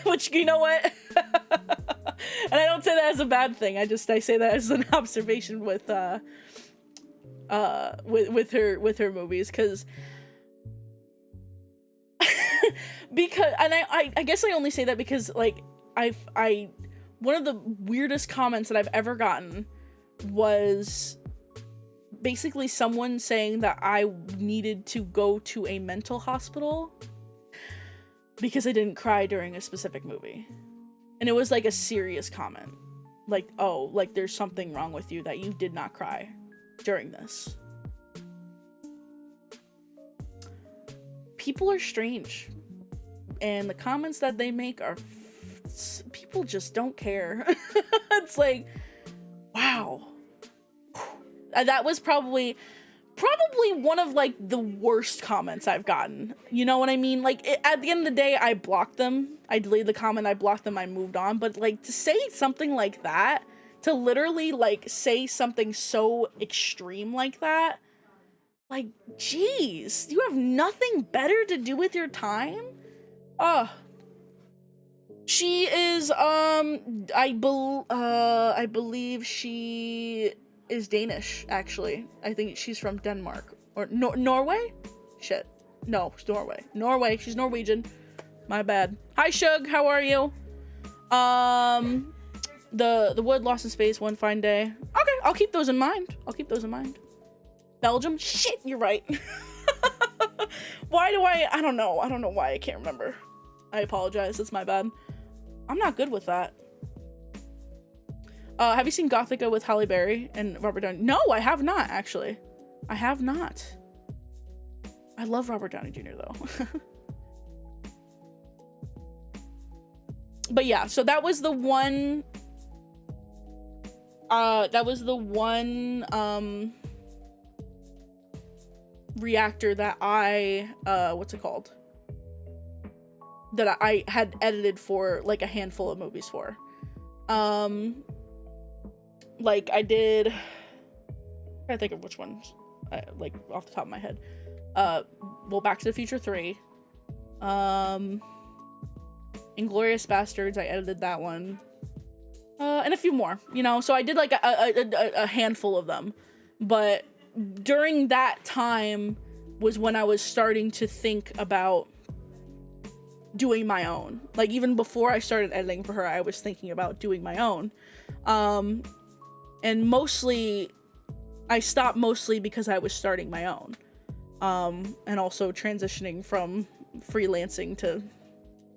Which, you know what? And I don't say that as a bad thing. I say that as an observation with her movies, because I guess I only say that because, like, one of the weirdest comments that I've ever gotten was basically someone saying that I needed to go to a mental hospital because I didn't cry during a specific movie. And it was like a serious comment. Like, oh, like there's something wrong with you that you did not cry during this. People are strange. And the comments that they make are... people just don't care. It's like, wow. That was probably one of, like, the worst comments I've gotten. You know what I mean? Like, at the end of the day, I blocked them. I deleted the comment, I blocked them, I moved on. But, like, to say something like that, to literally, like, say something so extreme like that, like, geez, you have nothing better to do with your time? She is, I believe she is Danish, actually. I think she's from Denmark. Or Norway? Shit. No, it's Norway. Norway. She's Norwegian. My bad. Hi, Shug. How are you? The wood lost in space one fine day. Okay, I'll keep those in mind. Belgium? Shit, you're right. Why do I don't know. I don't know why I can't remember. I apologize. It's my bad. I'm not good with that. Have you seen Gothica with Halle Berry and Robert Downey? No, I have not, actually. I have not. I love Robert Downey Jr. though. But yeah, so that was the one reactor that I what's it called? That I had edited for like a handful of movies for. Like I did, I think of which ones, like off the top of my head. Well, Back to the Future 3, Inglourious Bastards, I edited that one, and a few more, you know, so I did like a handful of them. But during that time was when I was starting to think about doing my own. Like, even before I started editing for her, I was thinking about doing my own. And mostly, I stopped mostly because I was starting my own. And also transitioning from freelancing to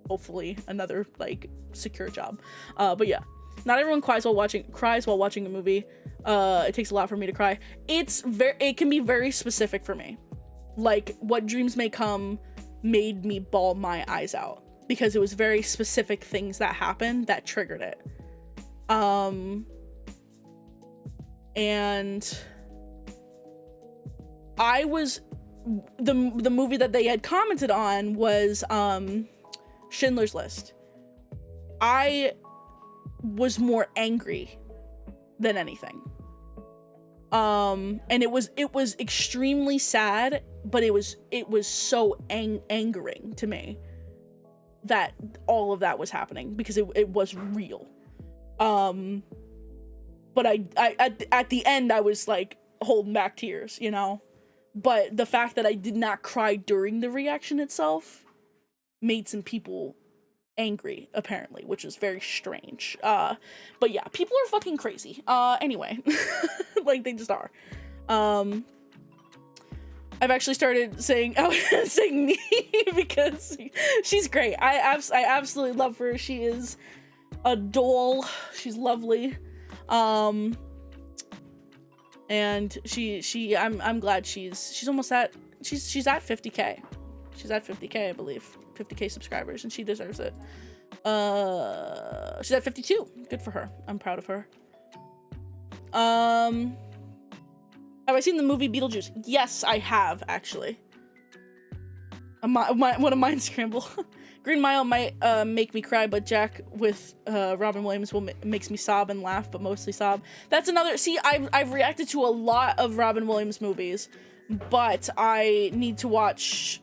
hopefully another, like, secure job. But yeah, not everyone cries while watching a movie. It takes a lot for me to cry. It can be very specific for me. Like, What Dreams May Come made me bawl my eyes out because it was very specific things that happened that triggered it. And I was the movie that they had commented on was Schindler's List. I was more angry than anything. And it was extremely sad, but it was so angering to me that all of that was happening because it was real. But I at the end I was like holding back tears, you know. But the fact that I did not cry during the reaction itself made some people angry, apparently, which is very strange. But yeah, people are fucking crazy. Anyway, like they just are. I've actually started saying Nee because she's great. I absolutely love her. She is a doll. She's lovely. And I'm glad she's almost at she's at 50k. She's at 50k, I believe. 50k subscribers, and she deserves it. She's at 52. Good for her. I'm proud of her. Have I seen the movie Beetlejuice? Yes, I have, actually. What a mind scramble. Green Mile might make me cry, but Jack with Robin Williams makes me sob and laugh, but mostly sob. That's another. See, I've reacted to a lot of Robin Williams movies, but I need to watch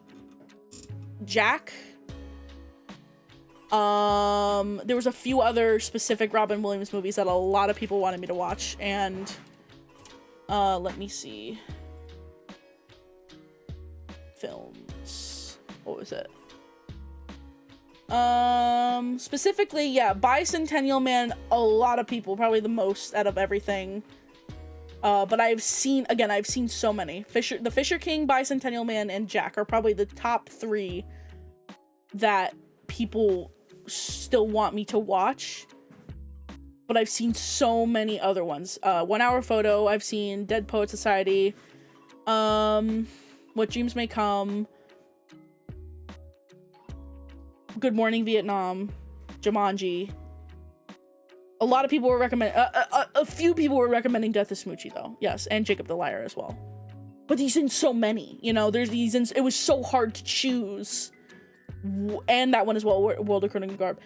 Jack. There was a few other specific Robin Williams movies that a lot of people wanted me to watch, and let me see. Films. What was it? Specifically, yeah, Bicentennial Man, a lot of people, probably the most out of everything. But I've seen so many. The Fisher King, Bicentennial Man, and Jack are probably the top 3 that people still want me to watch. But I've seen so many other ones. 1 Hour Photo, I've seen Dead Poet Society, What Dreams May Come, Good Morning Vietnam, Jumanji. A lot of people were a few people were recommending Death is Smoochie though. Yes, and Jacob the Liar as well. But he's in so many, you know, it was so hard to choose. And that one as well, World of Cronin Garb.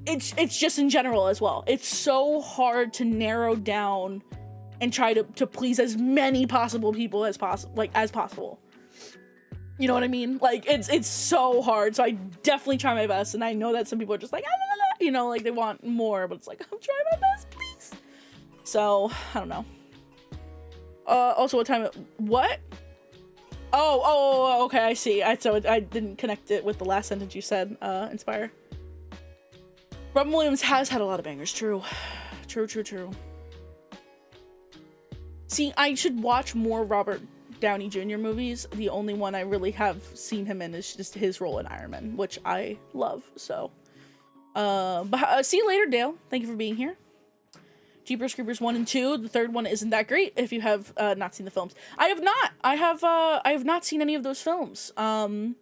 It's just in general as well. It's so hard to narrow down and try to please as many possible people as possible. You know what I mean? Like, it's so hard. So I definitely try my best. And I know that some people are just like, you know, like they want more, but it's like, I'm trying my best, please. So, I don't know. Also, what? Oh, okay, I see. So I didn't connect it with the last sentence you said, Inspire. Robin Williams has had a lot of bangers. True. See, I should watch more Robert Downey Jr. movies. The only one I really have seen him in is just his role in Iron Man, which I love. So, but see you later, Dale. Thank you for being here. Jeepers Creepers 1 and 2. The third one isn't that great if you have not seen the films. I have not. I have not seen any of those films. It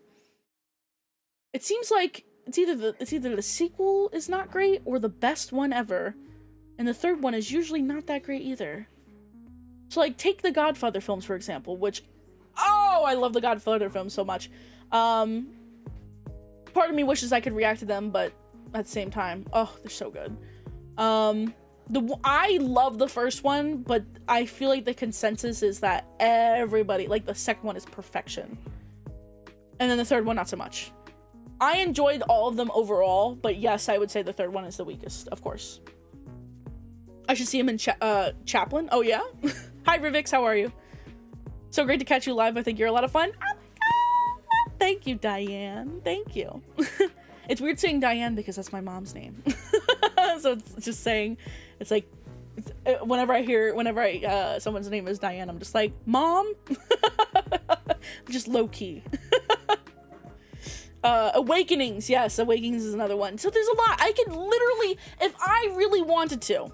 seems like it's either the sequel is not great or the best one ever, and the third one is usually not that great either. So, like, take the Godfather films, for example, which, I love the Godfather films so much. Part of me wishes I could react to them, but at the same time, they're so good. I love the first one, but I feel like the consensus is that everybody, like, the second one is perfection. And then the third one, not so much. I enjoyed all of them overall, but yes, I would say the third one is the weakest, of course. I should see him in Chaplin. Oh, yeah? Hi, Rivix. How are you? So great to catch you live. I think you're a lot of fun. Oh, my God. Thank you, Diane. Thank you. It's weird saying Diane because that's my mom's name. So it's just saying, it's like, whenever I someone's name is Diane, I'm just like, Mom? Just low-key. Awakenings. Yes, Awakenings is another one. So there's a lot. I could literally, if I really wanted to,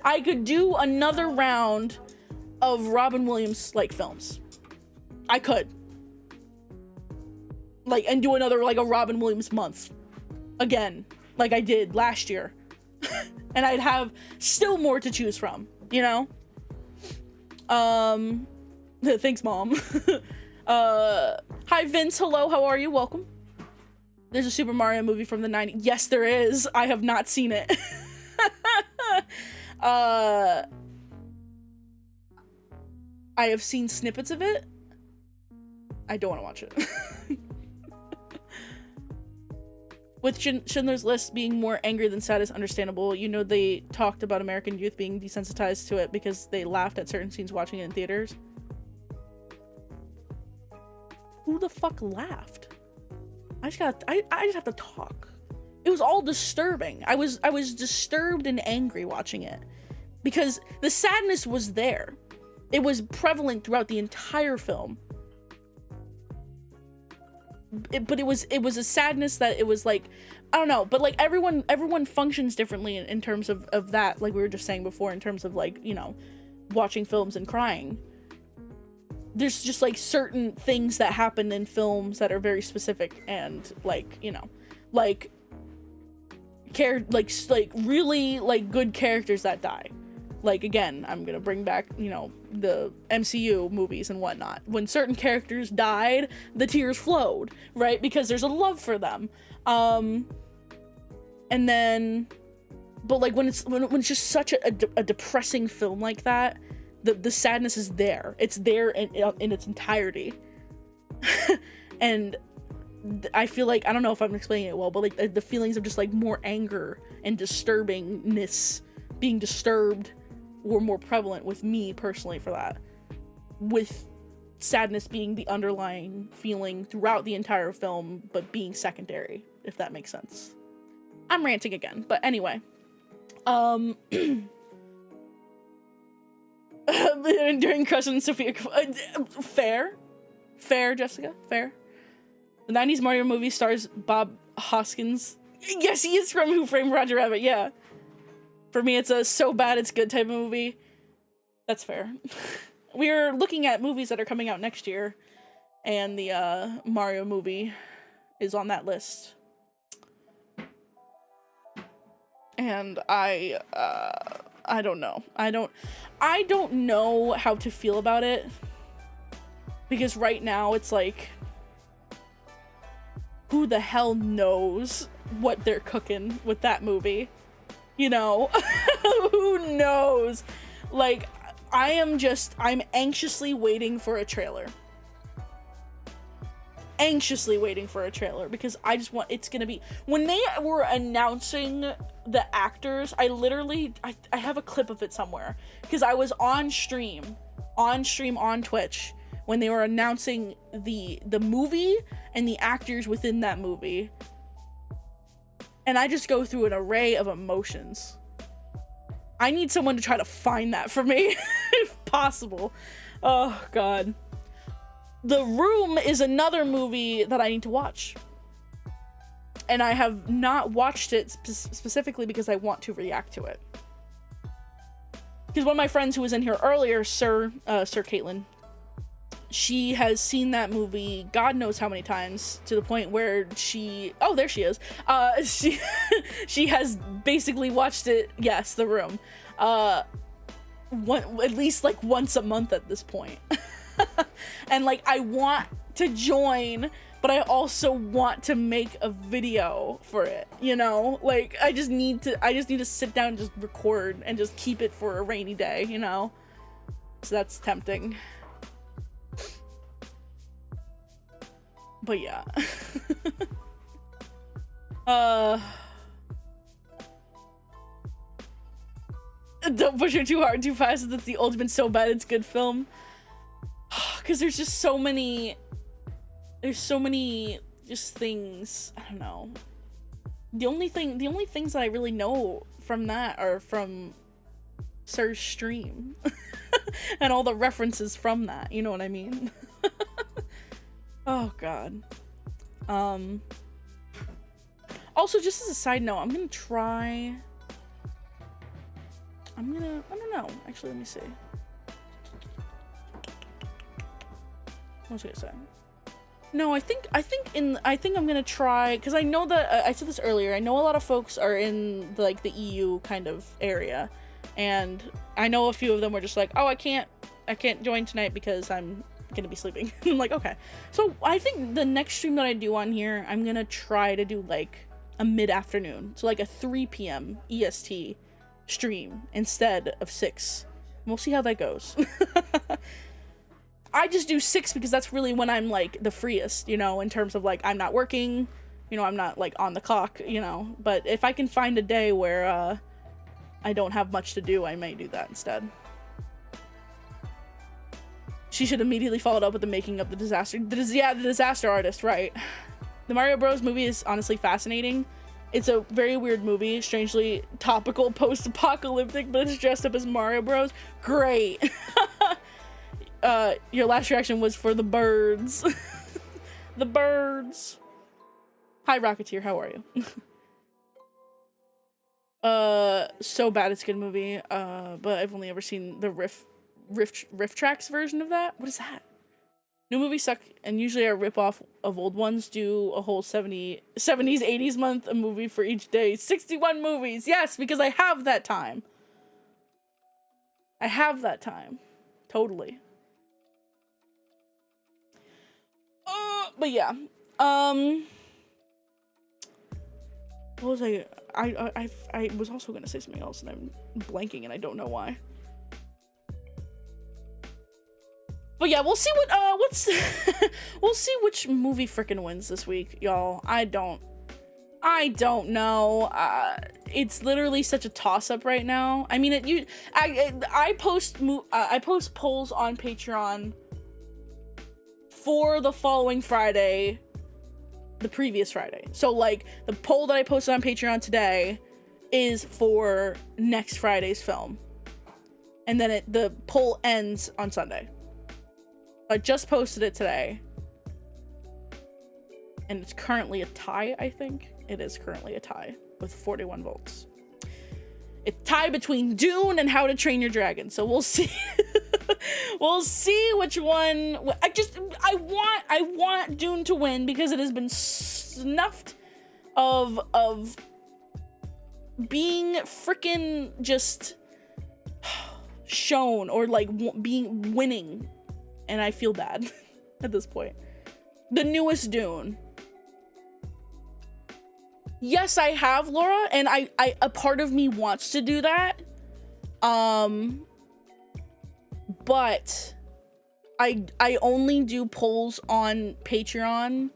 I could do another round of Robin Williams like films. I could. Like, and do another, like, a Robin Williams month. Again. Like I did last year. And I'd have still more to choose from, you know? Thanks, Mom. Hi, Vince. Hello, how are you? Welcome. There's a Super Mario movie from the 90s. Yes, there is. I have not seen it. I have seen snippets of it. I don't want to watch it. With Schindler's List being more angry than sad is understandable. You know, they talked about American youth being desensitized to it because they laughed at certain scenes watching it in theaters. Who the fuck laughed? I just have to talk. It was all disturbing. I was disturbed and angry watching it because the sadness was there. It was prevalent throughout the entire film. But it was a sadness that it was like, I don't know, but like everyone functions differently in terms of that, like we were just saying before, in terms of like, you know, watching films and crying. There's just like certain things that happen in films that are very specific and like, you know, like really like good characters that die. Like, again, I'm gonna bring back, you know, the MCU movies and whatnot. When certain characters died, the tears flowed, right? Because there's a love for them. And then, but like when it's just such a depressing film like that, the sadness is there. It's there in its entirety. And I feel like, I don't know if I'm explaining it well, but like the feelings of just like more anger and disturbingness, being disturbed, were more prevalent with me personally for that, with sadness being the underlying feeling throughout the entire film, but being secondary, if that makes sense. I'm ranting again, but anyway. During Crush on Sophia, fair, Jessica, fair. The 90s Mario movie stars Bob Hoskins. Yes, he is from Who Framed Roger Rabbit, yeah. For me, it's a so bad it's good type of movie. That's fair. We're looking at movies that are coming out next year, and the Mario movie is on that list. And I don't know. I don't know how to feel about it, because right now it's like, who the hell knows what they're cooking with that movie? You know, who knows? Like, I'm anxiously waiting for a trailer. Anxiously waiting for a trailer, because I just want, it's gonna be, when they were announcing the actors, I have a clip of it somewhere, because I was on stream on Twitch when they were announcing the movie and the actors within that movie. And I just go through an array of emotions. I need someone to try to find that for me, if possible. Oh, God. The Room is another movie that I need to watch. And I have not watched it specifically because I want to react to it. Because one of my friends who was in here earlier, Sir Caitlin, she has seen that movie God knows how many times, to the point where oh, there she is. She has basically watched it, yes, The Room, at least like once a month at this point. And like, I want to join, but I also want to make a video for it, you know? Like, I just need to sit down and just record and just keep it for a rainy day, you know? So that's tempting. But yeah. Don't push it too hard, too fast. That's the ultimate so bad it's good film. Because there's just so many just things, I don't know. The only things that I really know from that are from Sir's stream. And all the references from that, you know what I mean? Oh, God. Also, just as a side note, I don't know. Actually, let me see. What was I gonna say? No, I think I'm gonna try, because I know that, I said this earlier, I know a lot of folks are in the EU kind of area, and I know a few of them were just like, oh, I can't join tonight because I'm gonna be sleeping. I'm like, okay. So I think the next stream that I do on here, I'm gonna try to do like a mid-afternoon, so like a 3 p.m. EST stream instead of 6. We'll see how that goes. I just do 6 because that's really when I'm like the freest, you know, in terms of like, I'm not working, you know, I'm not like on the clock, you know, but if I can find a day where I don't have much to do, I may do that instead. She should immediately follow up with the making of the disaster. Yeah, the disaster artist, right. The Mario Bros. Movie is honestly fascinating. It's a very weird movie, strangely topical, post-apocalyptic, but it's dressed up as Mario Bros. Great. Your last reaction was for the birds. The birds. Hi, Rocketeer, how are you? So bad it's a good movie, but I've only ever seen the riff tracks version of that. What is that? New movies suck, and usually a rip-off of old ones. Do a whole 70s, 80s month, a movie for each day. 61 movies, yes, because I have that time. I have that time. Totally. But yeah. What was I was also gonna say something else and I'm blanking and I don't know why. But yeah, we'll see what's we'll see which movie frickin' wins this week, y'all. I don't know. It's literally such a toss-up right now. I mean, I post polls on Patreon for the following Friday, the previous Friday. So like the poll that I posted on Patreon today is for next Friday's film, and then the poll ends on Sunday. I just posted it today, and it's currently a tie. I think it is currently a tie with 41 votes. It's a tie between Dune and How to Train Your Dragon, so we'll see. We'll see which one. I want Dune to win because it has been snuffed of being freaking just shown or like winning, and I feel bad at this point. The newest Dune. Yes, I have, Laura, and a part of me wants to do that. But I only do polls on Patreon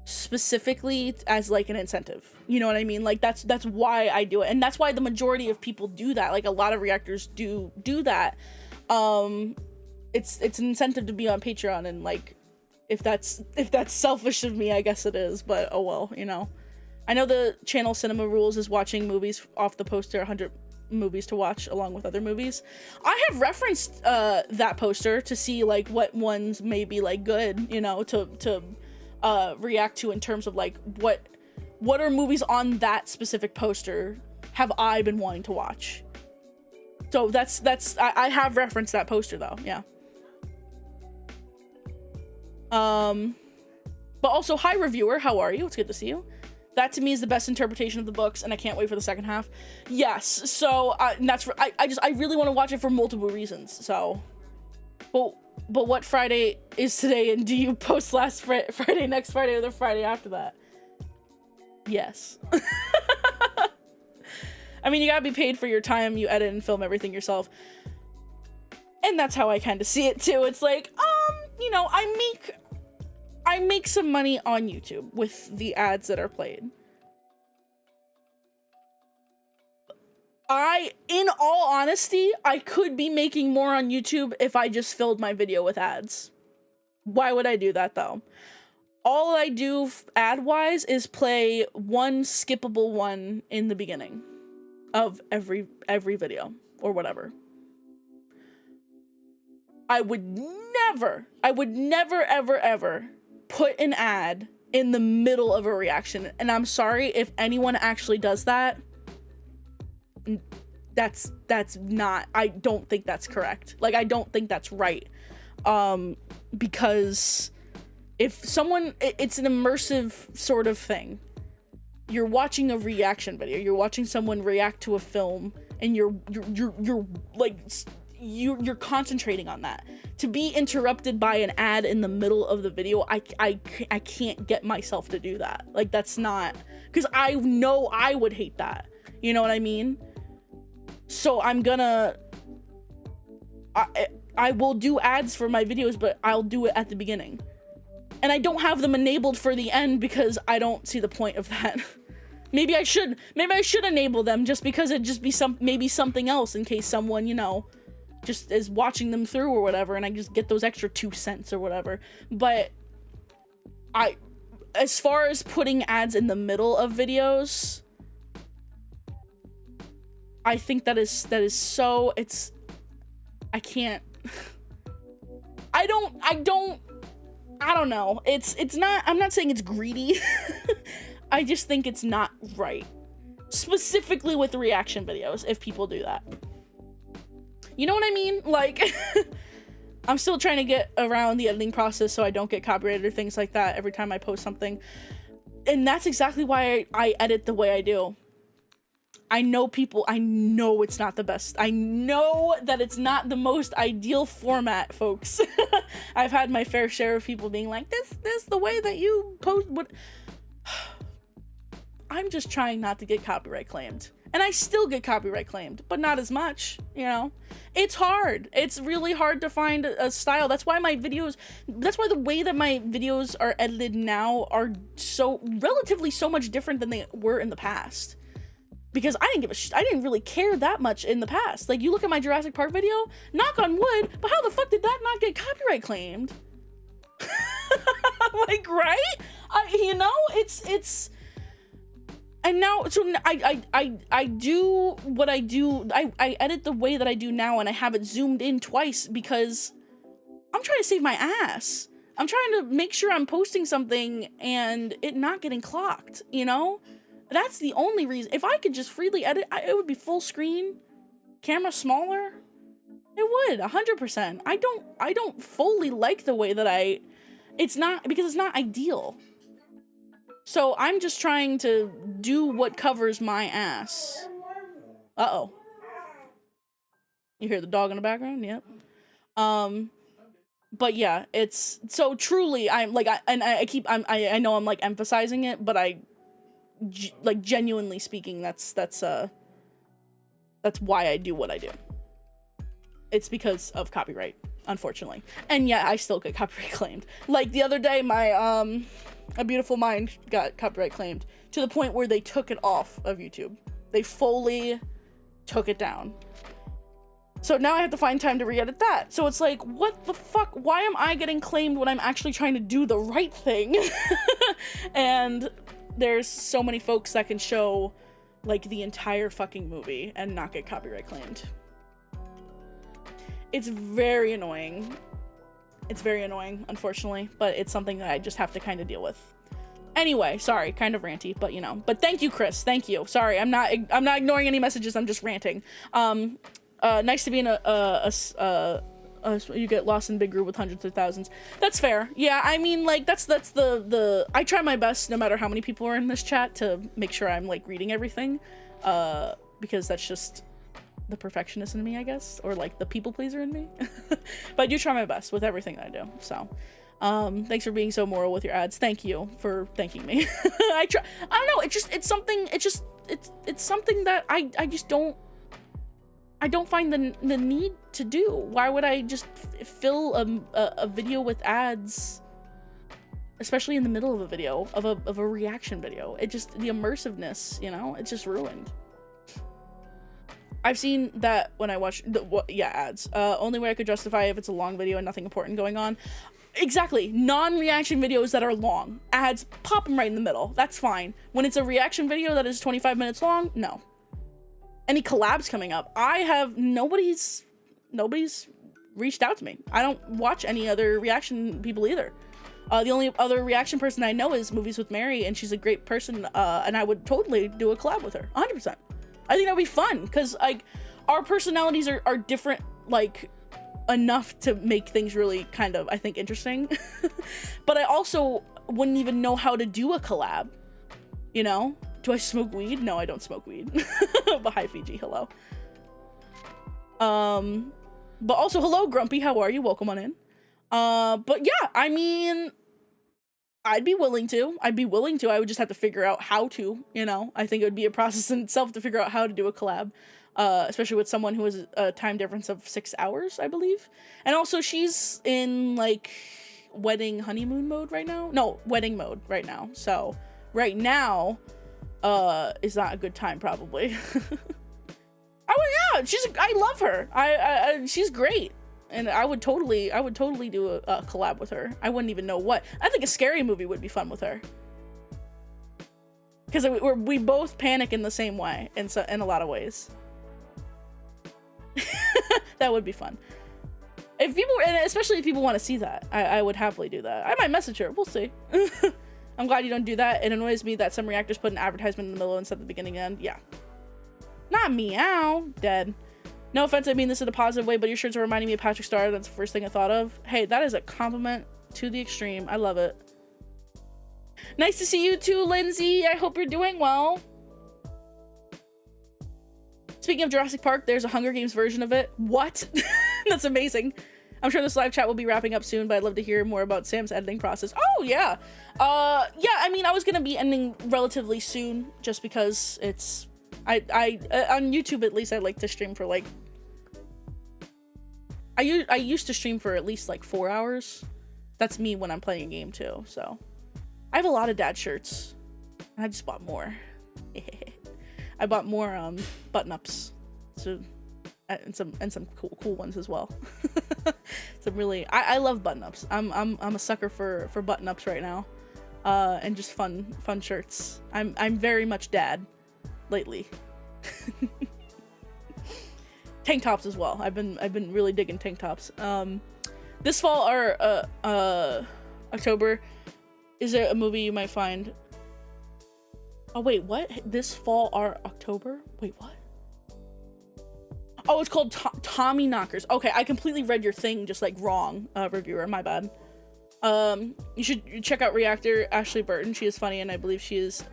specifically as like an incentive. You know what I mean? Like that's why I do it. And that's why the majority of people do that. Like a lot of reactors do that. It's an incentive to be on Patreon, and like if that's selfish of me, I guess it is, but oh well, you know. I know the channel Cinema Rules is watching movies off the poster, 100 movies to watch along with other movies. I have referenced that poster to see like what ones may be like good, you know, to react to in terms of like what are movies on that specific poster have I been wanting to watch. So I have referenced that poster though, yeah. But also, hi reviewer, how are you? It's good to see you. That to me is the best interpretation of the books, and I can't wait for the second half. Yes, so and that's for, I really want to watch it for multiple reasons. So, but what Friday is today, and do you post last Friday, next Friday, or the Friday after that? Yes. I mean, you gotta be paid for your time. You edit and film everything yourself, and that's how I kind of see it too. It's like, you know, I make some money on YouTube with the ads that are played. In all honesty, I could be making more on YouTube if I just filled my video with ads. Why would I do that though? All I do ad-wise is play one skippable one in the beginning of every video or whatever. I would never ever put an ad in the middle of a reaction, and I'm sorry if anyone actually does that. That's not, I don't think that's correct. Like, I don't think that's right. Because if someone, it's an immersive sort of thing. You're watching a reaction video, you're watching someone react to a film, and you're concentrating on that. To be interrupted by an ad in the middle of the video, I can't get myself to do that. Like, that's not, because I know I would hate that. You know what I mean? So I'm gonna, I will do ads for my videos, but I'll do it at the beginning. And I don't have them enabled for the end because I don't see the point of that. Maybe I should enable them just because it'd just be maybe something else in case someone, you know, just is watching them through or whatever, and I just get those extra 2 cents or whatever. But as far as putting ads in the middle of videos, I think that is so, I can't, I don't know. It's not, I'm not saying it's greedy. I just think it's not right. Specifically with reaction videos, if people do that. You know what I mean? Like, I'm still trying to get around the editing process so I don't get copyrighted or things like that every time I post something. And that's exactly why I edit the way I do. I know it's not the best. I know that it's not the most ideal format, folks. I've had my fair share of people being like, this the way that you post what. I'm just trying not to get copyright claimed. And I still get copyright claimed, but not as much, you know? It's hard. It's really hard to find a style. That's why the way that my videos are edited now are relatively so much different than they were in the past. Because I didn't really care that much in the past. Like, you look at my Jurassic Park video, knock on wood, but how the fuck did that not get copyright claimed? Like, right? It's and now, so I do what I do. I edit the way that I do now, and I have it zoomed in twice because I'm trying to save my ass. I'm trying to make sure I'm posting something and it not getting clocked, you know? That's the only reason. If I could just freely edit, it would be full screen, camera smaller. It would, 100%. I don't fully like the way that it's not, because it's not ideal. So I'm just trying to do what covers my ass. Uh-oh. You hear the dog in the background? Yep. But yeah, it's so truly, I'm like, I know I'm like emphasizing it, but like genuinely speaking, that's why I do what I do. It's because of copyright, unfortunately. And yeah, I still get copyright claimed. Like the other day, my, A Beautiful Mind got copyright claimed to the point where they took it off of YouTube. They fully took it down. So now I have to find time to re-edit that. So it's like, what the fuck? Why am I getting claimed when I'm actually trying to do the right thing? And there's so many folks that can show like the entire fucking movie and not get copyright claimed. It's very annoying. It's very annoying, unfortunately, but it's something that I just have to kind of deal with. Anyway, sorry, kind of ranty, but you know. But thank you, Chris. Thank you. Sorry, I'm not ignoring any messages. I'm just ranting. Nice to be in you get lost in a big group with hundreds of thousands. That's fair. Yeah, I mean, like that's the I try my best no matter how many people are in this chat to make sure I'm like reading everything, because that's just the perfectionist in me, I guess, or like the people pleaser in me. But I do try my best with everything that I do. So thanks for being so moral with your ads. Thank you for thanking me. I don't know, it's something that I just don't find the need to do. Why would I just fill a video with ads, especially in the middle of a video, of a reaction video? It just, the immersiveness, you know, it's just ruined. I've seen that when I watch ads. Only way I could justify if it's a long video and nothing important going on. Exactly. Non-reaction videos that are long. Ads, pop them right in the middle. That's fine. When it's a reaction video that is 25 minutes long, no. Any collabs coming up? Nobody's reached out to me. I don't watch any other reaction people either. The only other reaction person I know is Movies with Mary, and she's a great person, and I would totally do a collab with her, 100%. I think that'd be fun, because like our personalities are different, like enough to make things really kind of, I think, interesting. But I also wouldn't even know how to do a collab, you know? Do I smoke weed? No, I don't smoke weed. But hi, Fiji, hello. But also hello, Grumpy, how are you? Welcome on in. But yeah, I mean, I'd be willing to. I would just have to figure out how to, you know? I think it would be a process in itself to figure out how to do a collab. Especially with someone who has a time difference of 6 hours, I believe. And also she's in like wedding honeymoon mode right now. No, wedding mode right now. So right now, is not a good time probably. I love her. She's great. And I would totally do a collab with her. I wouldn't even know what. I think a scary movie would be fun with her. Because we both panic in the same way, in a lot of ways. That would be fun. And especially if people want to see that, I would happily do that. I might message her. We'll see. I'm glad you don't do that. It annoys me that some reactors put an advertisement in the middle instead of the beginning and end. Yeah. Not meow. Dead. No offense, I mean this in a positive way, but your shirts are reminding me of Patrick Star. That's the first thing I thought of. Hey, that is a compliment to the extreme. I love it. Nice to see you too, Lindsay. I hope you're doing well. Speaking of Jurassic Park, there's a Hunger Games version of it. What? That's amazing. I'm sure this live chat will be wrapping up soon, but I'd love to hear more about Sam's editing process. Oh, yeah. Yeah, I mean, I was gonna be ending relatively soon, just because it's... on YouTube, at least, I like to stream for, like... I used to stream for at least, like, 4 hours. That's me when I'm playing a game, too, so... I have a lot of dad shirts. I just bought more. I bought more, button-ups. So... and some cool ones as well. Some really I love button-ups. I'm a sucker for button-ups right now, and just fun shirts. I'm very much dad lately. Tank tops as well. I've been really digging tank tops. This fall or October, is there a movie you might find? Oh wait, what? This fall or October? Wait, what? Oh, it's called Tommy Knockers. Okay, I completely read your thing just like wrong, reviewer. My bad. You should check out Reactor Ashley Burton. She is funny, and I believe she is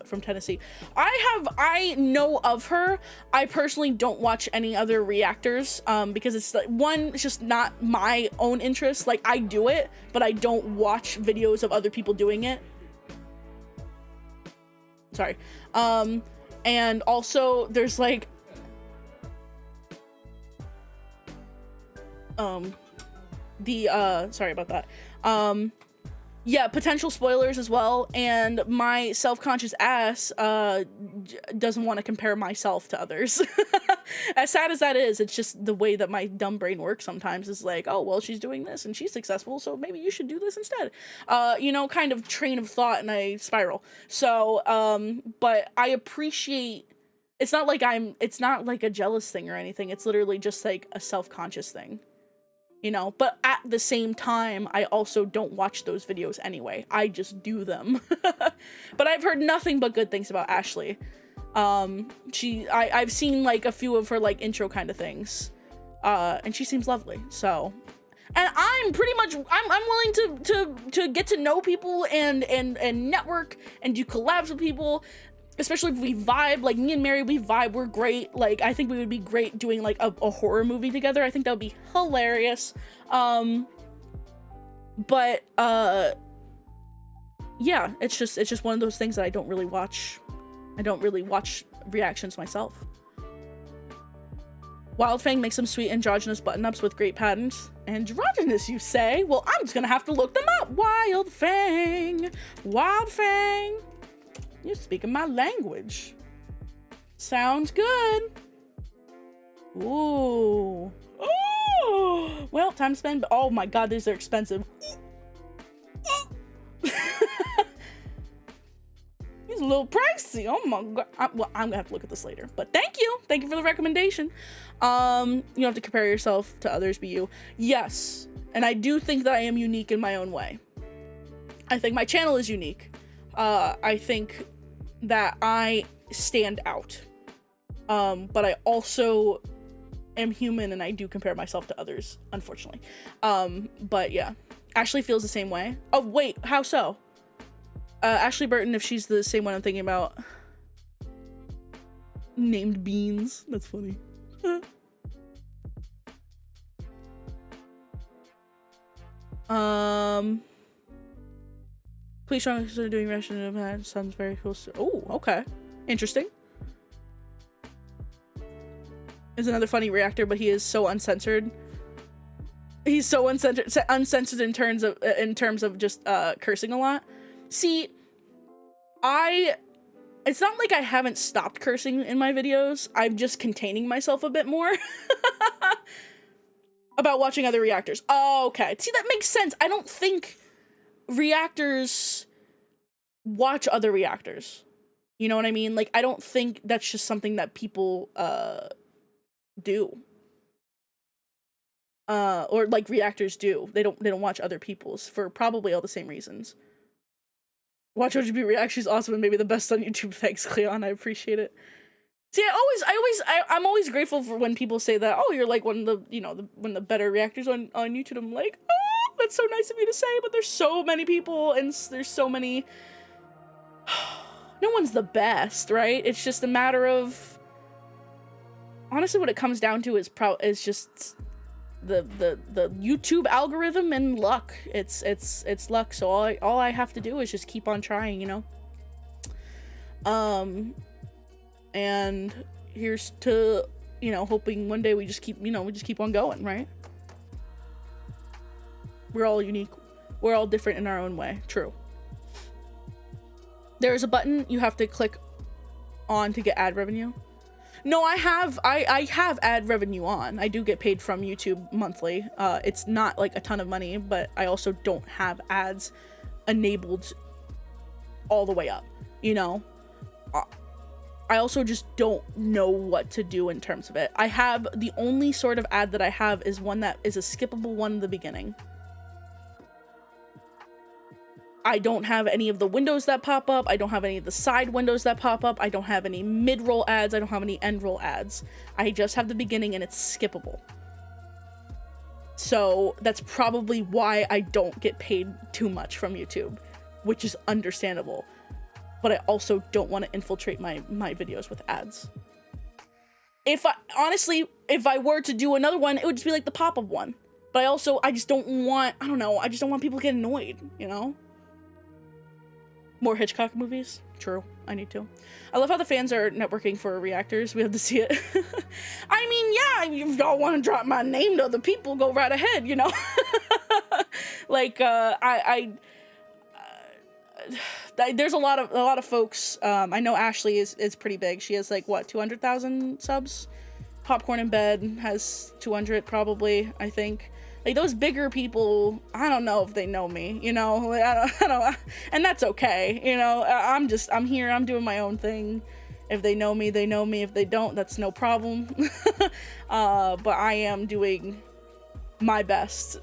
from Tennessee. I know of her. I personally don't watch any other reactors because it's like, one, it's just not my own interest. Like, I do it, but I don't watch videos of other people doing it. Sorry. And also there's like sorry about that. Yeah, potential spoilers as well, and my self-conscious ass doesn't want to compare myself to others. As sad as that is, it's just the way that my dumb brain works sometimes. Is like, oh well, she's doing this and she's successful, so maybe you should do this instead. You know, kind of train of thought, and I spiral. So but I appreciate, it's not like a jealous thing or anything. It's literally just like a self-conscious thing. You know, but at the same time, I also don't watch those videos anyway. I just do them. But I've heard nothing but good things about Ashley. I've seen like a few of her like intro kind of things. And she seems lovely. So, and I'm pretty much, I'm willing to get to know people and network and do collabs with people. Especially if we vibe, like me and Mary, we vibe, we're great. Like, I think we would be great doing like a horror movie together. I think that would be hilarious. But yeah, it's just one of those things that I don't really watch. I don't really watch reactions myself. Wildfang makes some sweet androgynous button-ups with great patterns. Androgynous, you say? Well, I'm just gonna have to look them up. Wildfang. You're speaking my language. Sounds good. Ooh. Oh. Well, time to spend. Oh my god, these are expensive. These are a little pricey. Oh my god. Well, I'm gonna have to look at this later. But thank you. Thank you for the recommendation. You don't have to compare yourself to others, be you. Yes. And I do think that I am unique in my own way. I think my channel is unique. I think that I stand out. But I also am human and I do compare myself to others, unfortunately. But yeah. Ashley feels the same way. Oh, wait, how so? Ashley Burton, if she's the same one I'm thinking about. Named Beans. That's funny. Please strongly consider doing reaction of that. Sounds very cool. Oh, okay. Interesting. Is another funny reactor, but he is so uncensored. He's so uncensored in terms of just cursing a lot. See, it's not like I haven't stopped cursing in my videos. I'm just containing myself a bit more. About watching other reactors. Oh, okay. See, that makes sense. I don't think reactors watch other reactors. You know what I mean? Like, I don't think that's just something that people do. Or like reactors do. They don't watch other people's for probably all the same reasons. Watch OGBReacts. She's awesome and maybe the best on YouTube. Thanks, Cleon. I appreciate it. See, I'm always grateful for when people say that, oh, you're like one of the, you know, one of the better reactors on YouTube. I'm like, oh, that's so nice of you to say, but there's so many people and there's so many, no one's the best, right? It's just a matter of honestly, what it comes down to is just the YouTube algorithm and luck. It's luck. So all I have to do is just keep on trying, you know. And here's to, you know, hoping one day we just keep on going, right? We're all unique. We're all different in our own way. True. There's a button you have to click on to get ad revenue. No, I have ad revenue on. I do get paid from YouTube monthly. It's not like a ton of money, but I also don't have ads enabled all the way up, you know? I also just don't know what to do in terms of it. The only sort of ad that I have is one that is a skippable one in the beginning. I don't have any of the windows that pop up. I don't have any of the side windows that pop up. I don't have any mid-roll ads. I don't have any end-roll ads. I just have the beginning and it's skippable. So that's probably why I don't get paid too much from YouTube, which is understandable. But I also don't want to infiltrate my videos with ads. Honestly, if I were to do another one, it would just be like the pop-up one. But I just don't want, I don't know, I just don't want people to get annoyed, you know? More Hitchcock movies? True, I need to. I love how the fans are networking for reactors. We have to see it. I mean, yeah, if y'all want to drop my name to other people, go right ahead, you know? Like, there's a lot of folks. I know Ashley is pretty big. She has like, what, 200,000 subs? Popcorn in Bed has 200 probably, I think. Like, those bigger people, I don't know if they know me, you know? Like, I don't, and that's okay, you know? I'm here, I'm doing my own thing. If they know me, they know me. If they don't, that's no problem. But I am doing my best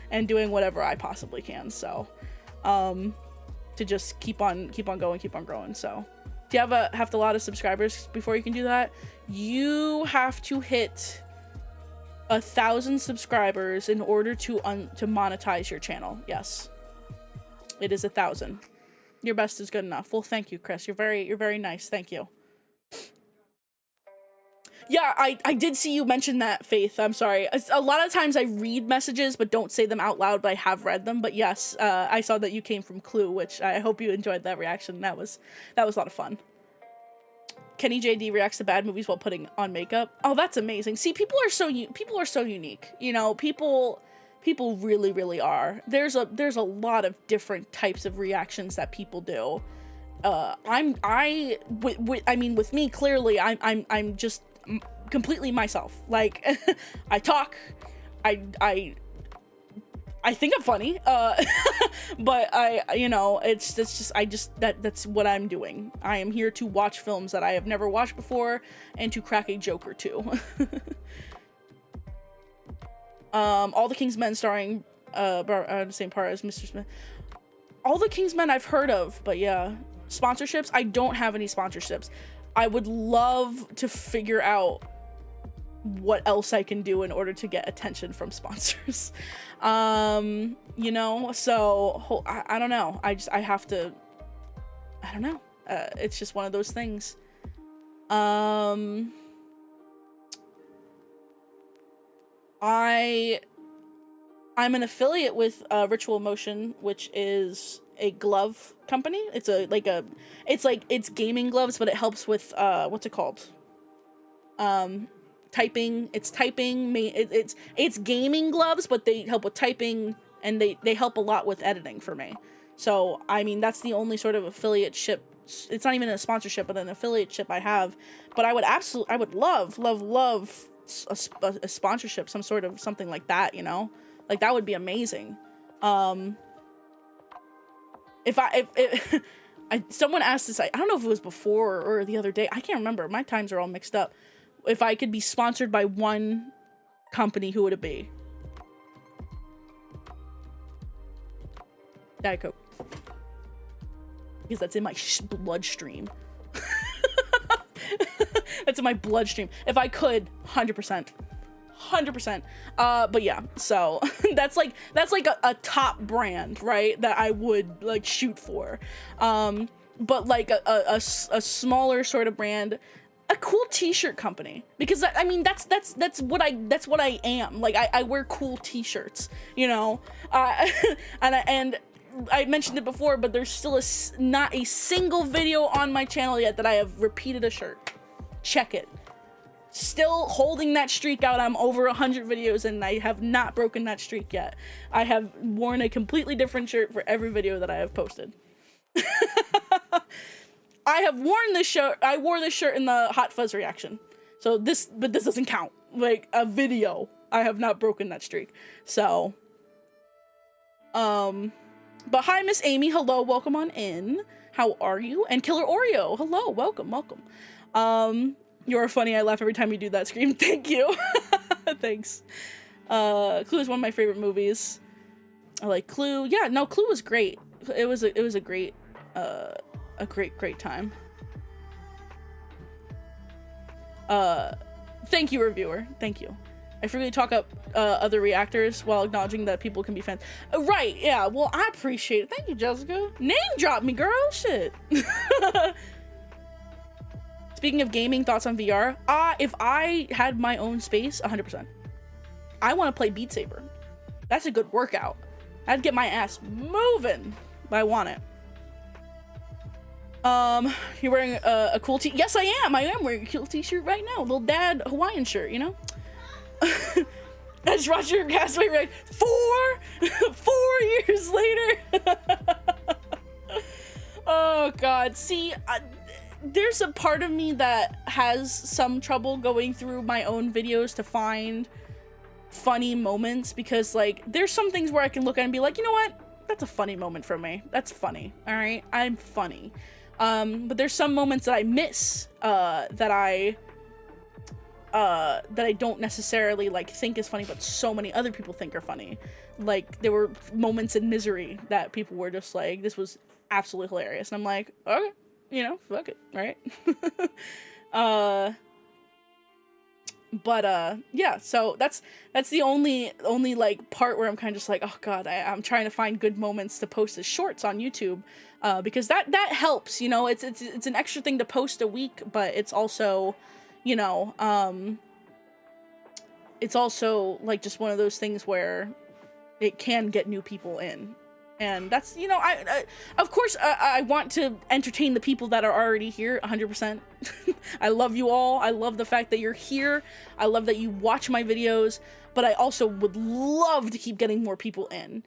and doing whatever I possibly can, so, to just keep on going, keep on growing, so. Do you have a lot of subscribers before you can do that? You have to hit 1,000 subscribers in order to monetize your channel. Yes, it is 1,000. Your best is good enough. Well, thank you, Chris. You're very nice. Thank you. Yeah, I did see you mention that, Faith. I'm sorry. A lot of times I read messages but don't say them out loud, but I have read them. But yes, I saw that you came from Clue, which I hope you enjoyed that reaction. That was a lot of fun. Kenny JD reacts to bad movies while putting on makeup. Oh, that's amazing. See, people are so unique. You know, people really are. There's a lot of different types of reactions that people do. I mean, with me, clearly, I'm just completely myself. Like, I talk, I think I'm funny, but that's what I'm doing. I am here to watch films that I have never watched before and to crack a joke or two. All the King's Men starring, the same part as Mr. Smith. All the King's Men I've heard of, but yeah. Sponsorships? I don't have any sponsorships. I would love to figure out what else I can do in order to get attention from sponsors. You know, so I don't know. I don't know. It's just one of those things. I'm an affiliate with Ritual Motion, which is a glove company. It's gaming gloves, but it helps with what's it called? Typing. It's gaming gloves, but they help with typing, and they help a lot with editing for me. So I mean, that's the only sort of affiliate ship. It's not even a sponsorship, but an affiliate ship I have. But I would love a sponsorship, some sort of something like that, you know, like that would be amazing. If someone asked this, I don't know if it was before or the other day, I can't remember, my times are all mixed up. If I could be sponsored by one company, who would it be? Diet Coke. Because that's in my bloodstream. That's in my bloodstream. If I could, 100%. But yeah, so that's like a top brand, right? That I would like shoot for. But like a smaller sort of brand, a cool t-shirt company, because I mean that's what I am. Like I wear cool t-shirts, you know. And I mentioned it before, but there's still not a single video on my channel yet that I have repeated a shirt. Check it. Still holding that streak out. I'm over 100 videos and I have not broken that streak yet. I have worn a completely different shirt for every video that I have posted. I have worn this shirt. I wore this shirt in the Hot Fuzz reaction. So this doesn't count. Like a video. I have not broken that streak. So, but hi, Miss Amy. Hello, welcome on in. How are you? And Killer Oreo. Hello, welcome. You're funny. I laugh every time you do that scream. Thank you. Thanks. Clue is one of my favorite movies. I like Clue. Yeah, no, Clue was great. It was a great time. Thank you, reviewer. Thank you. I frequently talk up other reactors while acknowledging that people can be fans. Right, yeah, well, I appreciate it. Thank you, Jessica. Name drop me, girl. Shit. Speaking of gaming, thoughts on VR? If I had my own space, 100%. I want to play Beat Saber. That's a good workout. I'd get my ass moving, but I want it. You're wearing a cool t- Yes, I am. I am wearing a cool t-shirt right now. Little dad Hawaiian shirt, you know? That's Roger Gasway, right? 4 years later. Oh, God. See, there's a part of me that has some trouble going through my own videos to find funny moments, because like there's some things where I can look at and be like, you know what, that's a funny moment for me, that's funny, all right, I'm funny, but there's some moments that I miss that I don't necessarily like think is funny, but so many other people think are funny. Like there were moments in Misery that people were just like, this was absolutely hilarious, and I'm like, okay, you know, fuck it, right? But yeah, so that's the only like part where I'm kind of just like, oh God, I'm trying to find good moments to post as shorts on YouTube, because that helps, you know. It's an extra thing to post a week, but it's also, you know, it's also like just one of those things where it can get new people in. And that's, you know, I of course, I want to entertain the people that are already here 100%. I love you all. I love the fact that you're here. I love that you watch my videos, but I also would love to keep getting more people in.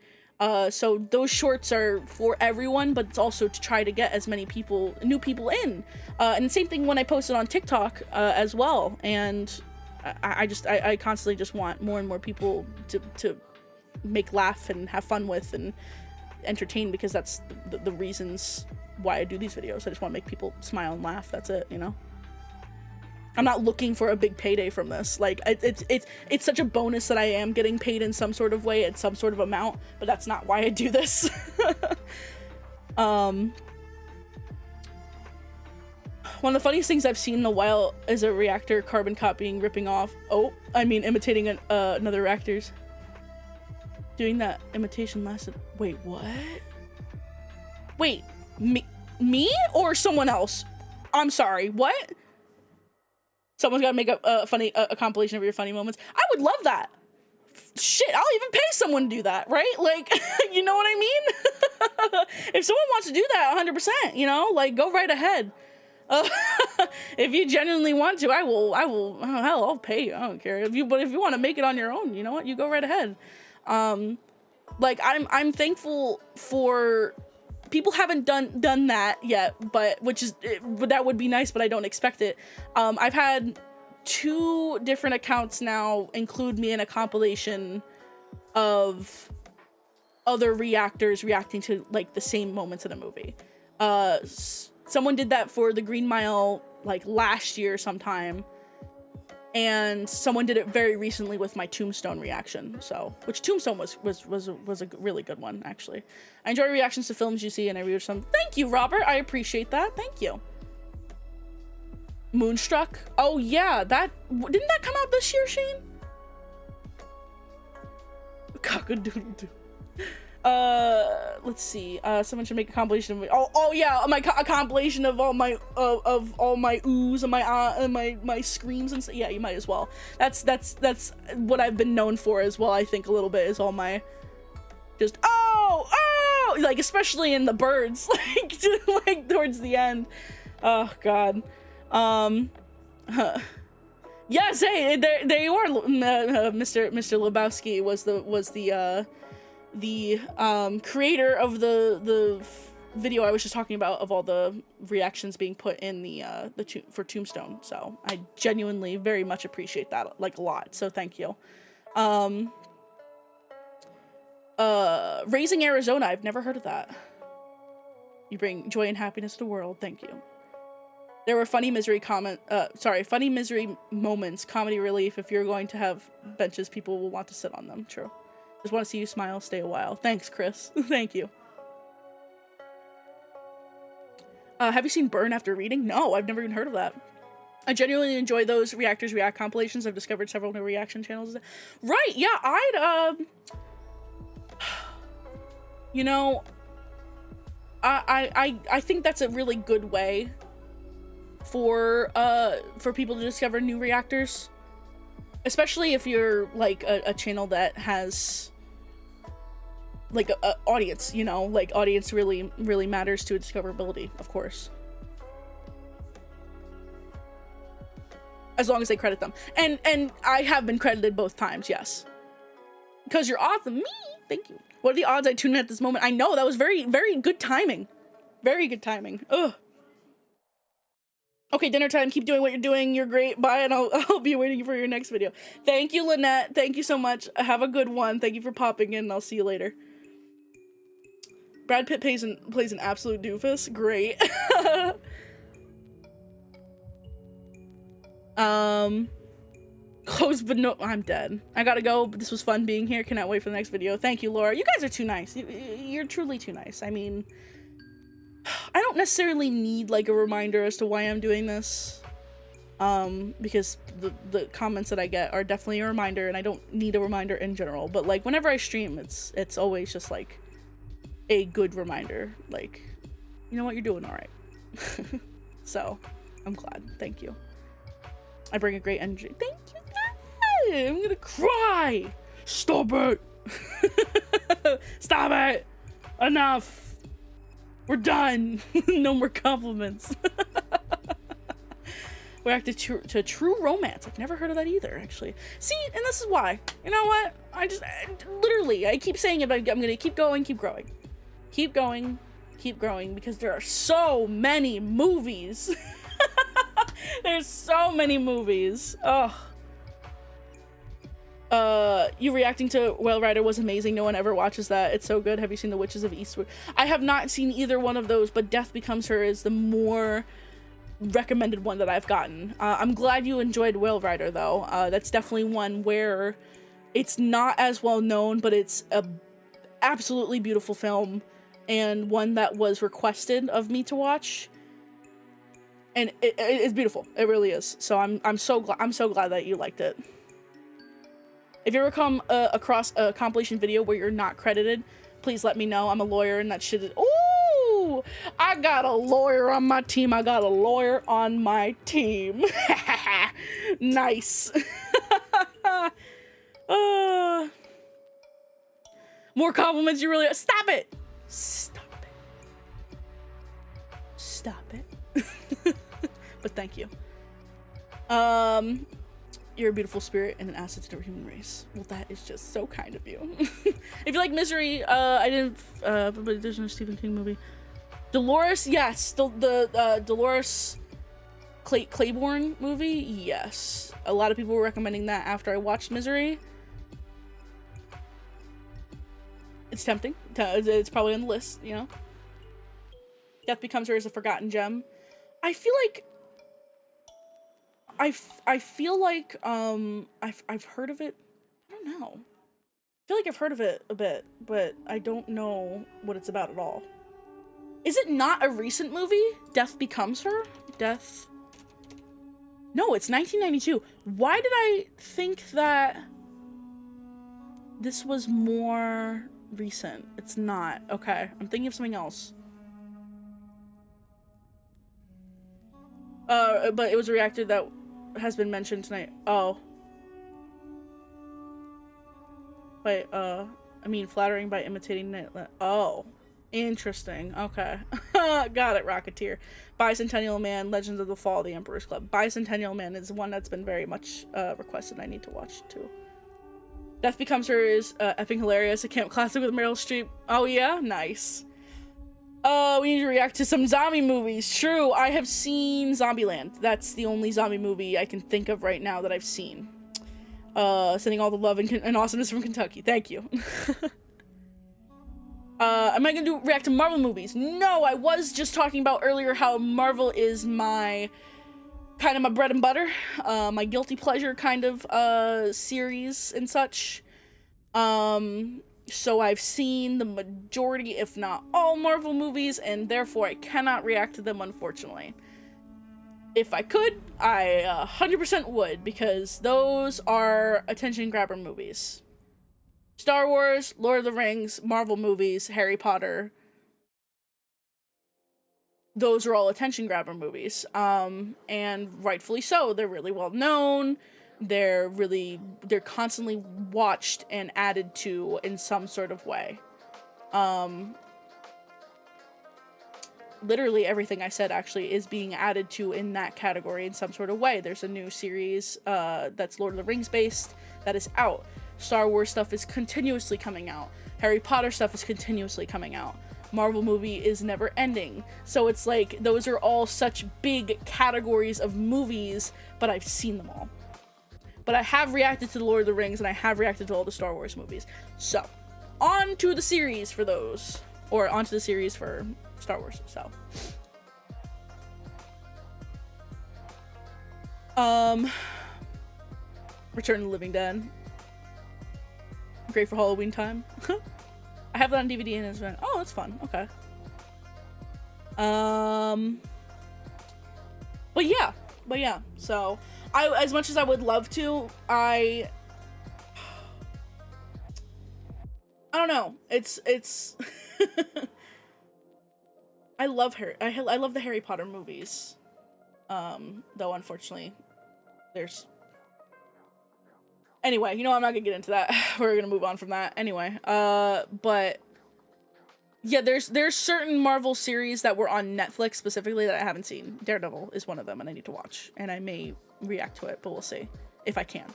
So those shorts are for everyone, but it's also to try to get as many people, new people in. And the same thing when I posted on TikTok as well. And I constantly just want more and more people to make laugh and have fun with and entertain, because that's the reasons why I do these videos. I just want to make people smile and laugh. That's it, you know. I'm not looking for a big payday from this. Like it's such a bonus that I am getting paid in some sort of way at some sort of amount, but that's not why I do this. One of the funniest things I've seen in a while is a reactor carbon copying, imitating another reactor's. Doing that imitation lasted. Wait, what? Wait, me or someone else? I'm sorry, what? Someone's gotta make a compilation of your funny moments. I would love that. Shit, I'll even pay someone to do that, right? Like, you know what I mean? If someone wants to do that, 100%, you know, like, go right ahead. If you genuinely want to, I will, oh, hell, I'll pay you. I don't care. But if you want to make it on your own, you know what? You go right ahead. Like I'm thankful for people haven't done that yet, but that would be nice, but I don't expect it. I've had 2 different accounts now include me in a compilation of other reactors reacting to like the same moments in a movie. Someone did that for the Green Mile like last year sometime. And someone did it very recently with my Tombstone reaction, so which Tombstone was a really good one, actually. I enjoy reactions to films you see and I read some. Thank you, Robert. I appreciate that. Thank you. Moonstruck. Oh yeah, didn't that come out this year, Shane? Cock-a-doodle-doo. Let's see. Someone should make a compilation of oh yeah, a compilation of all my all my oohs and my screams and yeah, you might as well. That's what I've been known for as well. I think a little bit is all my just like especially in the birds like towards the end. Oh god. Yes, hey, there you are. Mr. Lebowski was the creator of the video I was just talking about of all the reactions being put in for Tombstone. So I genuinely very much appreciate that, like, a lot. So thank you. Raising Arizona, I've never heard of that. You bring joy and happiness to the world. Thank you. There were funny misery moments, comedy relief. If you're going to have benches, people will want to sit on them. True. Just want to see you smile, stay a while. Thanks, Chris. Thank you. Have you seen Burn After Reading? No, I've never even heard of that. I genuinely enjoy those Reactors React compilations. I've discovered several new reaction channels. Right, yeah, I'd, you know, I think that's a really good way for people to discover new reactors, especially if you're like a channel that has like a audience, you know, like audience really matters to discoverability, of course, as long as they credit them, and I have been credited both times, yes, because you're awesome. Me, thank you. What are the odds I tune in at this moment? I know, that was very good timing, very good timing. Ugh. Okay, dinner time. Keep doing what you're doing. You're great. Bye, and I'll be waiting for your next video. Thank you, Lynette. Thank you so much. Have a good one. Thank you for popping in, and I'll see you later. Brad Pitt plays an absolute doofus. Great. Close, but no, I'm dead. I gotta go, but this was fun being here. Cannot wait for the next video. Thank you, Laura. You guys are too nice. You're truly too nice. I mean, I don't necessarily need like a reminder as to why I'm doing this, because the comments that I get are definitely a reminder, and I don't need a reminder in general, but like whenever I stream, it's always just like a good reminder, like, you know what, you're doing all right. So I'm glad. Thank you. I bring a great energy. Thank you. I'm gonna cry. Stop it. Stop it. Enough. We're done. No more compliments. We're active to true romance. I've never heard of that either, actually. See, and this is why. You know what? Literally, I keep saying it, but I'm gonna keep going, keep growing. Keep going, keep growing, because there are so many movies. There's so many movies. Oh. You reacting to Whale Rider was amazing. No one ever watches that. It's so good. Have you seen The Witches of Eastwood? I have not seen either one of those, but Death Becomes Her is the more recommended one that I've gotten. I'm glad you enjoyed Whale Rider, though. That's definitely one where it's not as well known, but it's a absolutely beautiful film, and one that was requested of me to watch. And it's beautiful. It really is. So I'm so glad that you liked it. If you ever come across a compilation video where you're not credited, please let me know. I'm a lawyer, and that shit is... Ooh! I got a lawyer on my team. I got a lawyer on my team. Nice. More compliments, you really... Stop it! Stop it. Stop it. But thank you. You're a beautiful spirit and an asset to the human race. Well, that is just so kind of you. If you like Misery, I didn't, but there's no Stephen King movie. Dolores, yes, the Dolores Claiborne movie, yes. A lot of people were recommending that after I watched Misery. It's tempting. It's probably on the list, you know. Death Becomes Her is a forgotten gem. I feel like I've heard of it. I don't know. I feel like I've heard of it a bit, but I don't know what it's about at all. Is it not a recent movie? Death Becomes Her? No, it's 1992. Why did I think that this was more recent. It's not. Okay, I'm thinking of something else. But it was a reactor that has been mentioned tonight. Oh. Wait, I mean flattering by imitating it. Oh. Interesting. Okay. Got it, Rocketeer. Bicentennial Man, Legends of the Fall of the Emperor's Club. Bicentennial Man is one that's been very much requested. I need to watch too. Death Becomes Her is effing hilarious. A camp classic with Meryl Streep. Oh yeah? Nice. We need to react to some zombie movies. True, I have seen Zombieland. That's the only zombie movie I can think of right now that I've seen. Sending all the love and awesomeness from Kentucky. Thank you. Am I gonna react to Marvel movies? No, I was just talking about earlier how Marvel is my kind of my bread and butter, my guilty pleasure kind of series and such. So I've seen the majority, if not all, Marvel movies, and therefore I cannot react to them, unfortunately. If I could, I 100% would, because those are attention grabber movies. Star Wars, Lord of the Rings, Marvel movies, Harry Potter. Those are all attention grabber movies. And rightfully so. They're really well known. They're constantly watched and added to in some sort of way. Literally everything I said actually is being added to in that category in some sort of way. There's a new series that's Lord of the Rings based that is out. Star Wars stuff is continuously coming out. Harry Potter stuff is continuously coming out. Marvel movie is never ending. So it's like, those are all such big categories of movies, but I've seen them all. But I have reacted to the Lord of the Rings, and I have reacted to all the Star Wars movies. So, on to the series for those. Or onto the series for Star Wars, so. Return of the Living Dead. Great for Halloween time. I have that on DVD and it's been, oh, that's fun. Okay. But yeah. So, as much as I would love to, I don't know. It's I love her. I love the Harry Potter movies. Though unfortunately, there's. Anyway, I'm not gonna get into that. We're gonna move on from that. Anyway, but yeah, there's certain Marvel series that were on Netflix specifically that I haven't seen. Daredevil is one of them, and I need to watch, and I may react to it, but we'll see if I can.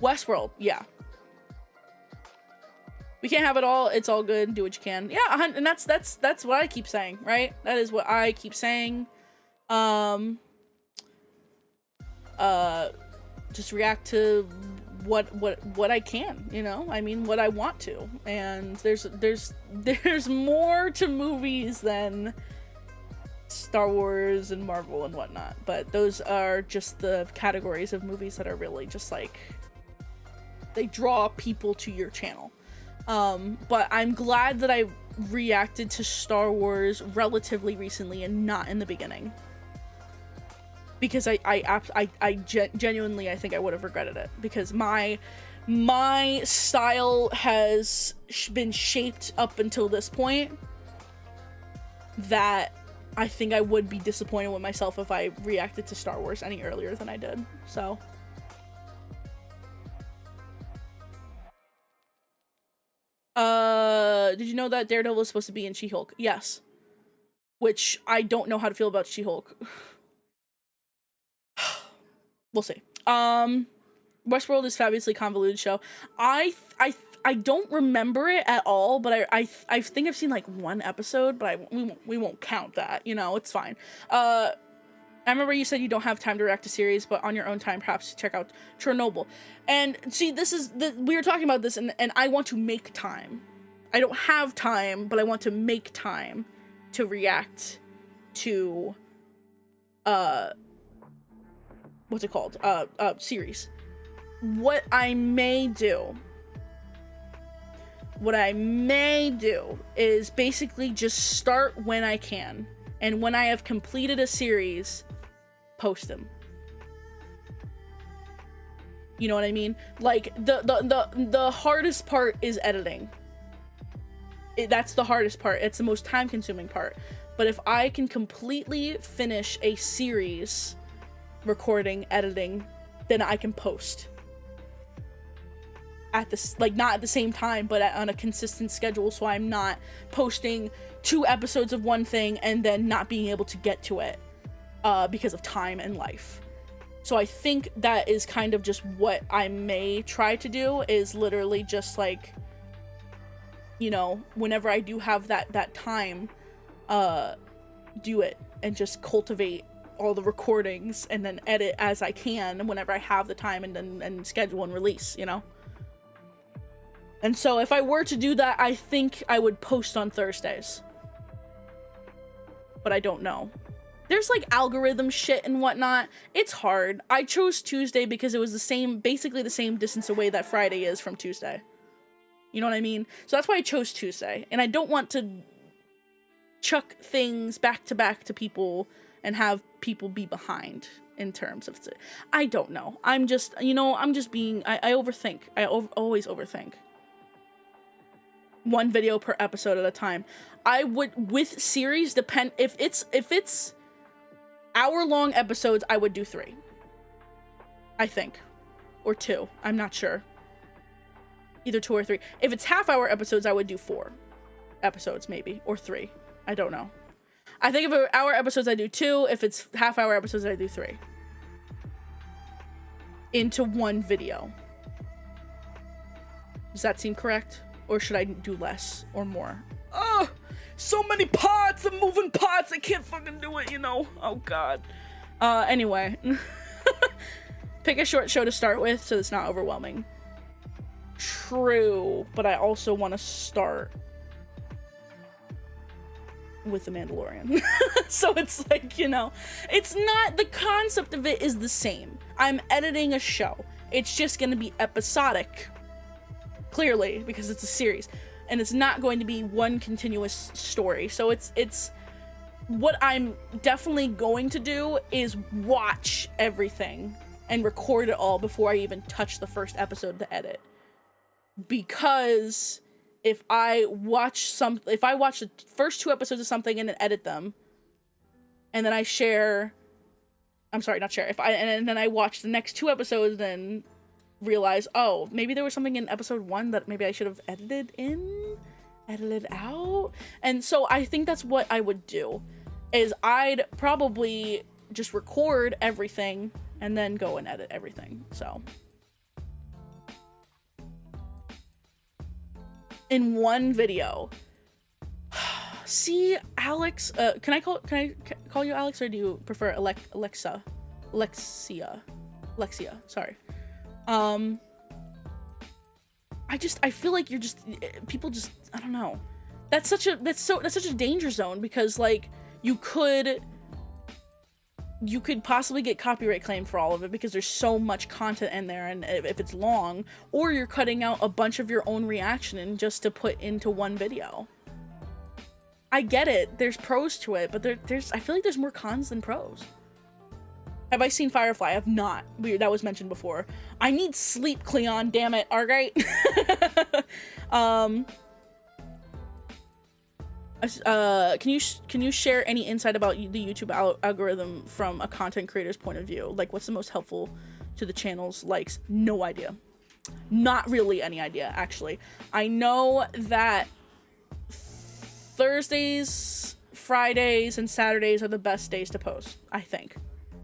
Westworld, yeah. We can't have it all. It's all good. Do what you can. Yeah, and that's what I keep saying, right? That is what I keep saying. Just react to what I can, I mean, what I want to. And there's more to movies than Star Wars and Marvel and whatnot, but those are just the categories of movies that are really just like, they draw people to your channel. But I'm glad that I reacted to Star Wars relatively recently and not in the beginning. Because I genuinely, I think I would have regretted it, because my style has been shaped up until this point that I think I would be disappointed with myself if I reacted to Star Wars any earlier than I did. So did you know that Daredevil is supposed to be in She-Hulk? Yes. Which I don't know how to feel about She-Hulk. We'll see. Westworld is fabulously convoluted show. I don't remember it at all, but I think I've seen like one episode, but we won't count that. It's fine. I remember you said you don't have time to react to series, but on your own time, perhaps check out Chernobyl. And see, we were talking about this, and I want to make time. I don't have time, but I want to make time to react to what's it called? Series. What I may do is basically just start when I can, and when I have completed a series, post them. You know what I mean? Like the hardest part is editing. That's the hardest part. It's the most time consuming part. But if I can completely finish a series, recording, editing, then I can post at this, like, not at the same time, but on a consistent schedule, so I'm not posting 2 episodes of one thing and then not being able to get to it because of time and life. So I think that is kind of just what I may try to do, is literally just like, you know, whenever I do have that time, do it and just cultivate all the recordings and then edit as I can whenever I have the time, and schedule and release, you know? And so if I were to do that, I think I would post on Thursdays. But I don't know. There's like algorithm shit and whatnot. It's hard. I chose Tuesday because it was basically the same distance away that Friday is from Tuesday. You know what I mean? So that's why I chose Tuesday. And I don't want to chuck things back to back to people and have people be behind in terms of it. I don't know. I'm just, you know, I overthink. I always overthink. One video per episode at a time. I would, with series, depend, if it's hour-long episodes, I would do 3. I think. Or 2. I'm not sure. Either 2 or 3. If it's half-hour episodes, I would do 4 episodes, maybe. Or 3. I don't know. I think if it's hour episodes, I do 2. If it's half-hour episodes, I do 3. Into one video. Does that seem correct? Or should I do less or more? Oh, so many parts and moving parts. I can't fucking do it, you know. Oh, God. Anyway. Pick a short show to start with so it's not overwhelming. True. But I also want to start with The Mandalorian. So it's like, you know, it's not, the concept of it is the same. I'm editing a show. It's just going to be episodic. Clearly, because it's a series, and it's not going to be one continuous story. So it's what I'm definitely going to do is watch everything and record it all before I even touch the first episode to edit. Because if I watch the first 2 episodes of something and then edit them, and then I share, I'm sorry, not share, and then I watch the next 2 episodes, then realize, oh, maybe there was something in episode 1 that maybe I should have edited out. And so I think that's what I would do, is I'd probably just record everything and then go and edit everything. So in one video. See, Alex, can I call you Alex, or do you prefer Alexia, sorry. I feel like you're just, people just, I don't know. That's such a danger zone, because like you could possibly get copyright claim for all of it, because there's so much content in there, and if it's long, or you're cutting out a bunch of your own reaction and just to put into one video. I get it. There's pros to it, but I feel like there's more cons than pros. Have I seen Firefly? I have not. Weird, that was mentioned before. I need sleep, Cleon, damn it. Alright. Can you share any insight about the YouTube algorithm from a content creator's point of view? Like, what's the most helpful to the channel's likes? No idea. Not really any idea, actually. I know that Thursdays, Fridays, and Saturdays are the best days to post, I think.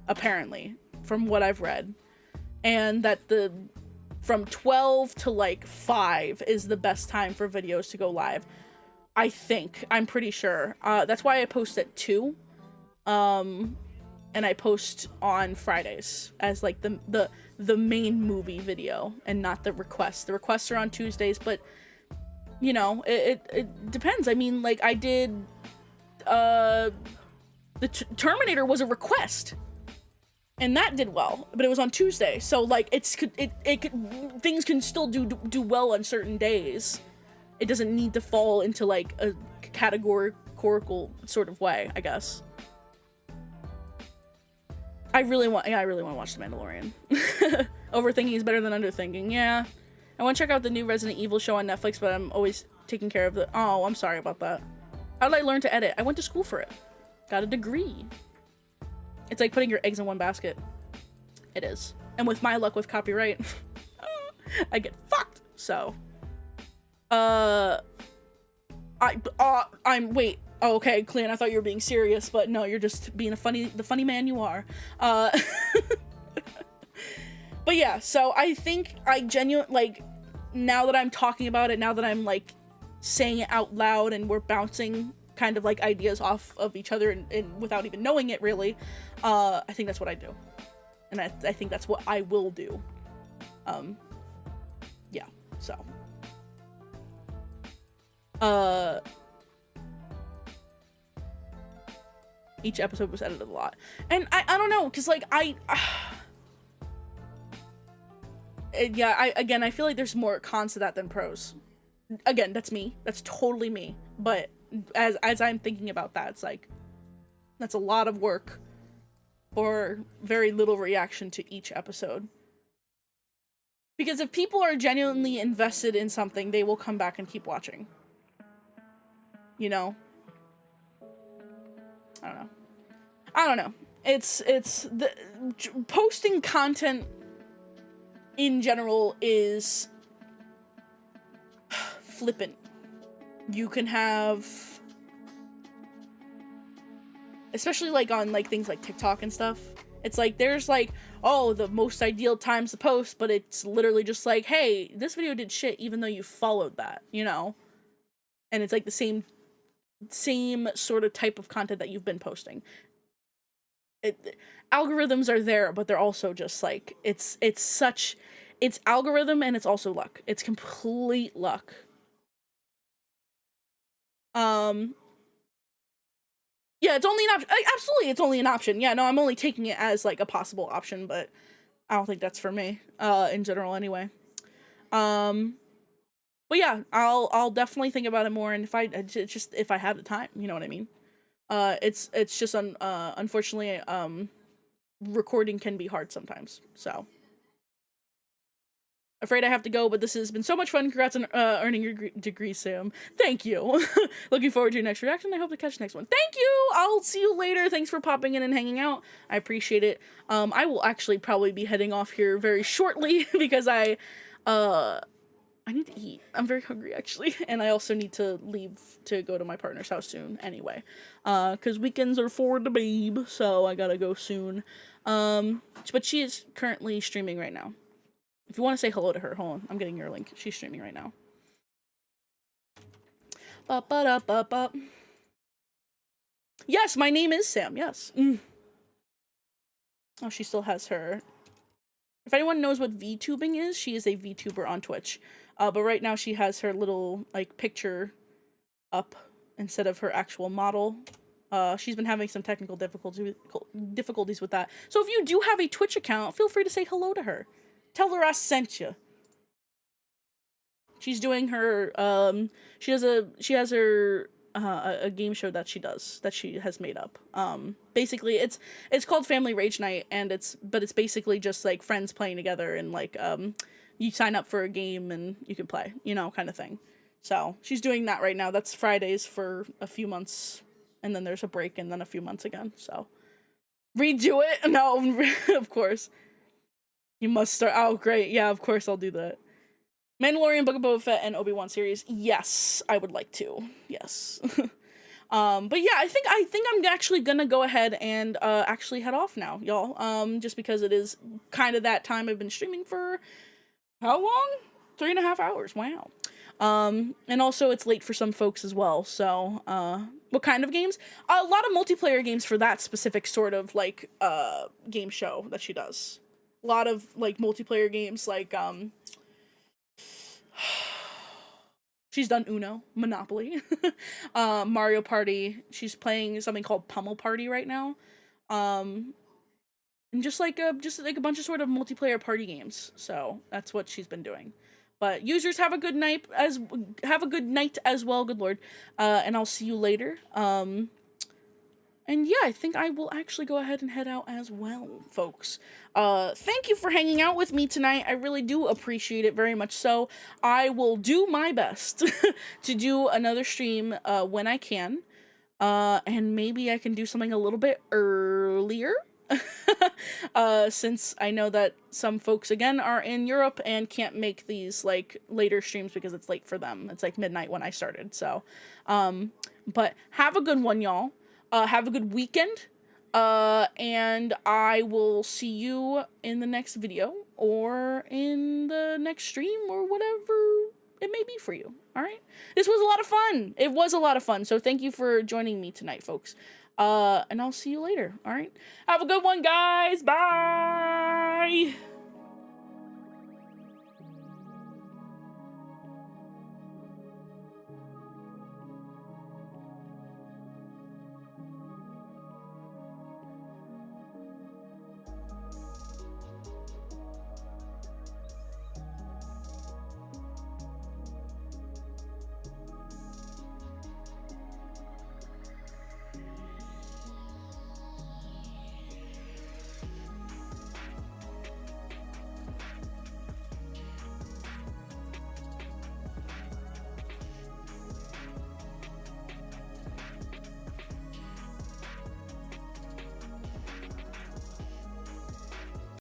Apparently, from what I've read. And that from 12 to like 5 is the best time for videos to go live. I think. I'm pretty sure. That's why I post at 2. And I post on Fridays as like the main movie video and not the requests. The requests are on Tuesdays, but you know, it depends. I mean, like I did the Terminator was a request. And that did well, but it was on Tuesday. So like things can still do well on certain days. It doesn't need to fall into like a categorical sort of way, I guess. I really want to watch The Mandalorian. Overthinking is better than underthinking. Yeah. I want to check out the new Resident Evil show on Netflix, but I'm always taking care of the... Oh, I'm sorry about that. How did I learn to edit? I went to school for it. Got a degree. It's like putting your eggs in one basket. It is. And with my luck with copyright, I get fucked. So, wait. Oh, okay, Clean. I thought you were being serious, but no, you're just being the funny man you are. But yeah, so I think I genuinely, like, now that I'm talking about it, now that I'm, like, saying it out loud and we're bouncing kind of, like, ideas off of each other and without even knowing it, really, I think that's what I do. And I think that's what I will do. Yeah, so. Each episode was edited a lot. And I don't know, because, like, again, I feel like there's more cons to that than pros. Again, that's me. That's totally me. But as I'm thinking about that, it's like, that's a lot of work for very little reaction to each episode. Because if people are genuinely invested in something, they will come back and keep watching. You know? I don't know. It's the posting content in general is flippant. You can have, especially like on like things like TikTok and stuff, it's like there's like, oh, the most ideal times to post, but it's literally just like, hey, this video did shit even though you followed that, you know? And it's like the same sort of type of content that you've been posting. Algorithms are there, but they're also just like, it's algorithm and it's also luck. It's complete luck. Yeah, it's only an option. Absolutely, it's only an option. Yeah, no, I'm only taking it as like a possible option, but I don't think that's for me, in general anyway. But yeah, I'll definitely think about it more, and if I have the time, you know what I mean? It's just unfortunately, recording can be hard sometimes, so. Afraid I have to go, but this has been so much fun. Congrats on earning your degree, Sam. Thank you. Looking forward to your next reaction. I hope to catch the next one. Thank you! I'll see you later. Thanks for popping in and hanging out. I appreciate it. I will actually probably be heading off here very shortly because I need to eat. I'm very hungry, actually. And I also need to leave to go to my partner's house soon anyway. Because weekends are for the babe, so I gotta go soon. But she is currently streaming right now. If you want to say hello to her, hold on. I'm getting your link. She's streaming right now. Yes, my name is Sam. Yes. Oh, she still has her. If anyone knows what VTubing is, she is a VTuber on Twitch. But right now she has her little like picture up instead of her actual model. She's been having some technical difficulties with that. So if you do have a Twitch account, feel free to say hello to her. Tell her I sent you. She's doing her, she has her, a game show that she has made up. Basically it's called Family Rage Night, and it's basically just like friends playing together, and like, you sign up for a game and you can play, you know, kind of thing. So she's doing that right now. That's Fridays for a few months, and then there's a break, and then a few months again. So redo it? No, of course. You must start. Oh, great. Yeah, of course I'll do that. Mandalorian, Book of Boba Fett, and Obi-Wan series. Yes, I would like to. Yes. But yeah, I think I'm actually gonna go ahead and actually head off now, y'all. Just because it is kind of that time. I've been streaming for how long? 3.5 hours. Wow. And also it's late for some folks as well. So, what kind of games? A lot of multiplayer games for that specific sort of like game show that she does. A lot of like multiplayer games, like she's done Uno, Monopoly, Mario Party. She's playing something called Pummel Party right now, and just like a bunch of sort of multiplayer party games. So that's what she's been doing. But users, have a good night as well. Good lord, and I'll see you later. And yeah, I think I will actually go ahead and head out as well, folks. Thank you for hanging out with me tonight. I really do appreciate it very much so. I will do my best to do another stream when I can. And maybe I can do something a little bit earlier. Since I know that some folks, again, are in Europe and can't make these, like, later streams because it's late for them. It's, like, midnight when I started, so. But have a good one, y'all. Have a good weekend, and I will see you in the next video, or in the next stream, or whatever it may be for you, alright? This was a lot of fun! It was a lot of fun, so thank you for joining me tonight, folks. And I'll see you later, alright? Have a good one, guys! Bye!